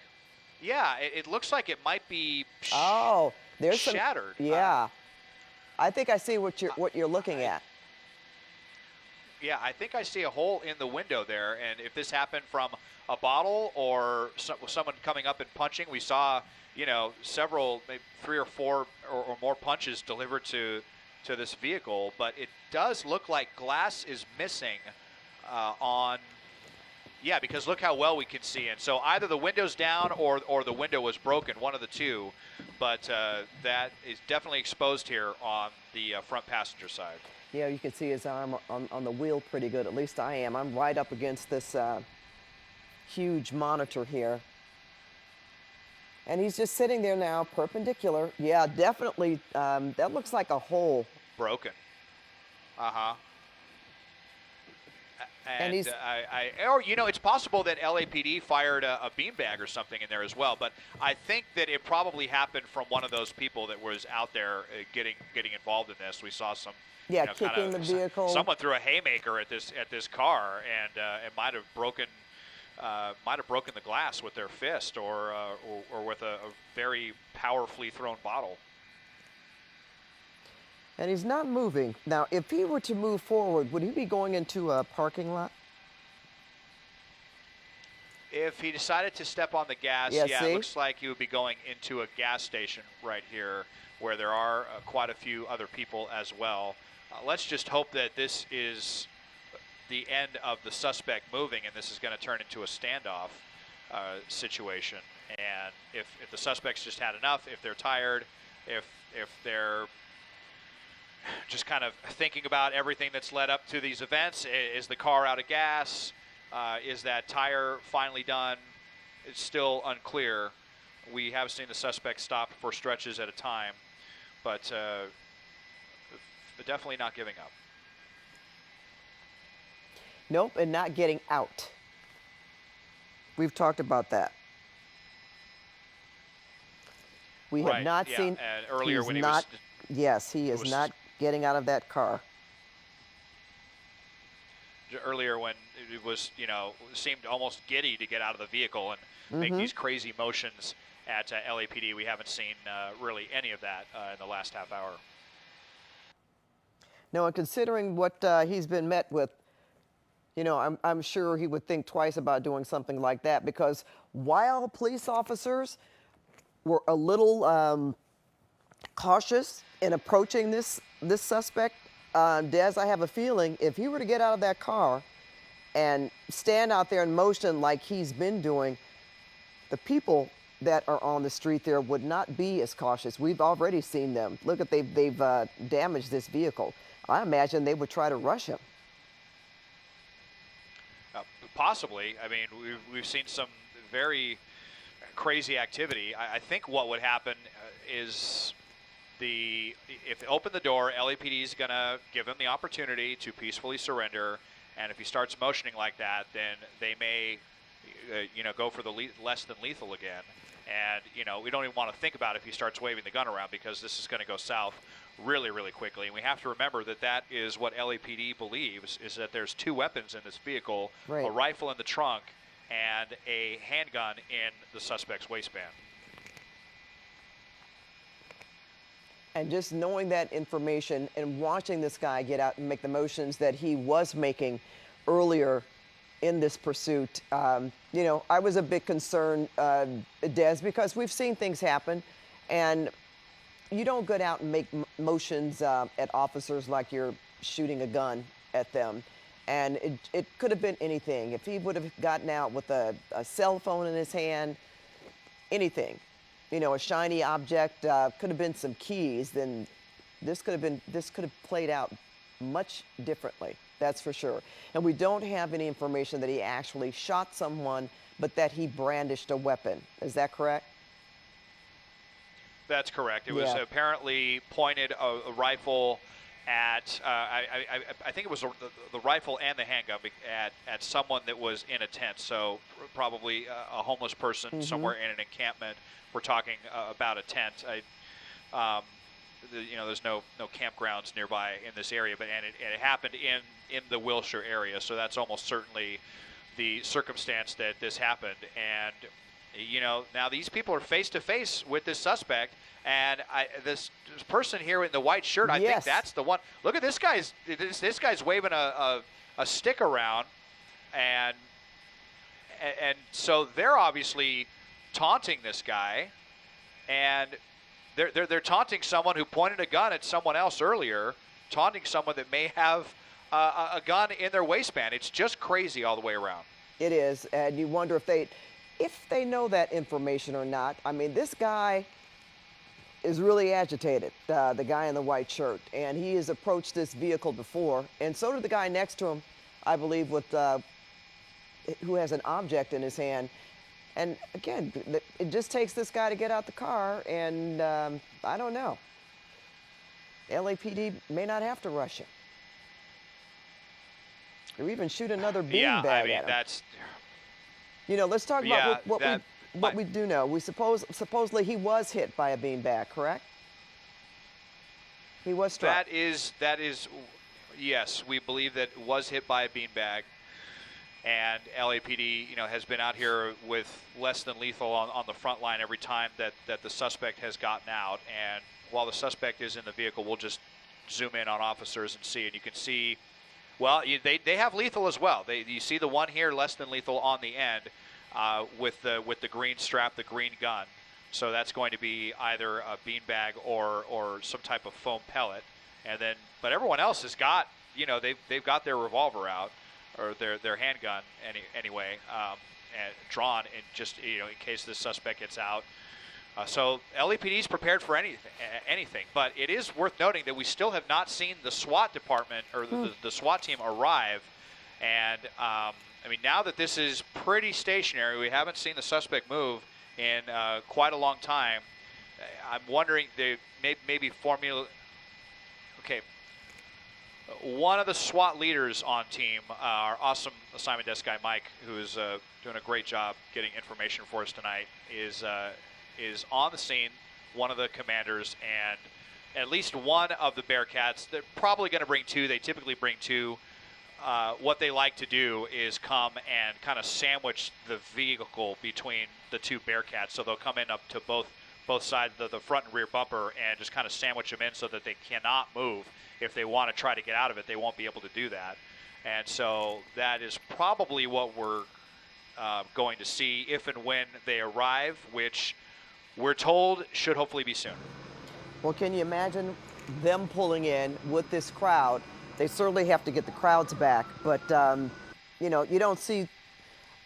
it looks like it might be Oh, there's shattered. some. Yeah. I think I see what you're looking at. Yeah, I think I see a hole in the window there, and if this happened from a bottle or someone coming up and punching, we saw, several, maybe 3 or 4 or more punches delivered to this vehicle, but it does look like glass is missing because look how well we can see in. So either the window's down or the window was broken, one of the two, but that is definitely exposed here on the front passenger side. Yeah, you can see his arm on the wheel pretty good. At least I am. I'm right up against this huge monitor here. And he's just sitting there now, perpendicular. Yeah, definitely. That looks like a hole. Broken. Uh-huh. And he's- it's possible that LAPD fired a beanbag or something in there as well. But I think that it probably happened from one of those people that was out there getting involved in this. We saw some. Yeah, kicking the vehicle. Someone threw a haymaker at this car, and it might have broken the glass with their fist or with a very powerfully thrown bottle. And he's not moving. Now, if he were to move forward, would he be going into a parking lot? If he decided to step on the gas, Yeah, it see? looks like he would be going into a gas station right here, where there are quite a few other people as well. Let's just hope that this is the end of the suspect moving, and this is going to turn into a standoff situation. And if the suspect's just had enough, if they're tired, if they're just kind of thinking about everything that's led up to these events, is the car out of gas? Is that tire finally done? It's still unclear. We have seen the suspect stop for stretches at a time, but definitely not giving up. Nope, and not getting out. We've talked about that. We have Right, not yeah, seen. and earlier he's when he not, was- Yes, he is was- not getting out of that car. Earlier when it was, seemed almost giddy to get out of the vehicle and make these crazy motions at LAPD. We haven't seen really any of that in the last half hour. No, and considering what he's been met with, I'm sure he would think twice about doing something like that, because while police officers were a little cautious in approaching this suspect Des, I have a feeling if he were to get out of that car and stand out there in motion like he's been doing, the people that are on the street there would not be as cautious. We've already seen them. Look at they've damaged this vehicle. I imagine they would try to rush him. Possibly. I mean, we've seen some very crazy activity. I think what would happen is if they open the door, LAPD is going to give him the opportunity to peacefully surrender, and if he starts motioning like that, then they may, go for the less than lethal again. And we don't even want to think about if he starts waving the gun around, because this is going to go south really, really quickly. And we have to remember that is what LAPD believes, is that there's 2 weapons in this vehicle, right. A rifle in the trunk and a handgun in the suspect's waistband. And just knowing that information and watching this guy get out and make the motions that he was making earlier in this pursuit, I was a bit concerned, Des, because we've seen things happen, and you don't go out and make motions at officers like you're shooting a gun at them. And it could have been anything. If he would have gotten out with a cell phone in his hand, anything, a shiny object, could have been some keys, then this could have played out much differently. That's for sure. And we don't have any information that he actually shot someone, but that he brandished a weapon. Is that correct? That's correct. It was apparently pointed a rifle at, I think it was the rifle and the handgun at someone that was in a tent. So probably a homeless person somewhere in an encampment. We're talking about a tent. There's no campgrounds nearby in this area, but it happened in the Wilshire area. So that's almost certainly the circumstance that this happened. And now these people are face to face with this suspect, and this person here in the white shirt, I think that's the one. Look at this guy's waving a stick around, and so they're obviously taunting this guy, and they're taunting someone who pointed a gun at someone else earlier, taunting someone that may have a gun in their waistband. It's just crazy all the way around. It is, and you wonder if they know that information or not. I mean, this guy is really agitated, the guy in the white shirt, and he has approached this vehicle before, and so did the guy next to him, I believe, who has an object in his hand. And again, it just takes this guy to get out the car, and I don't know. LAPD may not have to rush him, or even shoot another beanbag at him. That's. Let's talk about what we do know. We supposedly he was hit by a beanbag, correct? He was struck. That is, yes, we believe that it was hit by a beanbag, and LAPD, has been out here with less than lethal on the front line every time that the suspect has gotten out. And while the suspect is in the vehicle, we'll just zoom in on officers and see, and you can see. Well, they have lethal as well. You see the one here, less than lethal on the end, with the green strap, the green gun. So that's going to be either a beanbag or some type of foam pellet. And then, but everyone else has got, they've got their revolver out, or their handgun anyway, and drawn, and just in case the suspect gets out. So LAPD is prepared for anything, but it is worth noting that we still have not seen the SWAT department or the SWAT team arrive. And now that this is pretty stationary, we haven't seen the suspect move in quite a long time. I'm wondering they maybe formula. Okay, one of the SWAT leaders on team, our awesome assignment desk guy Mike, who is doing a great job getting information for us tonight, is on the scene, one of the commanders, and at least one of the Bearcats. They're probably going to bring 2. They typically bring 2. What they like to do is come and kind of sandwich the vehicle between the 2 Bearcats. So they'll come in up to both sides of the front and rear bumper and just kind of sandwich them in so that they cannot move. If they want to try to get out of it, they won't be able to do that. And so that is probably what we're going to see if and when they arrive, which we're told should hopefully be soon. Well, can you imagine them pulling in with this crowd. They certainly have to get the crowds back, but you know, you don't see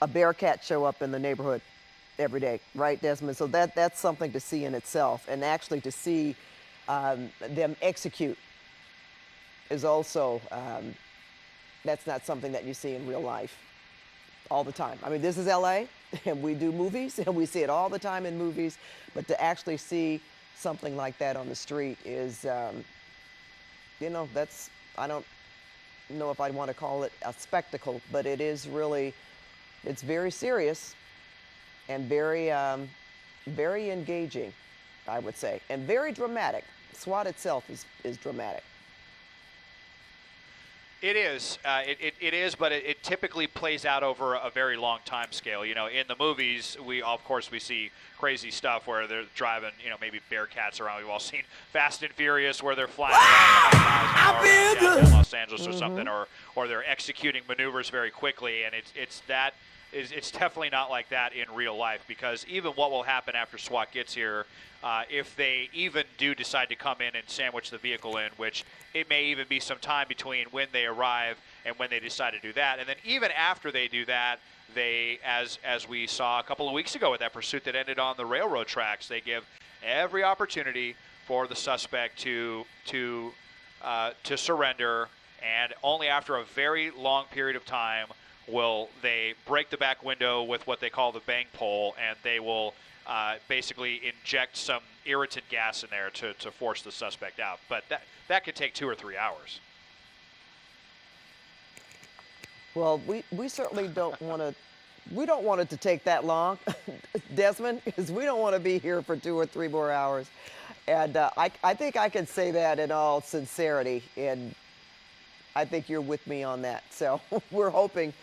a Bearcat show up in the neighborhood every day, right, Desmond? So that's something to see in itself, and actually to see them execute is also that's not something that you see in real life all the time. I mean, this is LA, and we do movies, and we see it all the time in movies, but to actually see something like that on the street is, you know, that's, I don't know if I'd want to call it a spectacle, but it is really, it's very serious and very, very engaging, I would say, and very dramatic. SWAT itself is dramatic. It is. It is, but it typically plays out over a very long time scale. You know, in the movies, of course we see crazy stuff where they're driving, you know, maybe Bearcats around. We've all seen Fast and Furious where they're flying around in Los Angeles or something, or they're executing maneuvers very quickly, and it's definitely not like that in real life, because even what will happen after SWAT gets here, if they even do decide to come in and sandwich the vehicle in, which it may even be some time between when they arrive and when they decide to do that. And then even after they do that, they, as we saw a couple of weeks ago with that pursuit that ended on the railroad tracks, they give every opportunity for the suspect to surrender, and only after a very long period of time will they break the back window with what they call the bang pole, and they will basically inject some irritant gas in there to force the suspect out. But that could take 2 or 3 hours. Well, we certainly don't want to. We don't want it to take that long, Desmond, because we don't want to be here for 2 or 3 more hours. And I think I can say that in all sincerity, and I think you're with me on that. So we're hoping.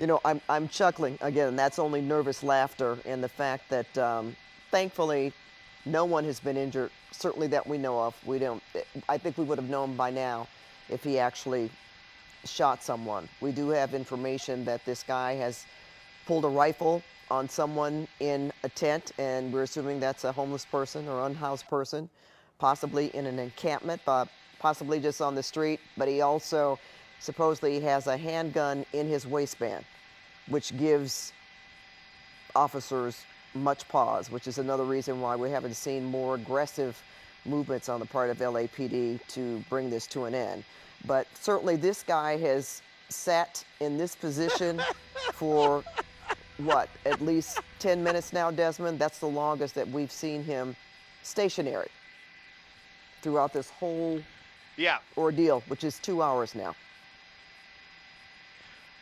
You know, I'm chuckling again. That's only nervous laughter, and the fact that thankfully no one has been injured, certainly that we know of. We don't. I think we would have known by now if he actually shot someone. We do have information that this guy has pulled a rifle on someone in a tent, and we're assuming that's a homeless person or unhoused person, possibly in an encampment, possibly just on the street. But he also supposedly has a handgun in his waistband, which gives officers much pause, which is another reason why we haven't seen more aggressive movements on the part of LAPD to bring this to an end. But certainly this guy has sat in this position for, what, at least 10 minutes now, Desmond? That's the longest that we've seen him stationary throughout this whole ordeal, which is 2 hours now.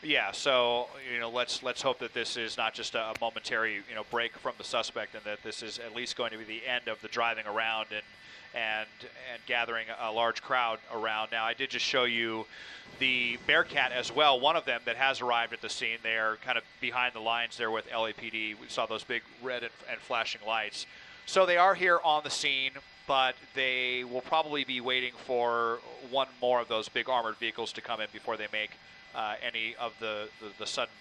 Yeah, so, you know, let's hope that this is not just a momentary, you know, break from the suspect, and that this is at least going to be the end of the driving around and gathering a large crowd around. Now, I did just show you the Bearcat as well, one of them that has arrived at the scene. They're kind of behind the lines there with LAPD. We saw those big red and flashing lights. So they are here on the scene, but they will probably be waiting for one more of those big armored vehicles to come in before they make any of the sudden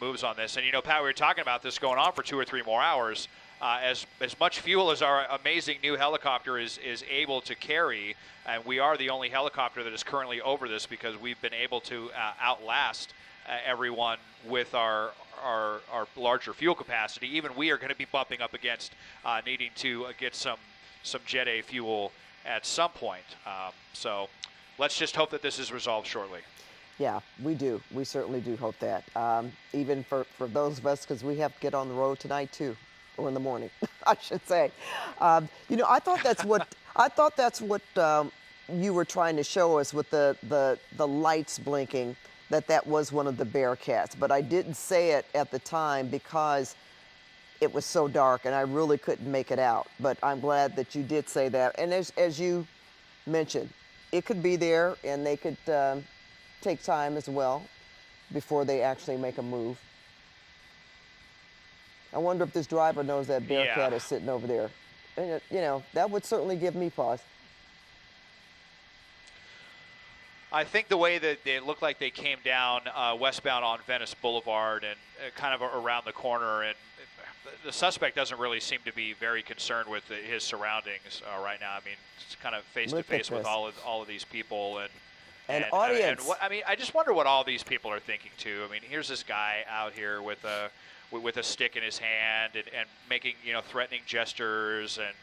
moves on this. And, you know, Pat, we were talking about this going on for 2 or 3 more hours. As much fuel as our amazing new helicopter is able to carry, and we are the only helicopter that is currently over this because we've been able to outlast everyone with our larger fuel capacity. Even we are going to be bumping up against needing to get some Jet A fuel at some point. So let's just hope that this is resolved shortly. Yeah, we do. We certainly do hope that. Even for those of us, because we have to get on the road tonight too, or in the morning, I should say. You know, I thought that's what you were trying to show us with the lights blinking. That was one of the Bearcats, but I didn't say it at the time because it was so dark and I really couldn't make it out. But I'm glad that you did say that. And as you mentioned, it could be there, and they could take time as well before they actually make a move. I wonder if this driver knows that Bearcat is sitting over there. And, you know, that would certainly give me pause. I think the way that it looked like they came down westbound on Venice Boulevard and kind of around the corner, and the suspect doesn't really seem to be very concerned with his surroundings right now. I mean, it's kind of face to Look at face with this. all of these people An audience. And what, I mean, I just wonder what all these people are thinking too. I mean, here's this guy out here with a stick in his hand and making threatening gestures, and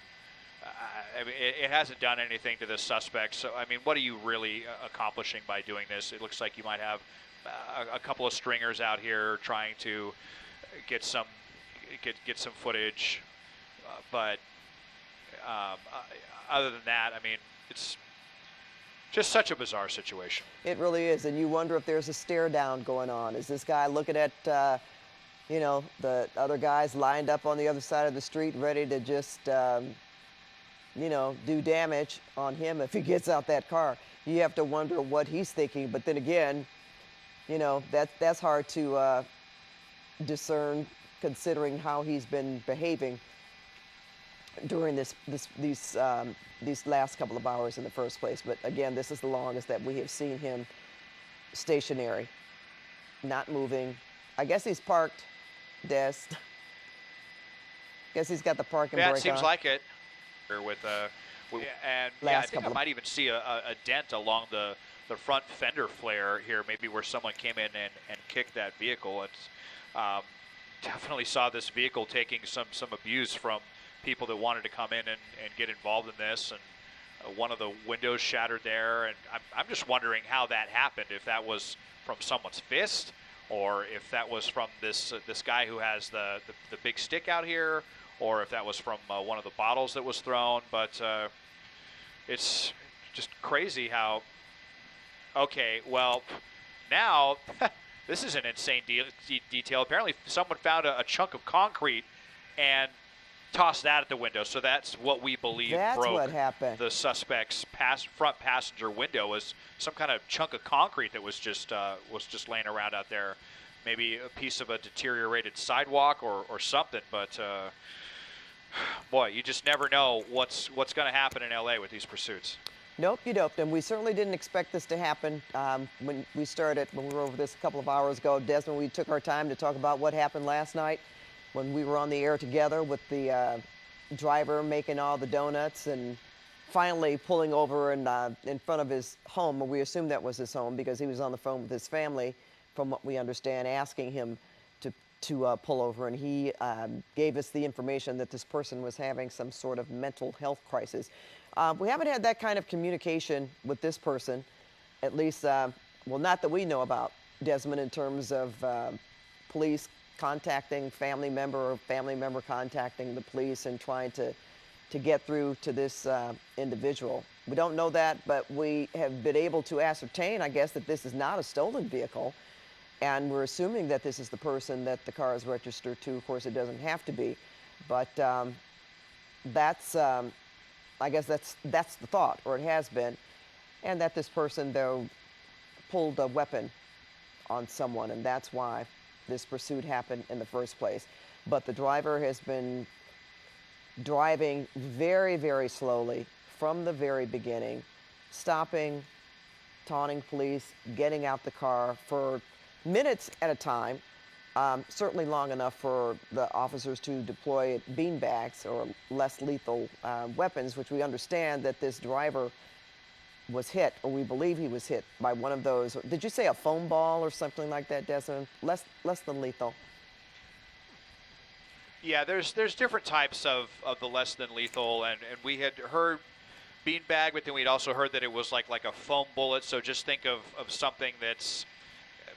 I mean, it hasn't done anything to the suspect. So I mean, what are you really accomplishing by doing this? It looks like you might have a couple of stringers out here trying to get some footage, but other than that, I mean, it's just such a bizarre situation. It really is, and you wonder if there's a stare down going on. Is this guy looking at, the other guys lined up on the other side of the street, ready to just, do damage on him if he gets out that car? You have to wonder what he's thinking. But then again, that's hard to discern, considering how he's been behaving during these last couple of hours in the first place. But again, this is the longest that we have seen him stationary, not moving. I guess he's parked, Des. Guess he's got the parking brake on. Yeah, it seems like it. And I think I might even see a dent along the front fender flare here, maybe where someone came in and kicked that vehicle. It's definitely saw this vehicle taking some abuse from people that wanted to come in and get involved in this, and one of the windows shattered there, and I'm just wondering how that happened, if that was from someone's fist or if that was from this guy who has the big stick out here, or if that was from one of the bottles that was thrown. But it's just crazy how, okay, well, now this is an insane detail. Apparently someone found a chunk of concrete and tossed that at the window. So that's what we believe broke what happened. The suspect's front passenger window, was some kind of chunk of concrete that was just laying around out there. Maybe a piece of a deteriorated sidewalk or something. But boy, you just never know what's going to happen in LA with these pursuits. Nope, you don't. And we certainly didn't expect this to happen when we were over this a couple of hours ago. Desmond, we took our time to talk about what happened last night when we were on the air together with the driver making all the donuts and finally pulling over in front of his home. We assumed that was his home because he was on the phone with his family, from what we understand, asking him to pull over. And he gave us the information that this person was having some sort of mental health crisis. We haven't had that kind of communication with this person, at least, well, not that we know about, Desmond, in terms of police contacting family member or family member contacting the police and trying to get through to this individual. We don't know that, but we have been able to ascertain, I guess, that this is not a stolen vehicle. And we're assuming that this is the person that the car is registered to. Of course, it doesn't have to be. But that's, I guess that's the thought, or it has been. And that this person, though, pulled a weapon on someone, and that's why this pursuit happened in the first place. But the driver has been driving very, very slowly from the very beginning, stopping, taunting police, getting out the car for minutes at a time, certainly long enough for the officers to deploy beanbags or less lethal weapons, which we understand that this driver was hit, or we believe he was hit by one of those. Did you say a foam ball or something like that, Desmond? Less than lethal. Yeah, there's different types of the less than lethal, and we had heard beanbag, but then we'd also heard that it was like a foam bullet. So just think of something that's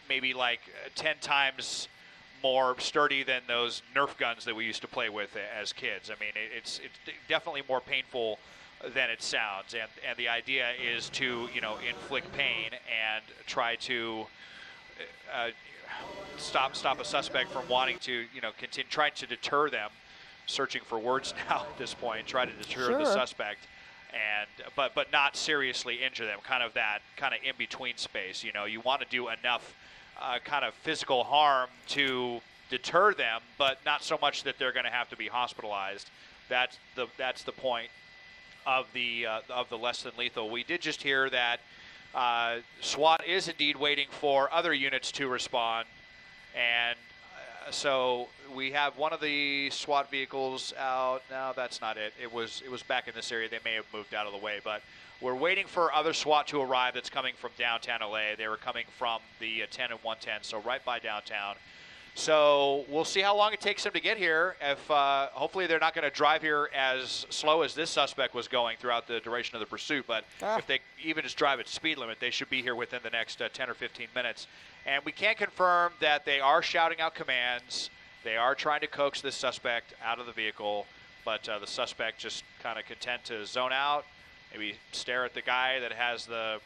maybe like 10 times more sturdy than those Nerf guns that we used to play with as kids. I mean, it's definitely more painful than it sounds, and the idea is to inflict pain and try to stop a suspect from wanting to continue trying to deter them. Searching for words now at this point, try to deter the suspect, and but not seriously injure them. Kind of in between space. You want to do enough kind of physical harm to deter them, but not so much that they're going to have to be hospitalized. That's the point of the less than lethal. We did just hear that SWAT is indeed waiting for other units to respond, and So we have one of the SWAT vehicles out. No, that's not it. It was back in this area. They may have moved out of the way, but we're waiting for other SWAT to arrive that's coming from downtown LA. They were coming from the 10 and 110, so right by downtown. So we'll see how long it takes them to get here. If hopefully they're not going to drive here as slow as this suspect was going throughout the duration of the pursuit, but if they even just drive at speed limit, they should be here within the next 10 or 15 minutes. And we can confirm that they are shouting out commands. They are trying to coax this suspect out of the vehicle, but the suspect just kind of content to zone out, maybe stare at the guy that has the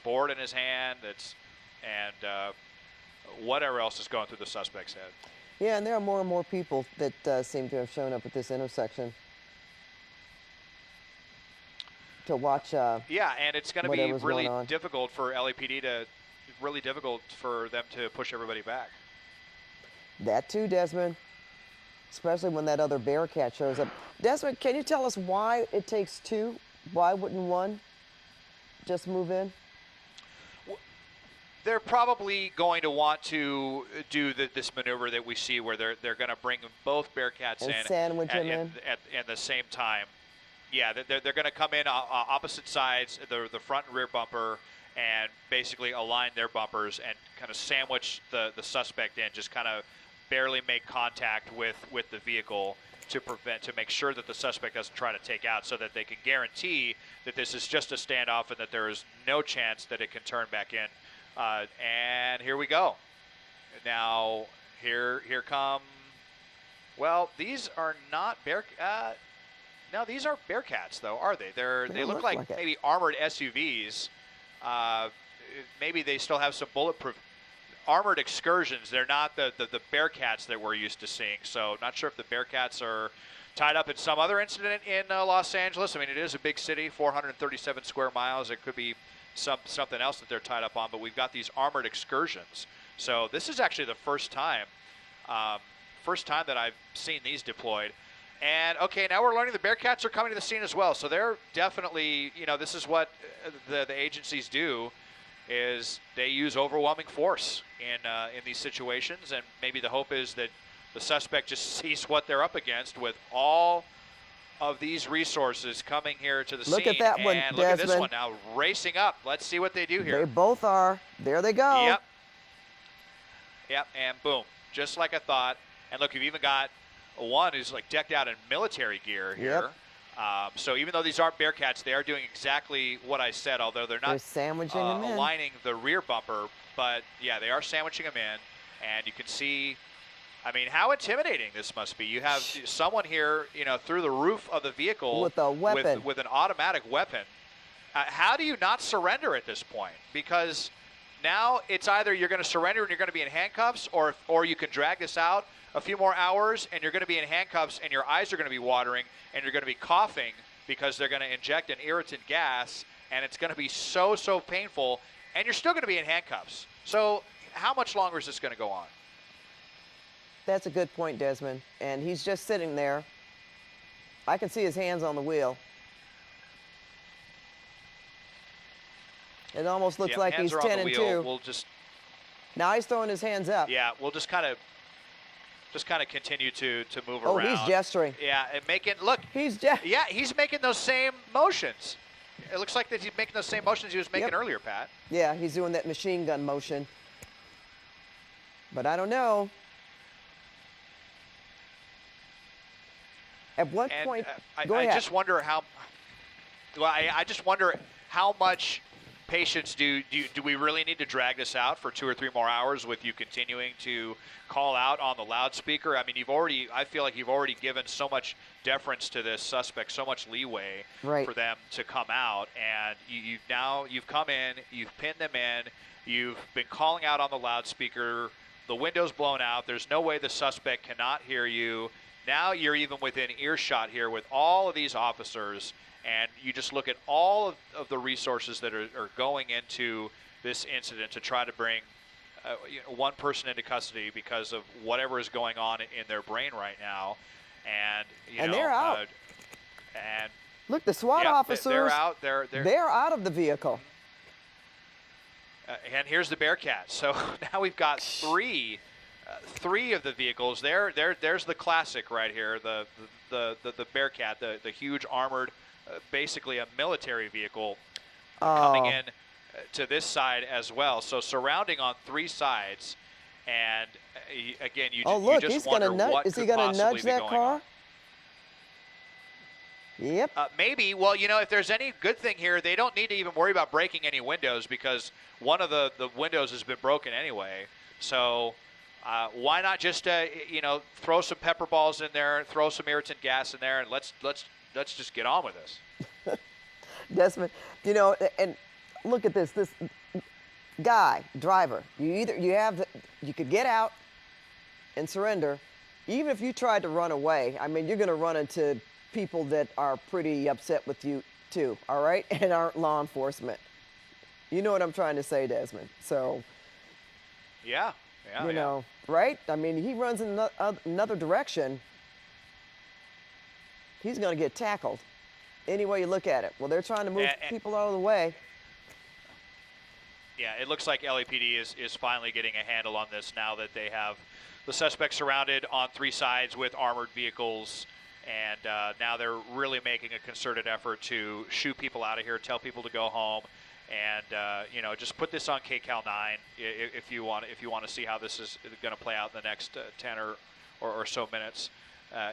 board in his hand. And whatever else is going through the suspect's head. Yeah, and there are more and more people that seem to have shown up at this intersection to watch. Yeah, and it's going to be whatever's really going on. difficult for LAPD really difficult for them to push everybody back. That too, Desmond, especially when that other Bearcat shows up. Desmond, can you tell us why it takes two? Why wouldn't one just move in? They're probably going to want to do this maneuver that we see where they're going to bring both Bearcats And in sandwich them in? at the same time. Yeah, they're going to come in opposite sides, the front and rear bumper, and basically align their bumpers and kind of sandwich the suspect in, just kind of barely make contact with the vehicle to make sure that the suspect doesn't try to take out, so that they can guarantee that this is just a standoff and that there is no chance that it can turn back in. And here we go. Now, here come. Well, these are not no, these are Bearcats, though, are they? They look like it. maybe armored SUVs. Maybe they still have some bulletproof armored excursions. They're not the Bearcats that we're used to seeing. So, not sure if the Bearcats are tied up in some other incident in Los Angeles. I mean, it is a big city, 437 square miles. It could be something else that they're tied up on, but we've got these armored excursions. So this is actually the first time that I've seen these deployed. And okay, now we're learning the Bearcats are coming to the scene as well. So they're definitely, this is what the agencies do, is they use overwhelming force in these situations. And maybe the hope is that the suspect just sees what they're up against with all of these resources coming here to the scene. Look at that one, and look at this Desmond. one now, racing up. Let's see what they do here. They both are. There they go. Yep, and boom, just like I thought. And look, you've even got one who's like decked out in military gear here. So even though these aren't Bearcats, they are doing exactly what I said, although they're not sandwiching them in. aligning the rear bumper. But yeah, they are sandwiching them in, and you can see, I mean, how intimidating this must be. You have someone here, through the roof of the vehicle with a weapon, with an automatic weapon. How do you not surrender at this point? Because now it's either you're going to surrender and you're going to be in handcuffs, or you can drag this out a few more hours and you're going to be in handcuffs and your eyes are going to be watering and you're going to be coughing because they're going to inject an irritant gas and it's going to be so painful, and you're still going to be in handcuffs. So how much longer is this going to go on? That's a good point, Desmond. And he's just sitting there. I can see his hands on the wheel. It almost looks like he's 10 and 2. We'll just, now he's throwing his hands up. yeah, we'll just kind of continue to move Oh, around. he's gesturing. Yeah, and look. Yeah, he's making those same motions. It looks like that he's making those same motions he was making earlier, Pat. Yeah, he's doing that machine gun motion. But I don't know. At what point? Go ahead. I just wonder how. Well, I just wonder how much patience do we really need to drag this out for 2 or 3 more hours with you continuing to call out on the loudspeaker? I mean, I feel like you've already given so much deference to this suspect, so much leeway for them to come out, and you've come in, you've pinned them in, you've been calling out on the loudspeaker, the window's blown out, there's no way the suspect cannot hear you. Now you're even within earshot here with all of these officers, and you just look at all of the resources that are going into this incident to try to bring one person into custody because of whatever is going on in their brain right now. And they're out. And look, the SWAT officers, they're out. They're out of the vehicle. And here's the Bearcats. So now we've got 3 three of the vehicles. There's the classic right here, the Bearcat, the huge armored, basically a military vehicle coming in to this side as well. So surrounding on three sides, and again, you look, just he's wonder gonna nudge. what Is he could gonna possibly nudge be that going car? on. Yep. Maybe. Well, if there's any good thing here, they don't need to even worry about breaking any windows because one of the windows has been broken anyway. So why not just throw some pepper balls in there, throw some irritant gas in there, and let's just get on with this. Desmond, and look at this guy, driver. You could get out and surrender. Even if you tried to run away, I mean, you're going to run into people that are pretty upset with you too, all right, and aren't law enforcement. You know what I'm trying to say, Desmond. So, yeah, you know, right? I mean, he runs in another direction, he's going to get tackled any way you look at it. Well, they're trying to move people out of the way. Yeah, it looks like LAPD is finally getting a handle on this now that they have the suspect surrounded on three sides with armored vehicles. And now they're really making a concerted effort to shoo people out of here, tell people to go home, and just put this on KCAL 9 if you want to see how this is going to play out in the next 10 or so minutes,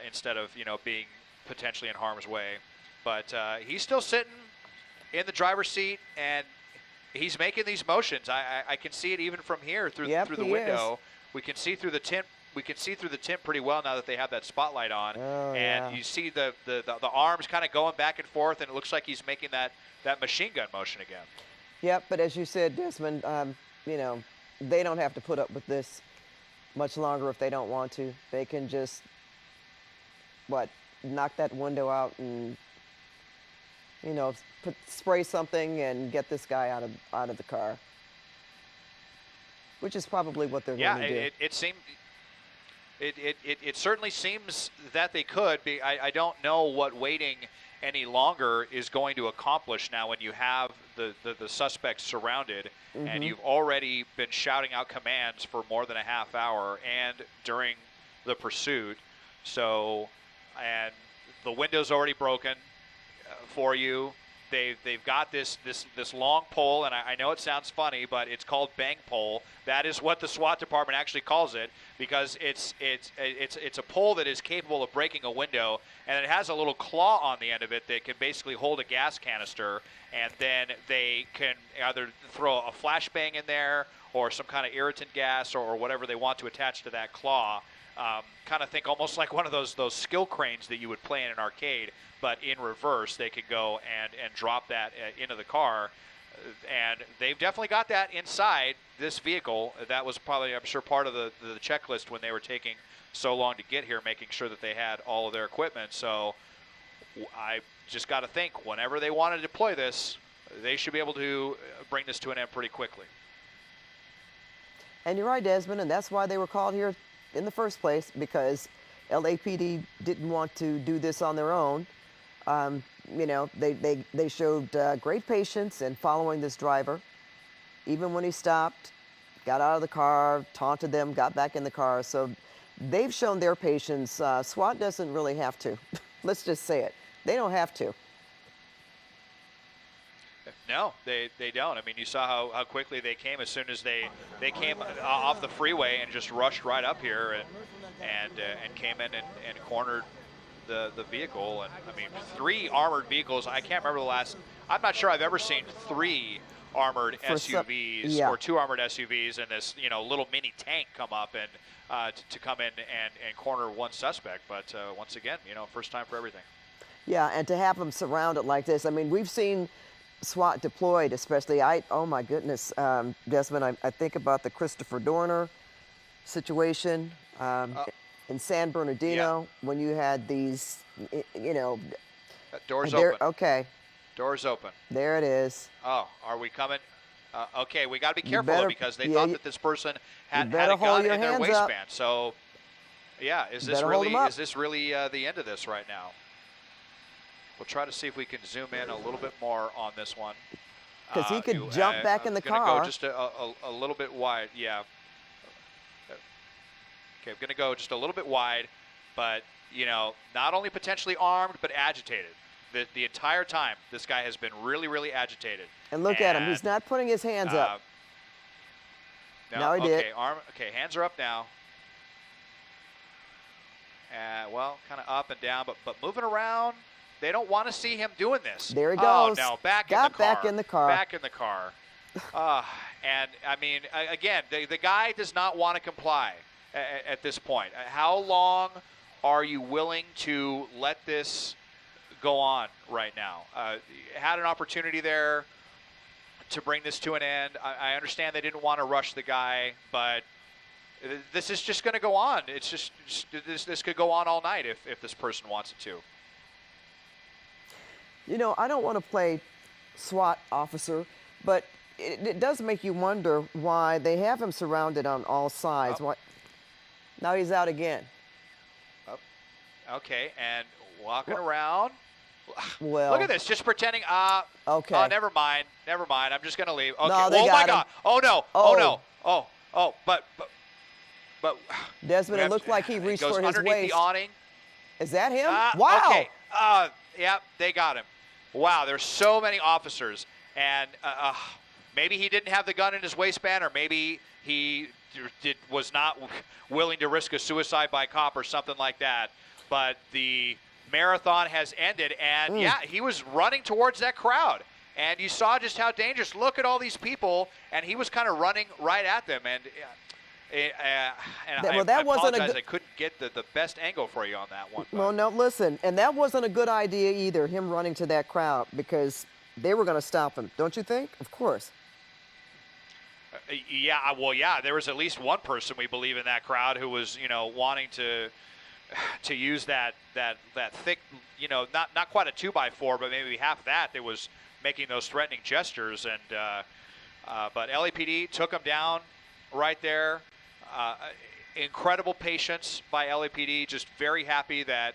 instead of being potentially in harm's way. But he's still sitting in the driver's seat, and he's making these motions. I can see it even from here through the window. We can see through the tint. We can see through the tint pretty well now that they have that spotlight on. And you see the arms kind of going back and forth, and it looks like he's making that machine gun motion again. Yep, but as you said, Desmond, they don't have to put up with this much longer if they don't want to. They can just, knock that window out and, spray something and get this guy out of the car, which is probably what they're going to do. Yeah, it seemed. It certainly seems that they could be. I don't know what waiting any longer is going to accomplish now when you have the suspect surrounded, and you've already been shouting out commands for more than a half hour and during the pursuit. So, and the window's already broken for you. They've got this long pole, and I know it sounds funny, but it's called bang pole. That is what the SWAT department actually calls it, because it's a pole that is capable of breaking a window, and it has a little claw on the end of it that can basically hold a gas canister, and then they can either throw a flashbang in there or some kind of irritant gas or whatever they want to attach to that claw. Kind of think almost like one of those skill cranes that you would play in an arcade, but in reverse. They could go and drop that into the car, and they've definitely got that inside this vehicle. That was probably, I'm sure, part of the checklist when they were taking so long to get here, making sure that they had all of their equipment. So I just got to think, whenever they want to deploy this, they should be able to bring this to an end pretty quickly. And you're right, Desmond, and that's why they were called here in the first place, because LAPD didn't want to do this on their own. They showed great patience in following this driver, even when he stopped, got out of the car, taunted them, got back in the car. So they've shown their patience. SWAT doesn't really have to. Let's just say it. They don't have to. No, they don't. I mean, you saw how quickly they came as soon as they came off the freeway and just rushed right up here and came in and cornered the vehicle. And I mean, 3 armored vehicles. I can't remember the last. I'm not sure I've ever seen 3 armored SUVs or 2 armored SUVs and this little mini tank come up and to come in and corner one suspect. But once again, first time for everything. Yeah, and to have them surrounded like this. I mean, we've seen SWAT deployed, especially. Oh my goodness, Desmond, I think about the Christopher Dorner situation in San Bernardino, when you had these, doors open. Okay. Doors open. There it is. Oh, are we coming? Okay, we got to be careful though, because they thought that this person had a hold gun your in their hands waistband. up. So, yeah, is this really the end of this right now? We'll try to see if we can zoom in a little bit more on this one. Because he could jump back in the car. Go just a little bit wide, yeah. Okay, I'm going to go just a little bit wide, but, you know, not only potentially armed, but agitated. The entire time, this guy has been really, really agitated. And look at him. He's not putting his hands up. No, Now he okay, did. Okay, hands are up now. Well, kind of up and down, but moving around. They don't want to see him doing this. There he Oh, goes. no, back Got in the car. back in the car. Back in the car. And, I mean, again, the guy does not want to comply at this point. How long are you willing to let this go on right now? Had an opportunity there to bring this to an end. I understand they didn't want to rush the guy, but this is just going to go on. It's just this could go on all night if this person wants it to. You know, I don't want to play SWAT officer, but it does make you wonder why they have him surrounded on all sides. Why? Now he's out again. Okay, and walking around. Well, Look at this, just pretending. Okay. Oh, never mind. Never mind. I'm just going to leave. Okay. No, they oh, got my him. God. Oh, no. Oh. Oh, no. Oh, but. Desmond, we it have looked to- like he reached goes for his underneath waist. the awning. Is that him? Wow. Okay. Yep, they got him. Wow, there's so many officers, and maybe he didn't have the gun in his waistband, or maybe he was not willing to risk a suicide by cop or something like that. But the marathon has ended, and yeah, he was running towards that crowd, and you saw just how dangerous. Look at all these people, and he was kind of running right at them, and. Well, that I wasn't a apologize. good- I couldn't get the best angle for you on that one. Well, no, listen, and that wasn't a good idea either, him running to that crowd, because they were going to stop him, don't you think? Of course. Yeah, well, yeah, there was at least one person we believe in that crowd who was, you know, wanting to use that thick, you know, not quite a 2x4, but maybe half that. That was making those threatening gestures, and but LAPD took him down right there. Incredible patience by LAPD. Just very happy that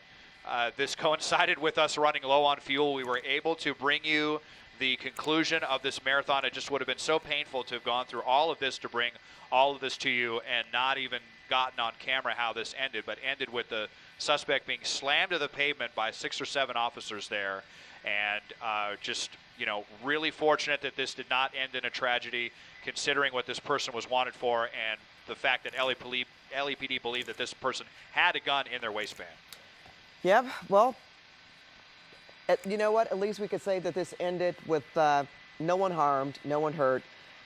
this coincided with us running low on fuel. We were able to bring you the conclusion of this marathon. It just would have been so painful to have gone through all of this to bring all of this to you and not even gotten on camera how this ended, but ended with the suspect being slammed to the pavement by 6 or 7 officers there. And just, you know, really fortunate that this did not end in a tragedy, considering what this person was wanted for and the fact that LAPD believed that this person had a gun in their waistband. Yeah, well, you know what? At least we could say that this ended with no one harmed, no one hurt.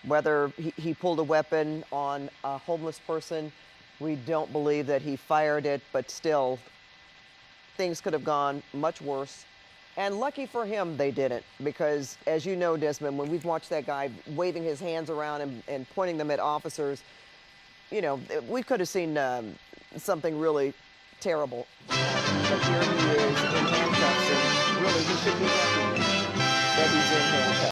Whether he pulled a weapon on a homeless person, we don't believe that he fired it, but still, things could have gone much worse. And lucky for him, they didn't, because as you know, Desmond, when we've watched that guy waving his hands around and pointing them at officers, you know, we could have seen something really terrible. But here he is in handcuffs, and really he should be happy that he's in handcuffs.